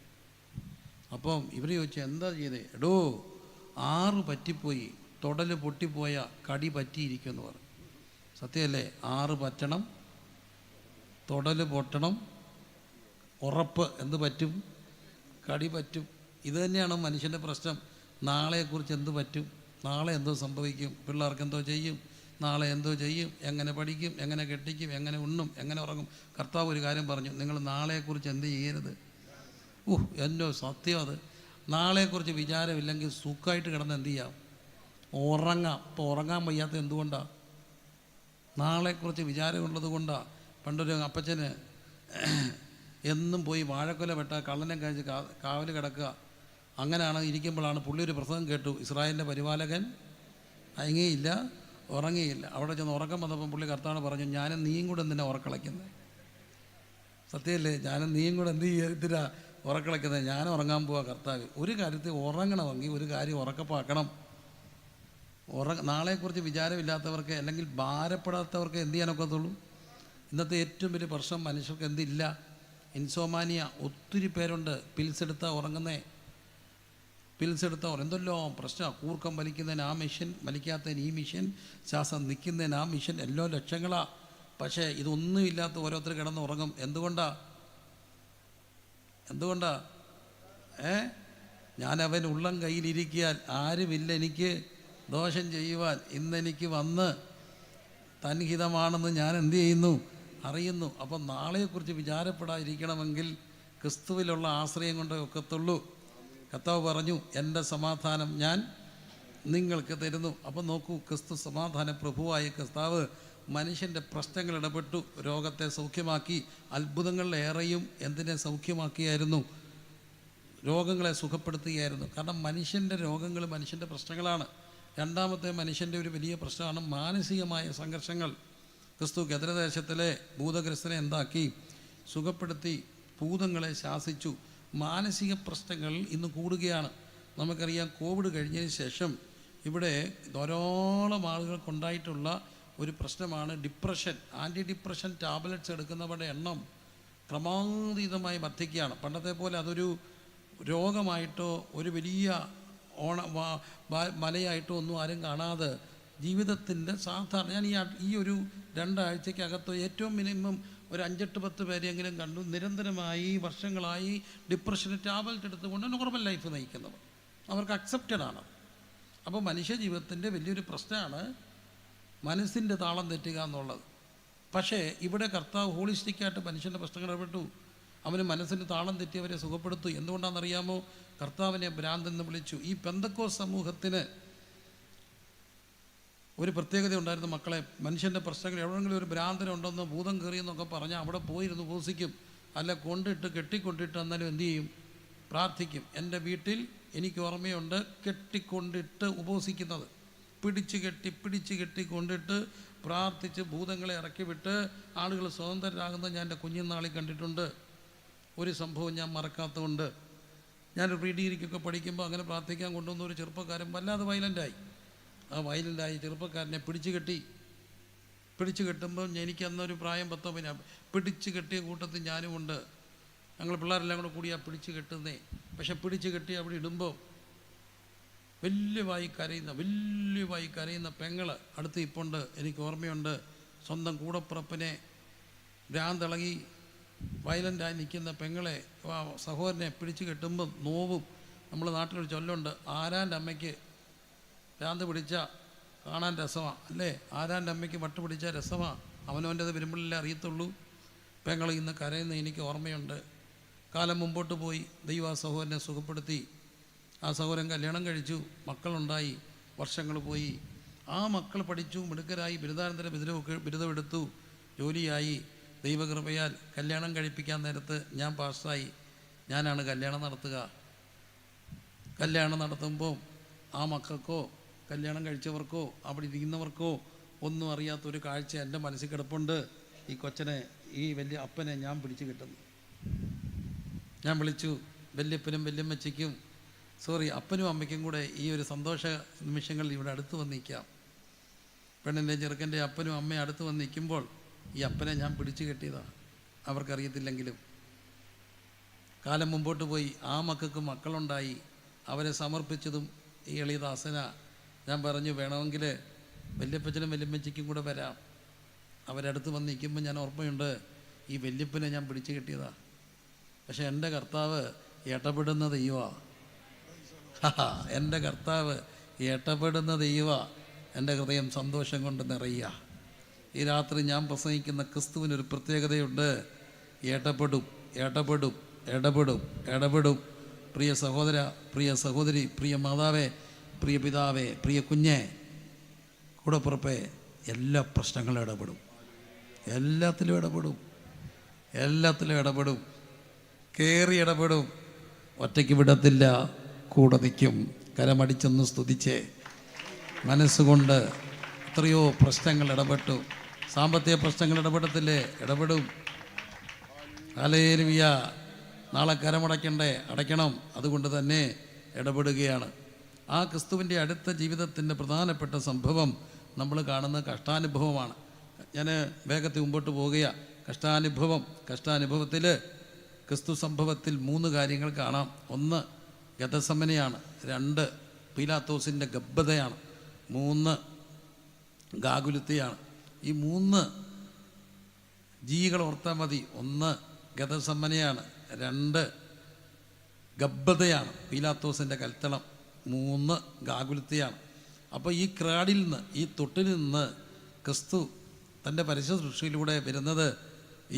അപ്പം ഇവർ ചോദിച്ചു, എന്താ ചെയ്തേ? എടോ, 6 പറ്റിപ്പോയി, തുടൽ പൊട്ടിപ്പോയ കടി പറ്റിയിരിക്കുമെന്ന് പറഞ്ഞു. സത്യമല്ലേ? 6 പറ്റണം, തുടൽ പൊട്ടണം, ഉറപ്പ്. എന്ത് പറ്റും? കടി പറ്റും. ഇത് തന്നെയാണ് മനുഷ്യൻ്റെ പ്രശ്നം. നാളെക്കുറിച്ച് എന്ത് പറ്റും? നാളെ എന്തോ സംഭവിക്കും? പിള്ളേർക്ക് എന്തോ ചെയ്യും? നാളെ എന്തോ ചെയ്യും? എങ്ങനെ പഠിക്കും? എങ്ങനെ കെട്ടിക്കും? എങ്ങനെ ഉണ്ണും? എങ്ങനെ ഉറങ്ങും? കർത്താവ് ഒരു കാര്യം പറഞ്ഞു, നിങ്ങൾ നാളെക്കുറിച്ച് എന്ത് ചെയ്യരുത്. എന്നോ സത്യം അത്. നാളെക്കുറിച്ച് വിചാരമില്ലെങ്കിൽ സുഖമായിട്ട് കിടന്ന് എന്ത് ചെയ്യാം? ഉറങ്ങാം. ഇപ്പോൾ ഉറങ്ങാൻ വയ്യാത്ത എന്തുകൊണ്ടാണ്? നാളെക്കുറിച്ച് വിചാരമുള്ളത് കൊണ്ടാണ്. പണ്ടൊരു അപ്പച്ചന് എന്നും പോയി വാഴക്കൊല വെട്ടാൻ കള്ളനെ കഴിച്ച് കാവൽ കിടക്കുക. അങ്ങനെയാണ് ഇരിക്കുമ്പോഴാണ് പുള്ളി ഒരു പ്രസംഗം കേട്ടു. ഇസ്രായേലിൻ്റെ പരിപാലകൻ അയങ്ങിയില്ല, ഉറങ്ങിയില്ല. അവിടെ ചെന്ന് ഉറക്കം വന്നപ്പോൾ പുള്ളി കർത്താവ് പറഞ്ഞു, ഞാനും നീയും കൂടെ എന്തിനാ ഉറക്കളയ്ക്കുന്നത്? സത്യമല്ലേ? ഞാനും നീയും കൂടെ എന്ത് ചെയ്തിട്ടാ ഉറക്കളയ്ക്കുന്നത്? ഞാനും ഉറങ്ങാൻ പോവാ കർത്താവ്. ഒരു കാര്യത്തിൽ ഉറങ്ങണമെങ്കിൽ ഒരു കാര്യം ഉറക്കപ്പാക്കണം. നാളെക്കുറിച്ച് വിചാരമില്ലാത്തവർക്ക് അല്ലെങ്കിൽ ഭാരപ്പെടാത്തവർക്ക് എന്ത് ചെയ്യാനൊക്കത്തുള്ളൂ. ഇന്നത്തെ ഏറ്റവും വലിയ പ്രശ്നം മനുഷ്യർക്ക് എന്തില്ല? ഇൻസോമാനിയ. ഒത്തിരി പേരുണ്ട്. പിൽസ് എടുത്താൽ ഉറങ്ങുന്നേ, പിൽസ് എടുത്താൽ എന്തെല്ലോ പ്രശ്നമാണ്. കൂർക്കം വലിക്കുന്നതിന് ആ മിഷൻ, വലിക്കാത്തതിന് ഈ മിഷൻ, ശ്വാസം നിൽക്കുന്നതിന് ആ മിഷൻ, എല്ലോ ലക്ഷങ്ങളാണ്. പക്ഷേ ഇതൊന്നുമില്ലാത്ത ഓരോരുത്തർ കിടന്ന് ഉറങ്ങും. എന്തുകൊണ്ടാ? ഞാനവൻ ഉള്ളം കയ്യിലിരിക്കാൻ ആരുമില്ല എനിക്ക് ദോഷം ചെയ്യുവാൻ. ഇന്നെനിക്ക് വന്ന് തൻഹിതമാണെന്ന് ഞാൻ എന്ത് ചെയ്യുന്നു? അറിയുന്നു. അപ്പം നാളെക്കുറിച്ച് വിചാരപ്പെടാതിരിക്കണമെങ്കിൽ ക്രിസ്തുവിലുള്ള ആശ്രയം കൊണ്ടേ ഒക്കത്തുള്ളൂ. കർത്താവ് പറഞ്ഞു, എൻ്റെ സമാധാനം ഞാൻ നിങ്ങൾക്ക് തരുന്നു. അപ്പം നോക്കൂ, ക്രിസ്തു സമാധാന പ്രഭുവായ കർത്താവ് മനുഷ്യൻ്റെ പ്രശ്നങ്ങൾ ഇടപെട്ടു, രോഗത്തെ സൗഖ്യമാക്കി. അത്ഭുതങ്ങളിലേറെയും എന്തിനെ സൗഖ്യമാക്കിയായിരുന്നു? രോഗങ്ങളെ സുഖപ്പെടുത്തുകയായിരുന്നു. കാരണം മനുഷ്യൻ്റെ രോഗങ്ങൾ മനുഷ്യൻ്റെ പ്രശ്നങ്ങളാണ്. രണ്ടാമത്തെ മനുഷ്യൻ്റെ ഒരു വലിയ പ്രശ്നമാണ് മാനസികമായ സംഘർഷങ്ങൾ. ക്രിസ്തു ഗദരദേശത്തിലെ ഭൂതഗ്രസ്തനെ എന്താക്കി? സുഖപ്പെടുത്തി. ഭൂതങ്ങളെ ശാസിച്ചു. മാനസിക പ്രശ്നങ്ങൾ ഇന്ന് കൂടുകയാണ്. നമുക്കറിയാം, കോവിഡ് കഴിഞ്ഞതിന് ശേഷം ഇവിടെ ധാരാളം ആളുകൾക്കുണ്ടായിട്ടുള്ള ഒരു പ്രശ്നമാണ് ഡിപ്രഷൻ. ആൻറ്റി ഡിപ്രഷൻ ടാബ്ലറ്റ്സ് എടുക്കുന്നവരുടെ എണ്ണം ക്രമാതീതമായി വർദ്ധിക്കുകയാണ്. പണ്ടത്തെ പോലെ അതൊരു രോഗമായിട്ടോ ഒരു വലിയ മലയായിട്ടോ ഒന്നും ആരും കാണാതെ ജീവിതത്തിൻ്റെ സാധാരണ, ഞാൻ ഈ ഒരു 2 ആഴ്ചക്കകത്തോ ഏറ്റവും മിനിമം ഒരു 5-8 പേരെയെങ്കിലും കണ്ടു നിരന്തരമായി വർഷങ്ങളായി ഡിപ്രഷന് ടാബ്ലറ്റ് എടുത്തുകൊണ്ട് നോർമൽ ലൈഫ് നയിക്കുന്നവർ. അവർക്ക് അക്സെപ്റ്റഡ് ആണ്. അപ്പോൾ മനുഷ്യ ജീവിതത്തിൻ്റെ വലിയൊരു പ്രശ്നമാണ് മനസ്സിൻ്റെ താളം തെറ്റുക എന്നുള്ളത്. പക്ഷേ ഇവിടെ കർത്താവ് ഹോളിസ്റ്റിക്കായിട്ട് മനുഷ്യൻ്റെ പ്രശ്നങ്ങൾ ഇടപെട്ടു. അവന് മനസ്സിന് താളം തെറ്റിയവരെ സുഖപ്പെടുത്തു. എന്തുകൊണ്ടാണെന്നറിയാമോ? കർത്താവിനെ ഭ്രാന്തെന്ന് വിളിച്ചു. ഈ പെന്തക്കോസ്ത് സമൂഹത്തിന് ഒരു പ്രത്യേകത ഉണ്ടായിരുന്നു മക്കളെ. മനുഷ്യൻ്റെ പ്രശ്നങ്ങൾ എവിടെയെങ്കിലും ഒരു ഭ്രാന്തനുണ്ടെന്നോ ഭൂതം കയറിയെന്നൊക്കെ പറഞ്ഞാൽ അവിടെ പോയിരുന്ന് ഉപസിക്കും. അല്ല കെട്ടിക്കൊണ്ടിട്ട് എന്നാലും എന്തു ചെയ്യും? പ്രാർത്ഥിക്കും. എൻ്റെ വീട്ടിൽ എനിക്ക് ഓർമ്മയുണ്ട് കെട്ടിക്കൊണ്ടിട്ട് ഉപസിക്കുന്നത്. പിടിച്ച് കെട്ടി കൊണ്ടിട്ട് പ്രാർത്ഥിച്ച് ഭൂതങ്ങളെ ഇറക്കി വിട്ട് ആളുകൾ സ്വതന്ത്രരാകുന്നത് ഞാൻ എൻ്റെ കുഞ്ഞുനാളിൽ കണ്ടിട്ടുണ്ട്. ഒരു സംഭവം ഞാൻ മറക്കാത്തതുകൊണ്ട്, ഞാൻ പ്രീ ഡിഗ്രിക്കൊക്കെ പഠിക്കുമ്പോൾ അങ്ങനെ പ്രാർത്ഥിക്കാൻ കൊണ്ടുവന്ന ഒരു ചെറുപ്പക്കാരൻ വല്ലാതെ വയലൻ്റായി. ആ വയലൻ്റായി ചെറുപ്പക്കാരനെ പിടിച്ചു കെട്ടുമ്പോൾ എനിക്കന്നൊരു പ്രായം 19. പിടിച്ച് കെട്ടിയ കൂട്ടത്തിൽ ഞാനുമുണ്ട്. ഞങ്ങൾ പിള്ളേരെല്ലാം കൂടി പിടിച്ച് കെട്ടുന്നേ. പക്ഷെ പിടിച്ച് കെട്ടി അവിടെ ഇടുമ്പോൾ വലിയവായി കരയുന്ന പെങ്ങൾ അടുത്ത് ഇപ്പുണ്ട്. എനിക്ക് ഓർമ്മയുണ്ട്, സ്വന്തം കൂടപ്പുറപ്പിനെ ഭ്രാന്തിളകി വയലൻ്റായി നിൽക്കുന്ന പെങ്ങളെ സഹോദരനെ പിടിച്ച് കെട്ടുമ്പോൾ നോവും. നമ്മുടെ നാട്ടിലൊരു ചൊല്ലുണ്ട്, ആരാൻ്റെ അമ്മയ്ക്ക് ഭ്രാന്ത് പിടിച്ച കാണാൻ രസമാണ് അല്ലേ? ആരാൻ്റെ അമ്മയ്ക്ക് വട്ട് പിടിച്ച രസമാണ്, അവനവൻ്റെത് വരുമ്പോഴല്ലേ അറിയത്തുള്ളൂ. പെങ്ങൾ ഇന്ന് കരയുന്ന എനിക്ക് ഓർമ്മയുണ്ട്. കാലം മുമ്പോട്ട് പോയി, ദൈവ ആ സഹോദരനെ സുഖപ്പെടുത്തി. ആ സഹോദരൻ കല്യാണം കഴിച്ചു, മക്കളുണ്ടായി, വർഷങ്ങൾ പോയി. ആ മക്കൾ പഠിച്ചു, മിടുക്കരായി, ബിരുദാനന്തര ബിരുദമെടുത്തു, ജോലിയായി. ദൈവകൃപയാൽ കല്യാണം കഴിപ്പിക്കാൻ നേരത്ത് ഞാൻ പാസ്സായി. ഞാനാണ് കല്യാണം നടത്തുക. കല്യാണം നടത്തുമ്പോൾ ആ മക്കൾക്കോ കല്യാണം കഴിച്ചവർക്കോ അവിടെ ഇരിക്കുന്നവർക്കോ ഒന്നും അറിയാത്തൊരു കാഴ്ച എൻ്റെ മനസ്സിൽ കിടപ്പുണ്ട്. ഈ കൊച്ചനെ, ഈ വലിയ അപ്പനെ ഞാൻ പിടിച്ചു കിട്ടുന്നു. ഞാൻ വിളിച്ചു വല്യപ്പനും വല്യമ്മച്ചയ്ക്കും, അപ്പനും അമ്മയ്ക്കും കൂടെ ഈ ഒരു സന്തോഷ നിമിഷങ്ങളിൽ ഇവിടെ അടുത്ത് വന്ന് നിൽക്കാം. പെണ്ണിൻ്റെ ചെറുക്കൻ്റെ അപ്പനും അമ്മയും അടുത്ത് വന്ന് നിൽക്കുമ്പോൾ ഈ അപ്പനെ ഞാൻ പിടിച്ചു കെട്ടിയതാണ്, അവർക്കറിയത്തില്ലെങ്കിലും. കാലം മുമ്പോട്ട് പോയി, ആ മക്കൾക്ക് മക്കളുണ്ടായി. അവരെ സമർപ്പിച്ചതും ഈ എളിയദാസന. ഞാൻ പറഞ്ഞു, വേണമെങ്കിൽ വല്യപ്പച്ചനും വല്യമ്മച്ചയ്ക്കും കൂടെ വരാം. അവരടുത്ത് വന്ന് നിൽക്കുമ്പോൾ ഞാൻ ഓർമ്മയുണ്ട്, ഈ വല്യപ്പനെ ഞാൻ പിടിച്ചു കെട്ടിയതാണ്. പക്ഷെ എൻ്റെ കർത്താവ് ഇടപെടുന്ന ദൈവമാണ്. എൻ്റെ കർത്താവ് ഇടപെടുന്ന ദൈവമാണ്. എൻ്റെ ഹൃദയം സന്തോഷം കൊണ്ട് നിറയുക. ഈ രാത്രി ഞാൻ പ്രസംഗിക്കുന്ന ക്രിസ്തുവിനൊരു പ്രത്യേകതയുണ്ട്. ഇടപെടും. പ്രിയ സഹോദര, പ്രിയ സഹോദരി, പ്രിയ മാതാവേ, പ്രിയ പിതാവേ, പ്രിയ കുഞ്ഞെ, കൂടപ്പുറപ്പേ, എല്ലാ പ്രശ്നങ്ങളും ഇടപെടും. എല്ലാത്തിലും ഇടപെടും. കയറി ഇടപെടും. ഒറ്റയ്ക്ക് വിടത്തില്ല, കൂടെ നിൽക്കും. കരമടിച്ചൊന്ന് സ്തുതിച്ചേ. മനസ്സുകൊണ്ട് എത്രയോ പ്രശ്നങ്ങൾ ഇടപെട്ടു. സാമ്പത്തിക പ്രശ്നങ്ങൾ ഇടപെടത്തില്ലേ? ഇടപെടും. ഹല്ലേലൂയ. നാളെ കരമടയ്ക്കണ്ടേ? അടയ്ക്കണം. അതുകൊണ്ട് തന്നെ ഇടപെടുകയാണ്. ആ ക്രിസ്തുവിൻ്റെ അടുത്ത ജീവിതത്തിൻ്റെ പ്രധാനപ്പെട്ട സംഭവം നമ്മൾ കാണുന്ന കഷ്ടാനുഭവമാണ്. ഞാൻ വേഗത്തിൽ മുമ്പോട്ട് പോവുകയാണ്. കഷ്ടാനുഭവത്തിൽ ക്രിസ്തു സംഭവത്തിൽ 3 കാര്യങ്ങൾ കാണാം. 1 ഗതസമനയാണ്, 2 പീലാത്തോസിൻ്റെ ഗബ്ബതയാണ്, 3 ഗാകുലത്തെയാണ്. ഈ 3 ജീവികൾ ഓർത്താൽ മതി. 1 ഗതസമനയാണ്, 2 ഗബ്ബതയാണ്, പീലാത്തോസിൻ്റെ കൽത്തളം, 3 ഗാകുലത്തെയാണ്. അപ്പോൾ ഈ ക്രാഡിൽ നിന്ന്, ഈ തൊട്ടിൽ നിന്ന് ക്രിസ്തു തൻ്റെ പരിശുദ്ധ സൃഷ്ടിയിലൂടെ വരുന്നത്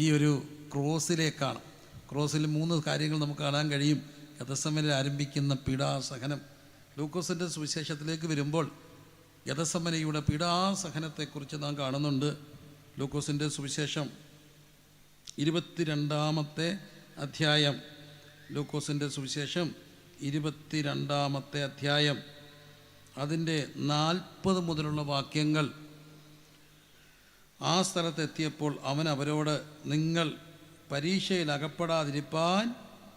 ഈ ഒരു ക്രോസിലേക്കാണ്. ക്രോസിൽ 3 കാര്യങ്ങൾ നമുക്ക് കാണാൻ കഴിയും. ഗതസമനയിൽ ആരംഭിക്കുന്ന പീഡാസഹനം. ലൂക്കോസിൻ്റെ സുവിശേഷത്തിലേക്ക് വരുമ്പോൾ ഗതസമനയുടെ പീഡാസഹനത്തെക്കുറിച്ച് നാം കാണുന്നുണ്ട്. ലൂക്കോസിൻ്റെ സുവിശേഷം 22-ാമത്തെ അധ്യായം. ലൂക്കോസിൻ്റെ സുവിശേഷം 22-ാമത്തെ അധ്യായം, അതിൻ്റെ 40 മുതലുള്ള വാക്യങ്ങൾ. ആ സ്ഥലത്തെത്തിയപ്പോൾ അവൻ അവരോട്, നിങ്ങൾ പരീക്ഷയിൽ അകപ്പെടാതിരിപ്പാൻ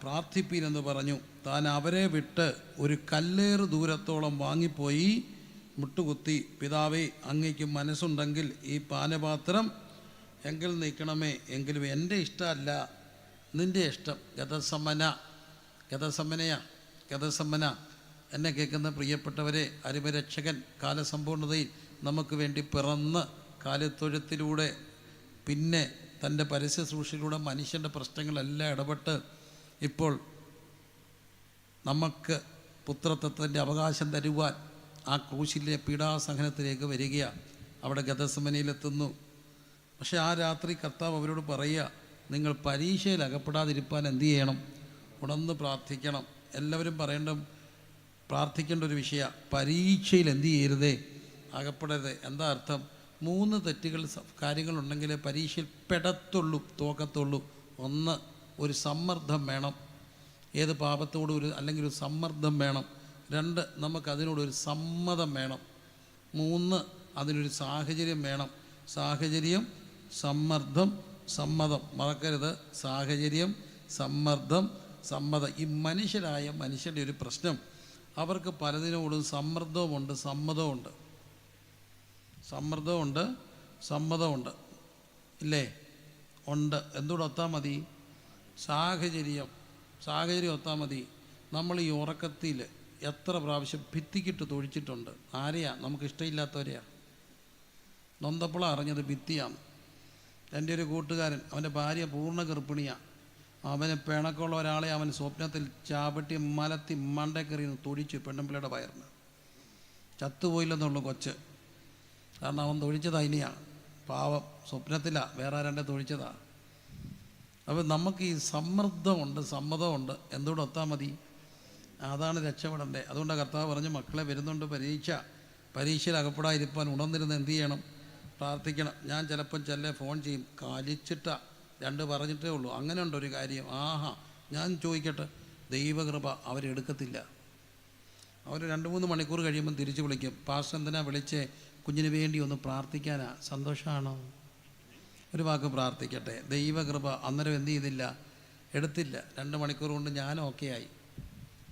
പ്രാർത്ഥിപ്പീനെന്ന് പറഞ്ഞു. താൻ അവരെ വിട്ട് ഒരു കല്ലേറ് ദൂരത്തോളം വാങ്ങിപ്പോയി മുട്ടുകുത്തി, പിതാവേ, അങ്ങയ്ക്ക് മനസ്സുണ്ടെങ്കിൽ ഈ പാനപാത്രം എങ്കിൽ നീക്കണമേ, എങ്കിലും എൻ്റെ ഇഷ്ടമല്ല, നിൻ്റെ ഇഷ്ടം. ഗതസമ്മന എന്നെ കേൾക്കുന്ന പ്രിയപ്പെട്ടവരെ, അരുമരക്ഷകൻ കാലസമ്പൂർണതയിൽ നമുക്ക് വേണ്ടി പിറന്ന് കാലത്തൊഴുത്തിലൂടെ പിന്നെ തൻ്റെ പരസ്യ സൂക്ഷിയിലൂടെ മനുഷ്യൻ്റെ പ്രശ്നങ്ങളെല്ലാം ഇടപെട്ട് ഇപ്പോൾ നമുക്ക് പുത്രത്വത്തിൻ്റെ അവകാശം തരുവാൻ ആ ക്രൂശിലെ പീഡാസഹനത്തിലേക്ക് വരികയാണ്. അവിടെ ഗതസമനയിലെത്തുന്നു. പക്ഷെ ആ രാത്രി കർത്താവ് അവരോട് പറയുക, നിങ്ങൾ പരീക്ഷയിൽ അകപ്പെടാതിരിക്കാൻ എന്തു ചെയ്യണം? ഉണർന്ന് പ്രാർത്ഥിക്കണം. എല്ലാവരും പ്രാർത്ഥിക്കേണ്ട ഒരു വിഷയമാണ്. പരീക്ഷയിൽ എന്തു ചെയ്യരുതേ? അകപ്പെടരുത്. എന്താ അർത്ഥം? 3 തെറ്റുകൾ കാര്യങ്ങളുണ്ടെങ്കിലേ പരീക്ഷയിൽ തോക്കത്തുള്ളൂ. 1, ഒരു സമ്മർദ്ദം വേണം. ഏത് പാപത്തോടും അല്ലെങ്കിൽ ഒരു സമ്മർദ്ദം വേണം. 2, നമുക്കതിനോടൊരു സമ്മതം വേണം. 3, അതിനൊരു സാഹചര്യം വേണം. സാഹചര്യം, സമ്മർദ്ദം, സമ്മതം. മറക്കരുത്. സാഹചര്യം, സമ്മർദ്ദം, സമ്മതം. ഈ മനുഷ്യരുടെ ഒരു പ്രശ്നം, അവർക്ക് പലതിനോടും സമ്മർദ്ദവുമുണ്ട്, സമ്മതമുണ്ട്. സമ്മതമുണ്ട് ഇല്ലേ? ഉണ്ട്. എന്തുകൂടെ ഒത്താൽ മതി? സാഹചര്യം ഒത്താൽ മതി. നമ്മൾ ഈ ഉറക്കത്തിൽ എത്ര പ്രാവശ്യം ഭിത്തിക്കിട്ട് തൊഴിച്ചിട്ടുണ്ട്? ആരെയാ? നമുക്ക് ഇഷ്ടമില്ലാത്തവരെയാ. നൊന്തപ്പുള അറിഞ്ഞത് ഭിത്തിയാണ്. എൻ്റെ ഒരു കൂട്ടുകാരൻ, അവൻ്റെ ഭാര്യ പൂർണ്ണ ഗർഭിണിയാണ്. അവന് പിണക്കമുള്ള ഒരാളെ അവൻ സ്വപ്നത്തിൽ ചാപട്ടി മലത്തി മണ്ടക്കറിന്ന് തൊഴിച്ചു. പെണ്ണുമ്പിള്ളയുടെ വയറിന് ചത്തുപോയില്ലെന്നുള്ളൂ കൊച്ച്. കാരണം അവൻ തൊഴിച്ചത് അതിനെയാണ്. പാവം, സ്വപ്നത്തിലാണ്, വേറെ ആരൻ്റെ തൊഴിച്ചതാണ്. അപ്പോൾ നമുക്ക് ഈ സമ്മർദ്ദമുണ്ട്, സമ്മതമുണ്ട്. എന്തുകൂടെ ഒത്താൽ മതി? അതാണ് രക്ഷപ്പെടേണ്ടത്. അതുകൊണ്ട് കർത്താവ് പറഞ്ഞു, മക്കളെ വരുന്നുണ്ട് പരീക്ഷയിൽ അകപ്പെടാതിരിക്കാൻ ഉണർന്നിരുന്ന് എന്ത് ചെയ്യണം? പ്രാർത്ഥിക്കണം. ഞാൻ ചിലപ്പം ഫോൺ ചെയ്യും, കാലിച്ചിട്ടാ 2 പറഞ്ഞിട്ടേ ഉള്ളൂ. അങ്ങനെ ഉണ്ടൊരു കാര്യം. ഞാൻ ചോദിക്കട്ടെ, ദൈവകൃപ അവരെടുക്കത്തില്ല. അവർ 2-3 മണിക്കൂർ കഴിയുമ്പം തിരിച്ച് വിളിക്കും. പാസ്റ്റർ എന്തിനാ വിളിച്ചേ? കുഞ്ഞിന് വേണ്ടി ഒന്ന് പ്രാർത്ഥിക്കാനാ. സന്തോഷമാണോ? ഒരു വാക്ക് പ്രാർത്ഥിക്കട്ടെ. ദൈവകൃപ അന്നേരം എന്ത് ചെയ്തില്ല? എടുത്തില്ല. 2 മണിക്കൂർ കൊണ്ട് ഞാൻ ഓക്കെ ആയി.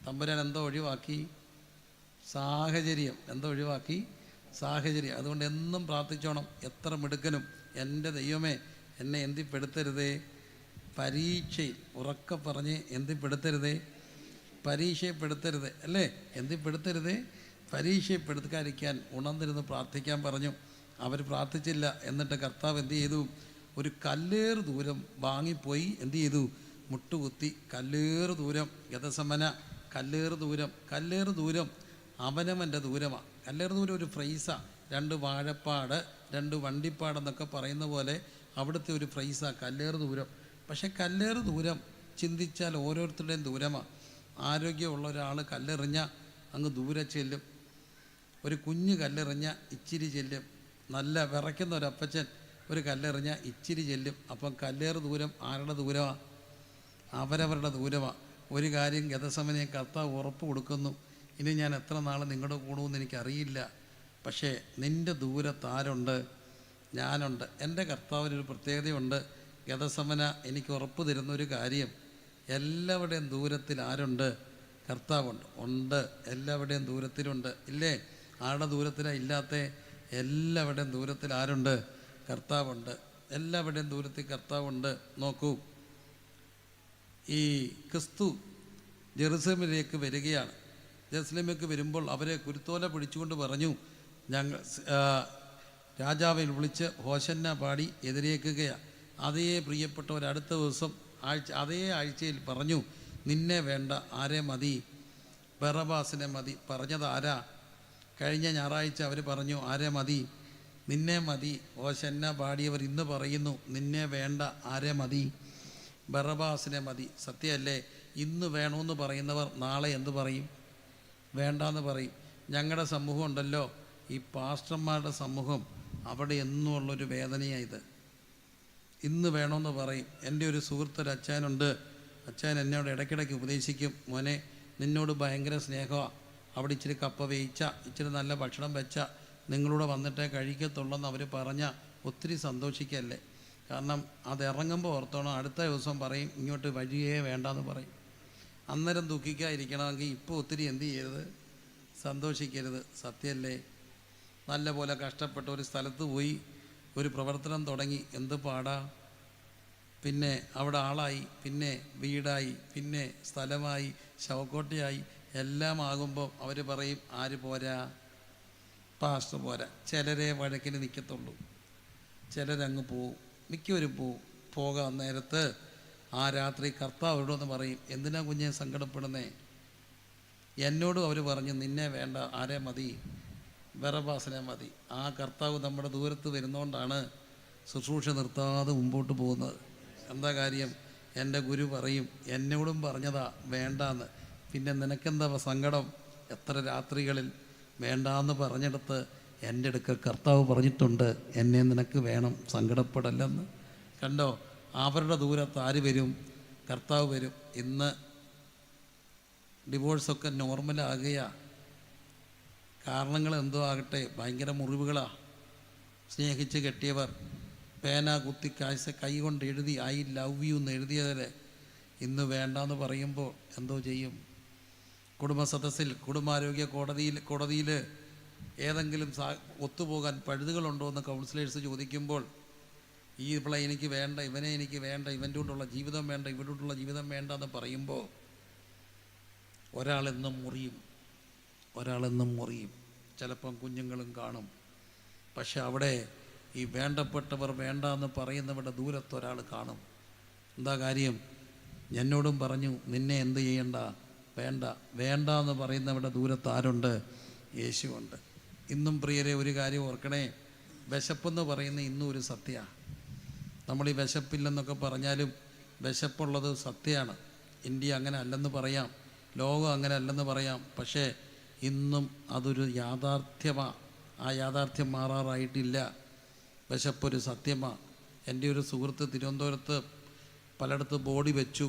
തമ്പുരാൻ എന്തോ ഒഴിവാക്കി? സാഹചര്യം. സാഹചര്യം. അതുകൊണ്ട് എന്നും പ്രാർത്ഥിച്ചോണം. എത്ര മിടുക്കനും, എൻ്റെ ദൈവമേ എന്നെ എന്തിപ്പെടുത്തരുതേ പരീക്ഷയിൽ. ഉറക്കെ പറഞ്ഞ് എന്തിപ്പെടുത്തരുതേ? പരീക്ഷയെപ്പെടുത്തരുത് അല്ലേ? എന്തിപ്പെടുത്തരുതേ? പരീക്ഷയെപ്പെടുക്കാതിരിക്കാൻ ഉണർന്നിരുന്ന് പ്രാർത്ഥിക്കാൻ പറഞ്ഞു. അവർ പ്രാർത്ഥിച്ചില്ല. എന്നിട്ട് കർത്താവ് എന്ത് ചെയ്തു? ഒരു കല്ലേറ് ദൂരം വാങ്ങിപ്പോയി എന്ത് ചെയ്തു? മുട്ടുകുത്തി. കല്ലേറ് ദൂരം. ഗതസമന. കല്ലേറ് ദൂരം അവനവൻ്റെ ദൂരമാണ്. കല്ലേറ് ദൂരം ഒരു ഫ്രൈസാണ്. 2 വാഴപ്പാട്, 2 വണ്ടിപ്പാടെന്നൊക്കെ പറയുന്ന പോലെ അവിടുത്തെ ഒരു ഫ്രൈസാണ് കല്ലേറ് ദൂരം. പക്ഷെ കല്ലേറ് ദൂരം ചിന്തിച്ചാൽ ഓരോരുത്തരുടെയും ദൂരമാണ്. ആരോഗ്യമുള്ള ഒരാൾ കല്ലെറിഞ്ഞ അങ്ങ് ദൂരെ ചെല്ലും. ഒരു കുഞ്ഞ് കല്ലെറിഞ്ഞ ഇച്ചിരി ചെല്ലും. നല്ല വിറയ്ക്കുന്ന ഒരപ്പച്ചൻ ഒരു കല്ലെറിഞ്ഞ ഇച്ചിരി ചെല്ലും. അപ്പം കല്ലേറ് ദൂരം ആരുടെ ദൂരമാണ്? അവരവരുടെ ദൂരമാണ്. ഒരു കാര്യം ഗതസമനെ കർത്താവ് ഉറപ്പ് കൊടുക്കുന്നു, ഇനി ഞാൻ എത്ര നാൾ നിങ്ങളുടെ കൂടുമെന്ന് എനിക്കറിയില്ല, പക്ഷേ നിൻ്റെ ദൂരത്താരുണ്ട്? ഞാനുണ്ട്. എൻ്റെ കർത്താവിനൊരു പ്രത്യേകതയുണ്ട്. ഗതസമന എനിക്ക് ഉറപ്പ് തരുന്നൊരു കാര്യം, എല്ലാവരുടെയും ദൂരത്തിൽ ആരുണ്ട്? കർത്താവുണ്ട്. ഉണ്ട്. എല്ലാവരുടെയും ദൂരത്തിലുണ്ട്. ഇല്ലേ? ആരുടെ ദൂരത്തിലാണ് ഇല്ലാത്ത? എല്ലാവരുടെയും ദൂരത്തിൽ ആരുണ്ട്? കർത്താവുണ്ട്. എല്ലാവരുടെയും ദൂരത്തിൽ കർത്താവുണ്ട്. നോക്കൂ, ഈ ക്രിസ്തു ജെറുസലേമിലേക്ക് വരികയാണ്. ജെറുസലേമിലേക്ക് വരുമ്പോൾ അവരെ കുരുത്തോല പിടിച്ചുകൊണ്ട് പറഞ്ഞു, ഞങ്ങൾ രാജാവിൽ വിളിച്ച് ഹോശന്ന പാടി എതിരേക്കുകയാണ്. അതേ പ്രിയപ്പെട്ടവർ അടുത്ത ദിവസം അതേ ആഴ്ചയിൽ പറഞ്ഞു, നിന്നെ വേണ്ട, ആരെ മതി? ബറബാസിനെ മതി. പറഞ്ഞത് ആരാ? കഴിഞ്ഞ ഞായറാഴ്ച അവർ പറഞ്ഞു, ആരെ മതി? നിന്നെ മതി. ഹോശന്ന പാടിയവർ ഇന്ന് പറയുന്നു, നിന്നെ വേണ്ട, ആരെ മതി? ബറബാസിനെ മതി. സത്യമല്ലേ? ഇന്ന് വേണമെന്ന് പറയുന്നവർ നാളെ എന്ത് പറയും? വേണ്ടാന്ന് പറയും. ഞങ്ങളുടെ സമൂഹം ഉണ്ടല്ലോ, ഈ പാസ്റ്റർമാരുടെ സമൂഹം, അവിടെ എന്നുമുള്ളൊരു വേദനയായത്. ഇന്ന് വേണമെന്ന് പറയും. എൻ്റെ ഒരു സുഹൃത്തൊരു അച്ചായനുണ്ട്. അച്ചായൻ എന്നോട് ഇടയ്ക്കിടയ്ക്ക് ഉപദേശിക്കും, മോനെ നിന്നോട് ഭയങ്കര സ്നേഹമാണ്, അവിടെ ഇച്ചിരി കപ്പ വേയിച്ച, ഇച്ചിരി നല്ല ഭക്ഷണം വെച്ച നിങ്ങളൂടെ വന്നിട്ടേ കഴിക്കത്തുള്ളെന്ന് അവർ പറഞ്ഞാൽ ഒത്തിരി സന്തോഷിക്കല്ലേ. കാരണം അതിറങ്ങുമ്പോൾ ഓർത്തോണം, അടുത്ത ദിവസം പറയും ഇങ്ങോട്ട് വഴിയേ വേണ്ടാന്ന് പറയും. അന്നേരം ദുഃഖിക്കാതിരിക്കണമെങ്കിൽ ഇപ്പോൾ ഒത്തിരി എന്ത് ചെയ്യരുത്, സന്തോഷിക്കരുത്. സത്യമല്ലേ? നല്ല പോലെ കഷ്ടപ്പെട്ട ഒരു സ്ഥലത്ത് പോയി ഒരു പ്രവർത്തനം തുടങ്ങി, എന്ത് പാടാ. പിന്നെ അവിടെ ആളായി, പിന്നെ വീടായി, പിന്നെ സ്ഥലമായി, ശവക്കോട്ടയായി, എല്ലാം ആകുമ്പോൾ അവർ പറയും ആര് പോരാ, പാസ്റ്റർ പോരാ. ചിലരെ വഴക്കിന് നിൽക്കത്തുള്ളൂ, ചിലരങ്ങ് പോവും, മിക്കവരും പോവും. പോകാൻ നേരത്ത് ആ രാത്രി കർത്താവരോടൊന്ന് പറയും, എന്തിനാ കുഞ്ഞെ സങ്കടപ്പെടുന്നേ? എന്നോടും അവർ പറഞ്ഞു നിന്നെ വേണ്ട, ആരെ മതി, ബറബ്ബാസിനെ മതി. ആ കർത്താവ് നമ്മുടെ ദൂരത്ത് വരുന്നതുകൊണ്ടാണ് ശുശ്രൂഷ നിർത്താതെ മുമ്പോട്ട് പോകുന്നത്. എന്താ കാര്യം? എൻ്റെ ഗുരു പറയും, എന്നോടും പറഞ്ഞതാ വേണ്ടാന്ന്, പിന്നെ നിനക്കെന്താ സങ്കടം? എത്ര രാത്രികളിൽ വേണ്ടാന്ന് പറഞ്ഞെടുത്ത് എൻ്റെ അടുക്കൽ കർത്താവ് പറഞ്ഞിട്ടുണ്ട്, എന്നെ നിനക്ക് വേണം, സങ്കടപ്പെടല്ലെന്ന്. കണ്ടോ? അവരുടെ ദൂരത്ത് ആര് വരും? കർത്താവ് വരും. ഇന്ന് ഡിവോഴ്സൊക്കെ നോർമലാകുകയാണ്. കാരണങ്ങൾ എന്തോ ആകട്ടെ, ഭയങ്കര മുറിവുകളാണ്. സ്നേഹിച്ച് കെട്ടിയവർ പേന കുത്തി കൈ കൊണ്ട് എഴുതി ഐ ലവ് യു എന്ന് എഴുതിയതിൽ ഇന്ന് വേണ്ടാന്ന് പറയുമ്പോൾ എന്തോ ചെയ്യും? കുടുംബ സദസ്സിൽ, കുടുംബാരോഗ്യ കോടതിയിൽ ഏതെങ്കിലും ഒത്തുപോകാൻ പഴുതുകളുണ്ടോ എന്ന് കൗൺസിലേഴ്സ് ചോദിക്കുമ്പോൾ ഈ ഇവളെ എനിക്ക് വേണ്ട, ഇവനെ എനിക്ക് വേണ്ട, ഇവൻ്റെ കൊണ്ടുള്ള ജീവിതം വേണ്ട, ഇവരോടുള്ള ജീവിതം വേണ്ട എന്ന് പറയുമ്പോൾ ഒരാളെന്നും മുറിയും. ചിലപ്പം കുഞ്ഞുങ്ങളും കാണും. പക്ഷെ അവിടെ ഈ വേണ്ടപ്പെട്ടവർ വേണ്ട എന്ന് പറയുന്നവരുടെ ദൂരത്തൊരാൾ കാണും. എന്താ കാര്യം? എന്നോടും പറഞ്ഞു നിന്നെ എന്ത് ചെയ്യണ്ട, വേണ്ട എന്ന് പറയുന്നവരുടെ ദൂരത്ത് ആരുണ്ട്? യേശുവുണ്ട്. ഇന്നും പ്രിയരെ ഒരു കാര്യം ഓർക്കണേ, വിശപ്പെന്ന് പറയുന്ന ഇന്നും ഒരു സത്യമാണ്. നമ്മൾ ഈ വിശപ്പില്ലെന്നൊക്കെ പറഞ്ഞാലും വിശപ്പുള്ളത് സത്യമാണ്. ഇന്ത്യ അങ്ങനെ അല്ലെന്ന് പറയാം, ലോകം അങ്ങനെ അല്ലെന്ന് പറയാം. പക്ഷേ ഇന്നും അതൊരു യാഥാർത്ഥ്യമാണ്. ആ യാഥാർത്ഥ്യം മാറാറായിട്ടില്ല. വിശപ്പൊരു സത്യമാണ്. എൻ്റെ ഒരു സുഹൃത്ത് തിരുവനന്തപുരത്ത് പലയിടത്ത് ബോഡി വെച്ചു,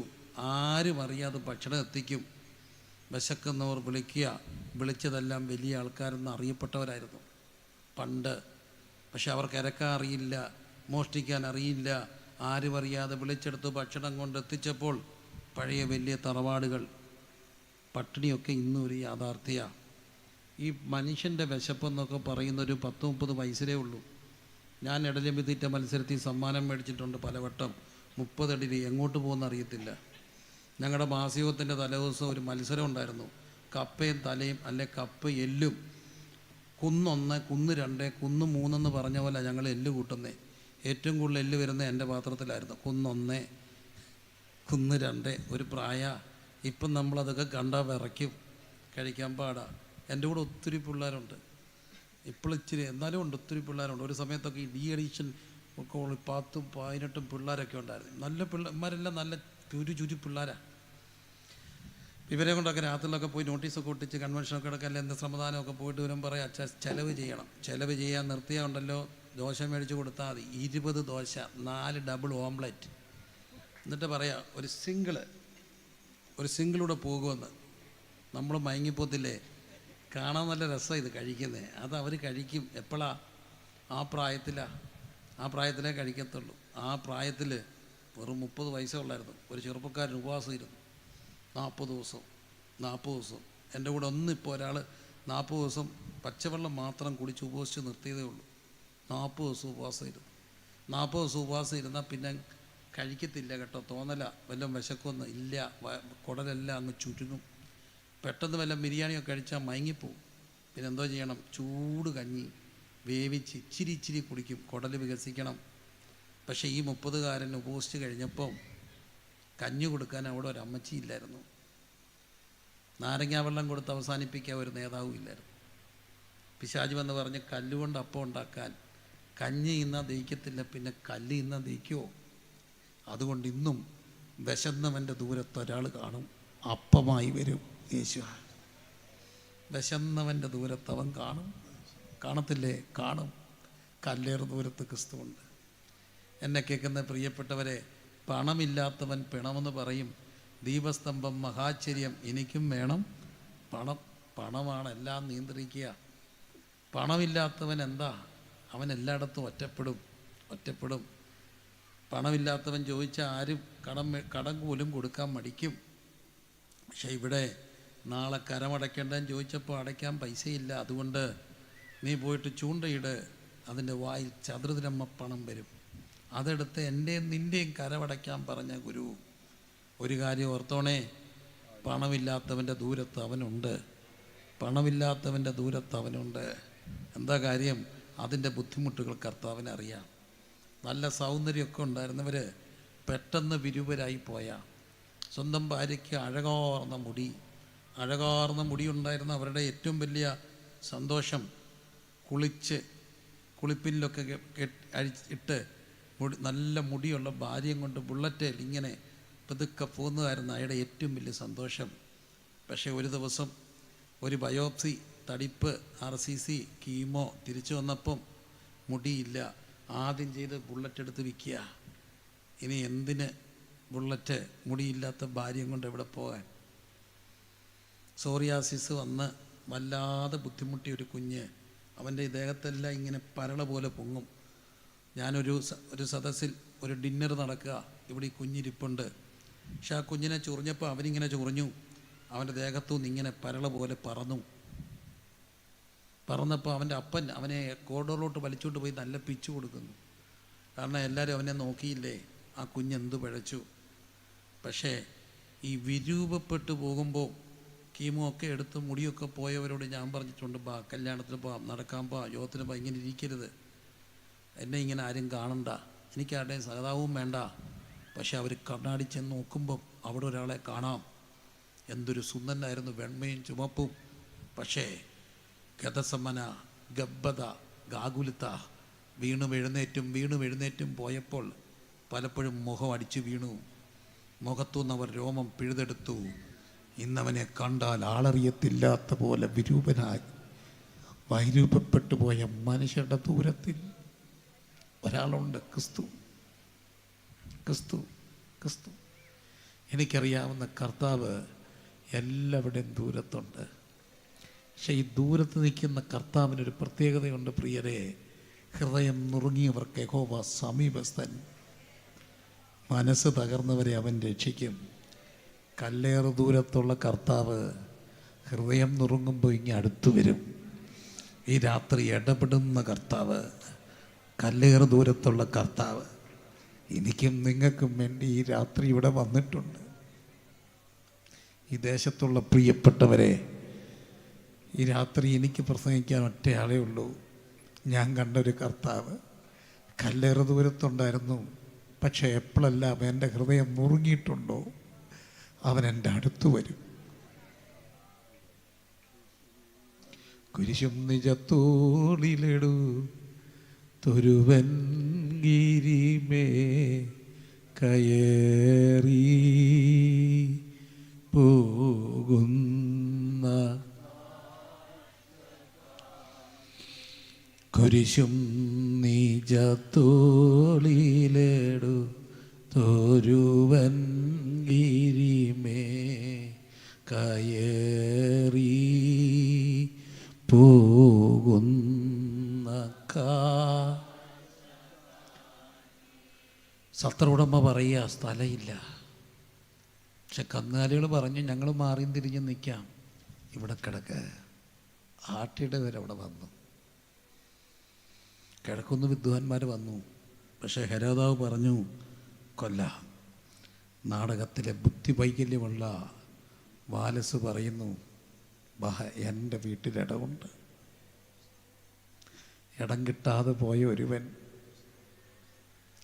ആരും അറിയാതെ ഭക്ഷണം എത്തിക്കും. വിശക്കുന്നവർ വിളിക്കുക, വിളിച്ചതെല്ലാം വലിയ ആൾക്കാരെന്ന് അറിയപ്പെട്ടവരായിരുന്നു പണ്ട്. പക്ഷെ അവർക്ക് ഇരക്കാൻ അറിയില്ല, മോഷ്ടിക്കാൻ അറിയില്ല. ആരും അറിയാതെ വിളിച്ചെടുത്ത് ഭക്ഷണം കൊണ്ട് എത്തിച്ചപ്പോൾ പഴയ വലിയ തറവാടുകൾ പട്ടിണിയൊക്കെ ഇന്നും ഒരു യാഥാർത്ഥ്യമാണ്. ഈ മനുഷ്യൻ്റെ വിശപ്പെന്നൊക്കെ പറയുന്നൊരു 10-30 വയസ്സിലേ ഉള്ളൂ. ഞാൻ ഇടലമ്പി തീറ്റ മത്സരത്തിൽ സമ്മാനം മേടിച്ചിട്ടുണ്ട് പലവട്ടം. 30 അടിയിൽ എങ്ങോട്ട് പോകുന്ന അറിയത്തില്ല. ഞങ്ങളുടെ മാസയോഗത്തിൻ്റെ തലേദിവസം ഒരു മത്സരം ഉണ്ടായിരുന്നു. കപ്പയും തലയും, അല്ലെ കപ്പ് എല്ലും. കുന്ന് 1, കുന്ന് 2, കുന്ന് 3 എന്ന് പറഞ്ഞ പോലെ ഞങ്ങൾ എല്ല് കൂട്ടുന്നേ. ഏറ്റവും കൂടുതൽ എല്ല് വരുന്നത് എൻ്റെ പാത്രത്തിലായിരുന്നു. കുന്ന് 1, കുന്ന് 2. ഒരു പ്രായ. ഇപ്പം നമ്മളതൊക്കെ കണ്ടാൽ വിറയ്ക്കും, കഴിക്കാൻ പാടാ. എൻ്റെ കൂടെ ഒത്തിരി പിള്ളേരുണ്ട് ഇപ്പോൾ, ഇച്ചിരി എന്നാലും ഉണ്ട്, ഒത്തിരി പിള്ളേരുണ്ട്. ഒരു സമയത്തൊക്കെ ഈ ഡി എഡിഷൻ ഒക്കെ 10-18 പിള്ളേരൊക്കെ ഉണ്ടായിരുന്നു. നല്ല പിള്ളേന്മാരെല്ലാം നല്ല ചുരു പിള്ളേരാണ്. ഇവരെ കൊണ്ടൊക്കെ രാത്രിയിലൊക്കെ പോയി നോട്ടീസൊക്കെ ഒട്ടിച്ച് കൺവെൻഷനൊക്കെ എടുക്കാൻ എന്ത് ശ്രമദാനമൊക്കെ പോയിട്ട് വരും. പറയാം അച്ഛാ ചെലവ് ചെയ്യണം. ചെലവ് ചെയ്യാൻ നിർത്തിയാൽ ഉണ്ടല്ലോ, ദോശ മേടിച്ച് കൊടുത്താൽ മതി. 20 ദോശ, 4 ഡബിൾ ഓംലെറ്റ്. എന്നിട്ട് പറയാം ഒരു സിംഗിളൂടെ പോകുമെന്ന്. നമ്മൾ മയങ്ങിപ്പോത്തില്ലേ? കാണാൻ നല്ല രസമാണ് ഇത് കഴിക്കുന്നത്. അത് അവർ കഴിക്കും. എപ്പോഴാണ്? ആ പ്രായത്തിലേ കഴിക്കത്തുള്ളൂ. ആ പ്രായത്തിൽ വെറും 30 വയസ്സേ ഉള്ളായിരുന്നു. ഒരു ചെറുപ്പക്കാരൻ ഉപവാസം ഇരുന്നു 40 ദിവസം. എൻ്റെ കൂടെ ഇപ്പോൾ ഒരാൾ 40 ദിവസം പച്ചവെള്ളം മാത്രം കുടിച്ച് ഉപവസിച്ച് നിർത്തിയതേ ഉള്ളൂ. 40 ദിവസം ഉപവാസം ഇരുന്നു. 40 ദിവസം ഉപവാസം ഇരുന്നാൽ പിന്നെ കഴിക്കത്തില്ല കേട്ടോ. തോന്നല വല്ലതും വിശക്കൊന്നും ഇല്ല. കുടലെല്ലാം അങ്ങ് ചുരുങ്ങും. പെട്ടെന്ന് വല്ല ബിരിയാണിയൊക്കെ കഴിച്ചാൽ മയങ്ങിപ്പോവും. പിന്നെ എന്തോ ചെയ്യണം? ചൂട് കഞ്ഞി വേവിച്ച് ഇച്ചിരി കുടിക്കും, കുടൽ വികസിക്കണം. പക്ഷേ ഈ 30-കാരൻ ഉപവസിച്ച് കഴിഞ്ഞപ്പം കഞ്ഞി കൊടുക്കാൻ അവിടെ ഒരു അമ്മച്ചി ഇല്ലായിരുന്നു. നാരങ്ങാ വെള്ളം കൊടുത്ത് അവസാനിപ്പിക്കാൻ ഒരു നേതാവും ഇല്ലായിരുന്നു. പിശാച് വന്ന് പറഞ്ഞ് കല്ലുകൊണ്ട് അപ്പം ഉണ്ടാക്കാൻ. കഞ്ഞി ഇന്നാൽ ദഹിക്കത്തില്ല, പിന്നെ കല്ല് ഇന്നാൽ ദഹിക്കുമോ? അതുകൊണ്ട് ഇന്നും വിശന്നവൻ്റെ ദൂരത്ത് ഒരാൾ കാണും, അപ്പമായി വരും യേശു. വിശന്നവൻ്റെ ദൂരത്ത് അവൻ കാണും. കാണത്തില്ലേ? കാണും. കല്ലേറ് ദൂരത്ത് ക്രിസ്തുവുണ്ട്. എന്നെ കേൾക്കുന്ന പ്രിയപ്പെട്ടവരെ, പണമില്ലാത്തവൻ പിണമെന്ന് പറയും. ദീപസ്തംഭം മഹാശ്ചര്യം, എനിക്കും വേണം പണമാണ് എല്ലാം നിയന്ത്രിക്കുക. പണമില്ലാത്തവൻ എന്താ? അവൻ എല്ലായിടത്തും ഒറ്റപ്പെടും. പണമില്ലാത്തവൻ ചോദിച്ചാൽ ആരും കടം പോലും കൊടുക്കാൻ മടിക്കും. പക്ഷെ ഇവിടെ നാളെ കരമടയ്ക്കേണ്ടെന്ന് ചോദിച്ചപ്പോൾ അടയ്ക്കാൻ പൈസയില്ല, അതുകൊണ്ട് നീ പോയിട്ട് ചൂണ്ടയിട്, അതിൻ്റെ വായിൽ ചതുരത്തിലമ്മ പണം വരും, അതെടുത്ത് എൻ്റെയും നിൻ്റെയും കരമടയ്ക്കാൻ പറഞ്ഞ ഗുരു. ഒരു കാര്യം ഓർത്തോണേ, പണമില്ലാത്തവൻ്റെ ദൂരത്ത് അവനുണ്ട്, പണമില്ലാത്തവൻ്റെ ദൂരത്ത് അവനുണ്ട്. എന്താ കാര്യം? അതിൻ്റെ ബുദ്ധിമുട്ടുകൾ കർത്താവിനറിയാം. നല്ല സൗന്ദര്യമൊക്കെ ഉണ്ടായിരുന്നവർ പെട്ടെന്ന് വിരൂപരായി പോയാൽ, സ്വന്തം ഭാര്യയ്ക്ക് അഴകാർന്ന മുടി ഉണ്ടായിരുന്ന അവരുടെ ഏറ്റവും വലിയ സന്തോഷം കുളിപ്പിലൊക്കെ ഇട്ട് നല്ല മുടിയുള്ള ഭാര്യയും കൊണ്ട് ബുള്ളറ്റിൽ ഇങ്ങനെ പതുക്കെ പോകുന്നതായിരുന്നു അയാളുടെ ഏറ്റവും വലിയ സന്തോഷം. പക്ഷേ ഒരു ദിവസം ഒരു ബയോപ്സി, തടിപ്പ്, RCC, കീമോ തിരിച്ചു വന്നപ്പം മുടിയില്ല. ആദ്യം ചെയ്ത് ബുള്ളറ്റ് എടുത്ത് വിൽക്കുക. ഇനി എന്തിന് ബുള്ളറ്റ്? മുടിയില്ലാത്ത ഭാര്യയും കൊണ്ട് എവിടെ പോകാൻ? സോറിയാസിസ് വന്ന് വല്ലാതെ ബുദ്ധിമുട്ടിയ ഒരു കുഞ്ഞ്, അവൻ്റെ ദേഹത്തെല്ലാം ഇങ്ങനെ പരള പോലെ പൊങ്ങും. ഞാനൊരു സദസ്സിൽ ഒരു ഡിന്നർ നടക്കുക, ഇവിടെ ഈ കുഞ്ഞിരിപ്പുണ്ട്. പക്ഷെ ആ കുഞ്ഞിനെ ചൊറിഞ്ഞപ്പോൾ അവനിങ്ങനെ ചൊറിഞ്ഞു, അവൻ്റെ ദേഹത്തുനിന്ന് ഇങ്ങനെ പരള പോലെ പറന്നപ്പോൾ അവൻ്റെ അപ്പൻ അവനെ കോറിഡോറിലോട്ട് വലിച്ചുകൊണ്ട് പോയി നല്ല പിച്ചു കൊടുക്കുന്നു. കാരണം എല്ലാവരും അവനെ നോക്കിയില്ലേ, ആ കുഞ്ഞെന്ത് പിഴച്ചു. പക്ഷേ ഈ വിരൂപപ്പെട്ടു പോകുമ്പോൾ കീമോ ഒക്കെ എടുത്ത് മുടിയൊക്കെ പോയവരോട് ഞാൻ പറഞ്ഞിട്ടുണ്ട്, കല്യാണത്തിന് പോവാം, നടക്കാൻ പോവാം, യോഗത്തിന് പോവാം, ഇങ്ങനെ ഇരിക്കരുത്, എന്നെ ഇങ്ങനെ ആരും കാണണ്ട, എനിക്ക് ആരുടെയും സഹതാപവും വേണ്ട. പക്ഷെ അവർ കണ്ണാടി ചെന്ന് നോക്കുമ്പം അവിടെ ഒരാളെ കാണാം, എന്തൊരു സുന്ദരനായിരുന്നു, വെണ്മയും ചുമപ്പും. പക്ഷേ ഗതസമന, ഗബ്ബത, ഗാകുലിത്ത, വീണും എഴുന്നേറ്റും പോയപ്പോൾ പലപ്പോഴും മുഖം അടിച്ചു വീണു, മുഖത്തുനിന്നവർ രോമം പിഴുതെടുത്തു. ഇന്നവനെ കണ്ടാൽ ആളറിയത്തില്ലാത്ത പോലെ വിരൂപനായി വൈരൂപപ്പെട്ടു പോയ മനുഷ്യരുടെ ദൂരത്തിൽ ഒരാളുണ്ട്, ക്രിസ്തു. എനിക്കറിയാവുന്ന കർത്താവ് എല്ലാവരുടെയും ദൂരത്തുണ്ട്. പക്ഷെ ഈ ദൂരത്ത് നിൽക്കുന്ന കർത്താവിനൊരു പ്രത്യേകതയുണ്ട് പ്രിയരെ. ഹൃദയം നുറുങ്ങിയവർക്ക് യഹോവ സമീപസ്ഥൻ, മനസ്സ് തകർന്നവരെ അവൻ രക്ഷിക്കും. കല്ലേറ് ദൂരത്തുള്ള കർത്താവ് ഹൃദയം നുറുങ്ങുമ്പോൾ ഇങ്ങ് അടുത്തു വരും. ഈ രാത്രി ഇടപെടുന്ന കർത്താവ്, കല്ലേറ് ദൂരത്തുള്ള കർത്താവ് എനിക്കും നിങ്ങൾക്കും വേണ്ടി ഈ രാത്രി ഇവിടെ വന്നിട്ടുണ്ട്. ഈ ദേശത്തുള്ള പ്രിയപ്പെട്ടവരെ, ഈ രാത്രി എനിക്ക് പ്രസംഗിക്കാൻ ഒറ്റയാളേ ഉള്ളൂ. ഞാൻ കണ്ടൊരു കർത്താവ് കല്ലേറ് ദൂരത്തുണ്ടായിരുന്നു. പക്ഷേ എപ്പോഴെല്ലാം എൻ്റെ ഹൃദയം നുറുങ്ങിയിട്ടുണ്ടോ അവൻ എൻ്റെ അടുത്ത് വരും. കുരിശും നിജത്തോളിലെടു തൊരുവൻ ഗിരിമേ കയറി പോകുന്ന കുരിശും നിജത്തോളിലെടു തൊരുവൻ ഗിരിമേ കയറി പോകുന്ന സത്ര ഉടമ പറയുക സ്ഥലമില്ല. പക്ഷെ കന്നുകാലികൾ പറഞ്ഞു ഞങ്ങൾ മാറിയും തിരിഞ്ഞ് നിൽക്കാം, ഇവിടെ കിടക്ക്. ആട്ടിയുടെ വരെ അവിടെ വന്നു കിടക്കുന്ന വിദ്വാൻമാർ വന്നു. പക്ഷെ ഹെരോദാവ് പറഞ്ഞു കൊല്ലാം. നാടകത്തിലെ ബുദ്ധിവൈകല്യമുള്ള വാലസ് പറയുന്നു, എൻ്റെ വീട്ടിലിടമുണ്ട്. ഇടം കിട്ടാതെ പോയ ഒരുവൻ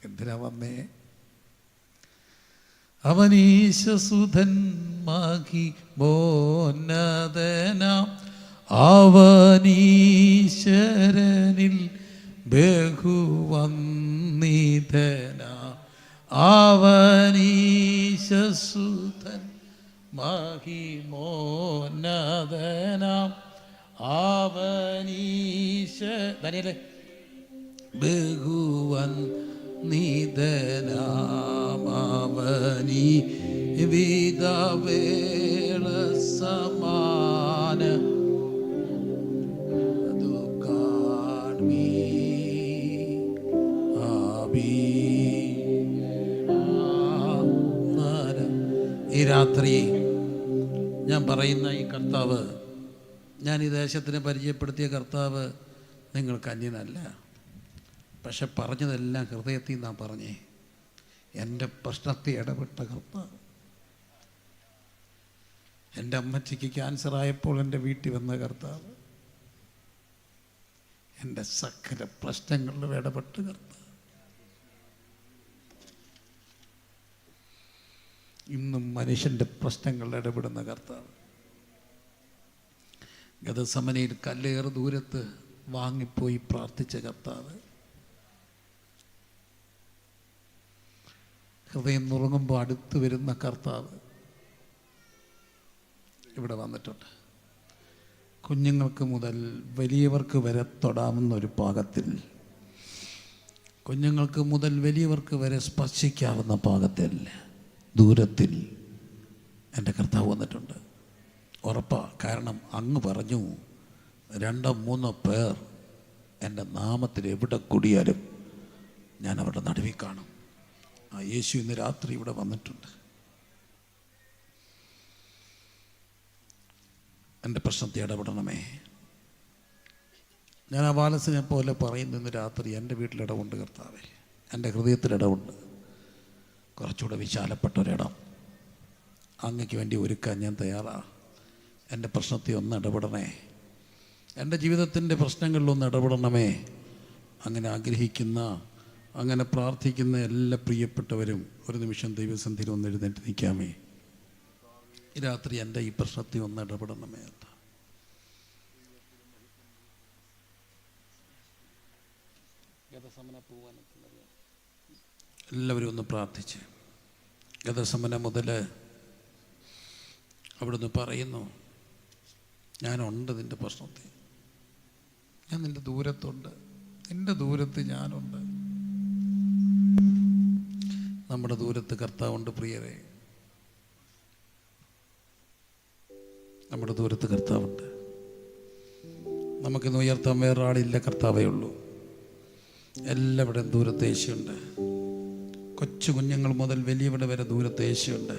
എന്തിനാ വന്നേ? അവനീശസുധൻ മാകി മോന്നതന അവനീശ്വരനിൽ ബഹുവന്നിധന അവനീശസുധൻ മഹിമോന്നതന അവനീശ ദാനിയേലേ ബഹുവന്നിധനാമവനീ വിധവേള സമാന ഈ രാത്രി ഞാൻ പറയുന്ന ഈ കർത്താവ്, ഞാൻ ഈ ദേശത്തിന് പരിചയപ്പെടുത്തിയ കർത്താവ് നിങ്ങൾക്ക് അന്യനല്ല. പക്ഷെ പറഞ്ഞതെല്ലാം ഹൃദയത്തിൽ നിന്നാണ് പറഞ്ഞേ. എൻ്റെ പ്രശ്നത്തിൽ ഇടപെട്ട കർത്താവ്. എൻ്റെ അമ്മച്ചിക്ക് ക്യാൻസർ ആയപ്പോൾ എൻ്റെ വീട്ടിൽ വന്ന കർത്താവ്, എൻ്റെ സകല പ്രശ്നങ്ങളിലും ഇടപെട്ട കർത്താവ്. ഇന്നും മനുഷ്യൻ്റെ പ്രശ്നങ്ങളിൽ ഇടപെടുന്ന കർത്താവ്. ഗതസമനയിൽ കല്ലേറ് ദൂരത്ത് വാങ്ങിപ്പോയി പ്രാർത്ഥിച്ച കർത്താവ്. ഹൃദയം നുറുങ്ങുമ്പോൾ അടുത്ത് വരുന്ന കർത്താവ് ഇവിടെ വന്നിട്ടുണ്ട്. കുഞ്ഞുങ്ങൾക്ക് മുതൽ വലിയവർക്ക് വരെ തൊടാവുന്ന ഒരു പാകത്തിൽ, കുഞ്ഞുങ്ങൾക്ക് മുതൽ വലിയവർക്ക് വരെ സ്പർശിക്കാവുന്ന പാകത്തിൽ, ദൂരത്തിൽ എൻ്റെ കർത്താവ് വന്നിട്ടുണ്ട്. ഉറപ്പാ. കാരണം അങ്ങ് പറഞ്ഞു, 2-3 പേർ എൻ്റെ നാമത്തിൽ എവിടെ കൂടിയാലും ഞാൻ അവരുടെ നടുവിൽ കാണും. ആ യേശു ഇന്ന് രാത്രി ഇവിടെ വന്നിട്ടുണ്ട്. എൻ്റെ പ്രശ്നത്തെ ഇടപെടണമേ. ഞാൻ ആ ബാലസിനെ പോലെ പറയുന്നു, ഇന്ന് രാത്രി എൻ്റെ വീട്ടിലിടവുണ്ട് കർത്താവേ, എൻ്റെ ഹൃദയത്തിലിടവുണ്ട്. കുറച്ചുകൂടെ വിശാലപ്പെട്ട ഒരിടം അങ്ങയ്ക്ക് വേണ്ടി ഒരുക്കാൻ ഞാൻ തയ്യാറാണ്. എൻ്റെ പ്രശ്നത്തെ ഒന്ന് ഇടപെടണേ, എൻ്റെ ജീവിതത്തിൻ്റെ പ്രശ്നങ്ങളിലൊന്ന് ഇടപെടണമേ. അങ്ങനെ ആഗ്രഹിക്കുന്ന, അങ്ങനെ പ്രാർത്ഥിക്കുന്ന എല്ലാ പ്രിയപ്പെട്ടവരും ഒരു നിമിഷം ദൈവസന്നിധിയിൽ ഒന്ന് എഴുന്നേറ്റ് നിൽക്കാമേ. ഈ രാത്രി എൻ്റെ ഈ പ്രശ്നത്തെ ഒന്ന് ഇടപെടണമേ. എല്ലാവരും ഒന്ന് പ്രാർത്ഥിച്ച്. ഗതസമന മുതൽ അവിടുന്ന് പറയുന്നു, ഞാനുണ്ട് നിൻ്റെ പ്രശ്നത്തിൽ, ഞാൻ നിൻ്റെ ദൂരത്തുണ്ട്, നിൻ്റെ ദൂരത്ത് ഞാനുണ്ട്. നമ്മുടെ ദൂരത്ത് കർത്താവുണ്ട് പ്രിയരെ, നമ്മുടെ ദൂരത്ത് കർത്താവുണ്ട്. നമുക്കിന്ന് ഉയർത്താൻ വേറൊരാളില്ല, കർത്താവേ ഉള്ളൂ. എല്ലാവരുടെയും ദൂരത്ത് യേശുണ്ട്. കൊച്ചു കുഞ്ഞുങ്ങൾ മുതൽ വലിയവിടെ വരെ ദൂരത്ത് യേശുണ്ട്.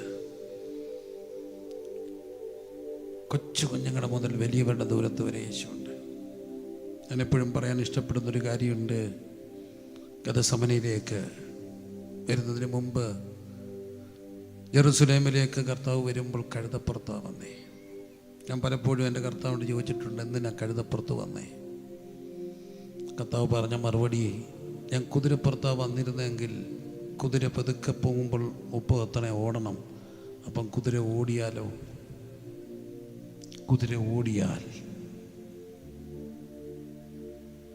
കൊച്ചു കുഞ്ഞുങ്ങളുടെ മുതൽ വലിയവരുടെ ദൂരത്ത് വരെ യേശുണ്ട്. ഞാൻ എപ്പോഴും പറയാൻ ഇഷ്ടപ്പെടുന്നൊരു കാര്യമുണ്ട്. ഗതസമനയിലേക്ക് വരുന്നതിന് മുമ്പ് ജെറുസലേമിലേക്ക് കർത്താവ് വരുമ്പോൾ കഴുതപ്പുറത്താണ് വന്നേ. ഞാൻ പലപ്പോഴും എൻ്റെ കർത്താവിനോട് ചോദിച്ചിട്ടുണ്ട്, എന്തിനാ കഴുതപ്പുറത്ത് വന്നേ? കർത്താവ് പറഞ്ഞ മറുപടി, ഞാൻ കുതിരപ്പുറത്താണ് വന്നിരുന്നെങ്കിൽ കുതിര പതുക്കെ പോകുമ്പോൾ 30 എത്തണേ ഓടണം. അപ്പം കുതിര ഓടിയാലോ? കുതിര ഓടിയാൽ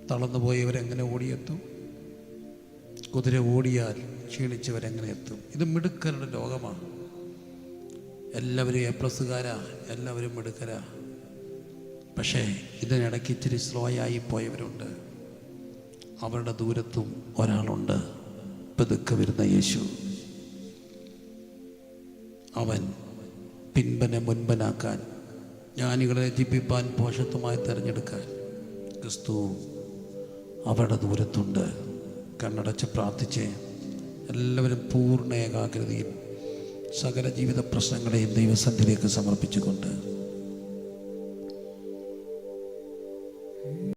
തളർന്നു പോയവരെങ്ങനെ ഓടിയെത്തും? കുതിര ഓടിയാൽ ക്ഷീണിച്ചവരെങ്ങനെ എത്തും? ഇത് മിടുക്കരുടെ ലോകമാണ്. എല്ലാവരും എപ്ലസുകാരാ, എല്ലാവരും മിടുക്കരാ. പക്ഷേ ഇതിനിടയ്ക്ക് ഇച്ചിരി സ്ലോയായി പോയവരുണ്ട്. അവരുടെ ദൂരത്തും ഒരാളുണ്ട്, പതുക്കെ വരുന്ന യേശു. അവൻ പിൻപനെ മുൻപനാക്കാൻ, ജ്ഞാനികളെ രചിപ്പിപ്പാൻ, പോഷത്വമായി തിരഞ്ഞെടുക്കാൻ ക്രിസ്തു അവരുടെ ദൂരത്തുണ്ട്. കണ്ണടച്ച് പ്രാർത്ഥിച്ച് എല്ലാവരും പൂർണ്ണ ഏകാഗ്രതയിൽ സകല ജീവിത പ്രശ്നങ്ങളെയും ദൈവസന്നിധിയിലേക്ക് സമർപ്പിച്ചുകൊണ്ട്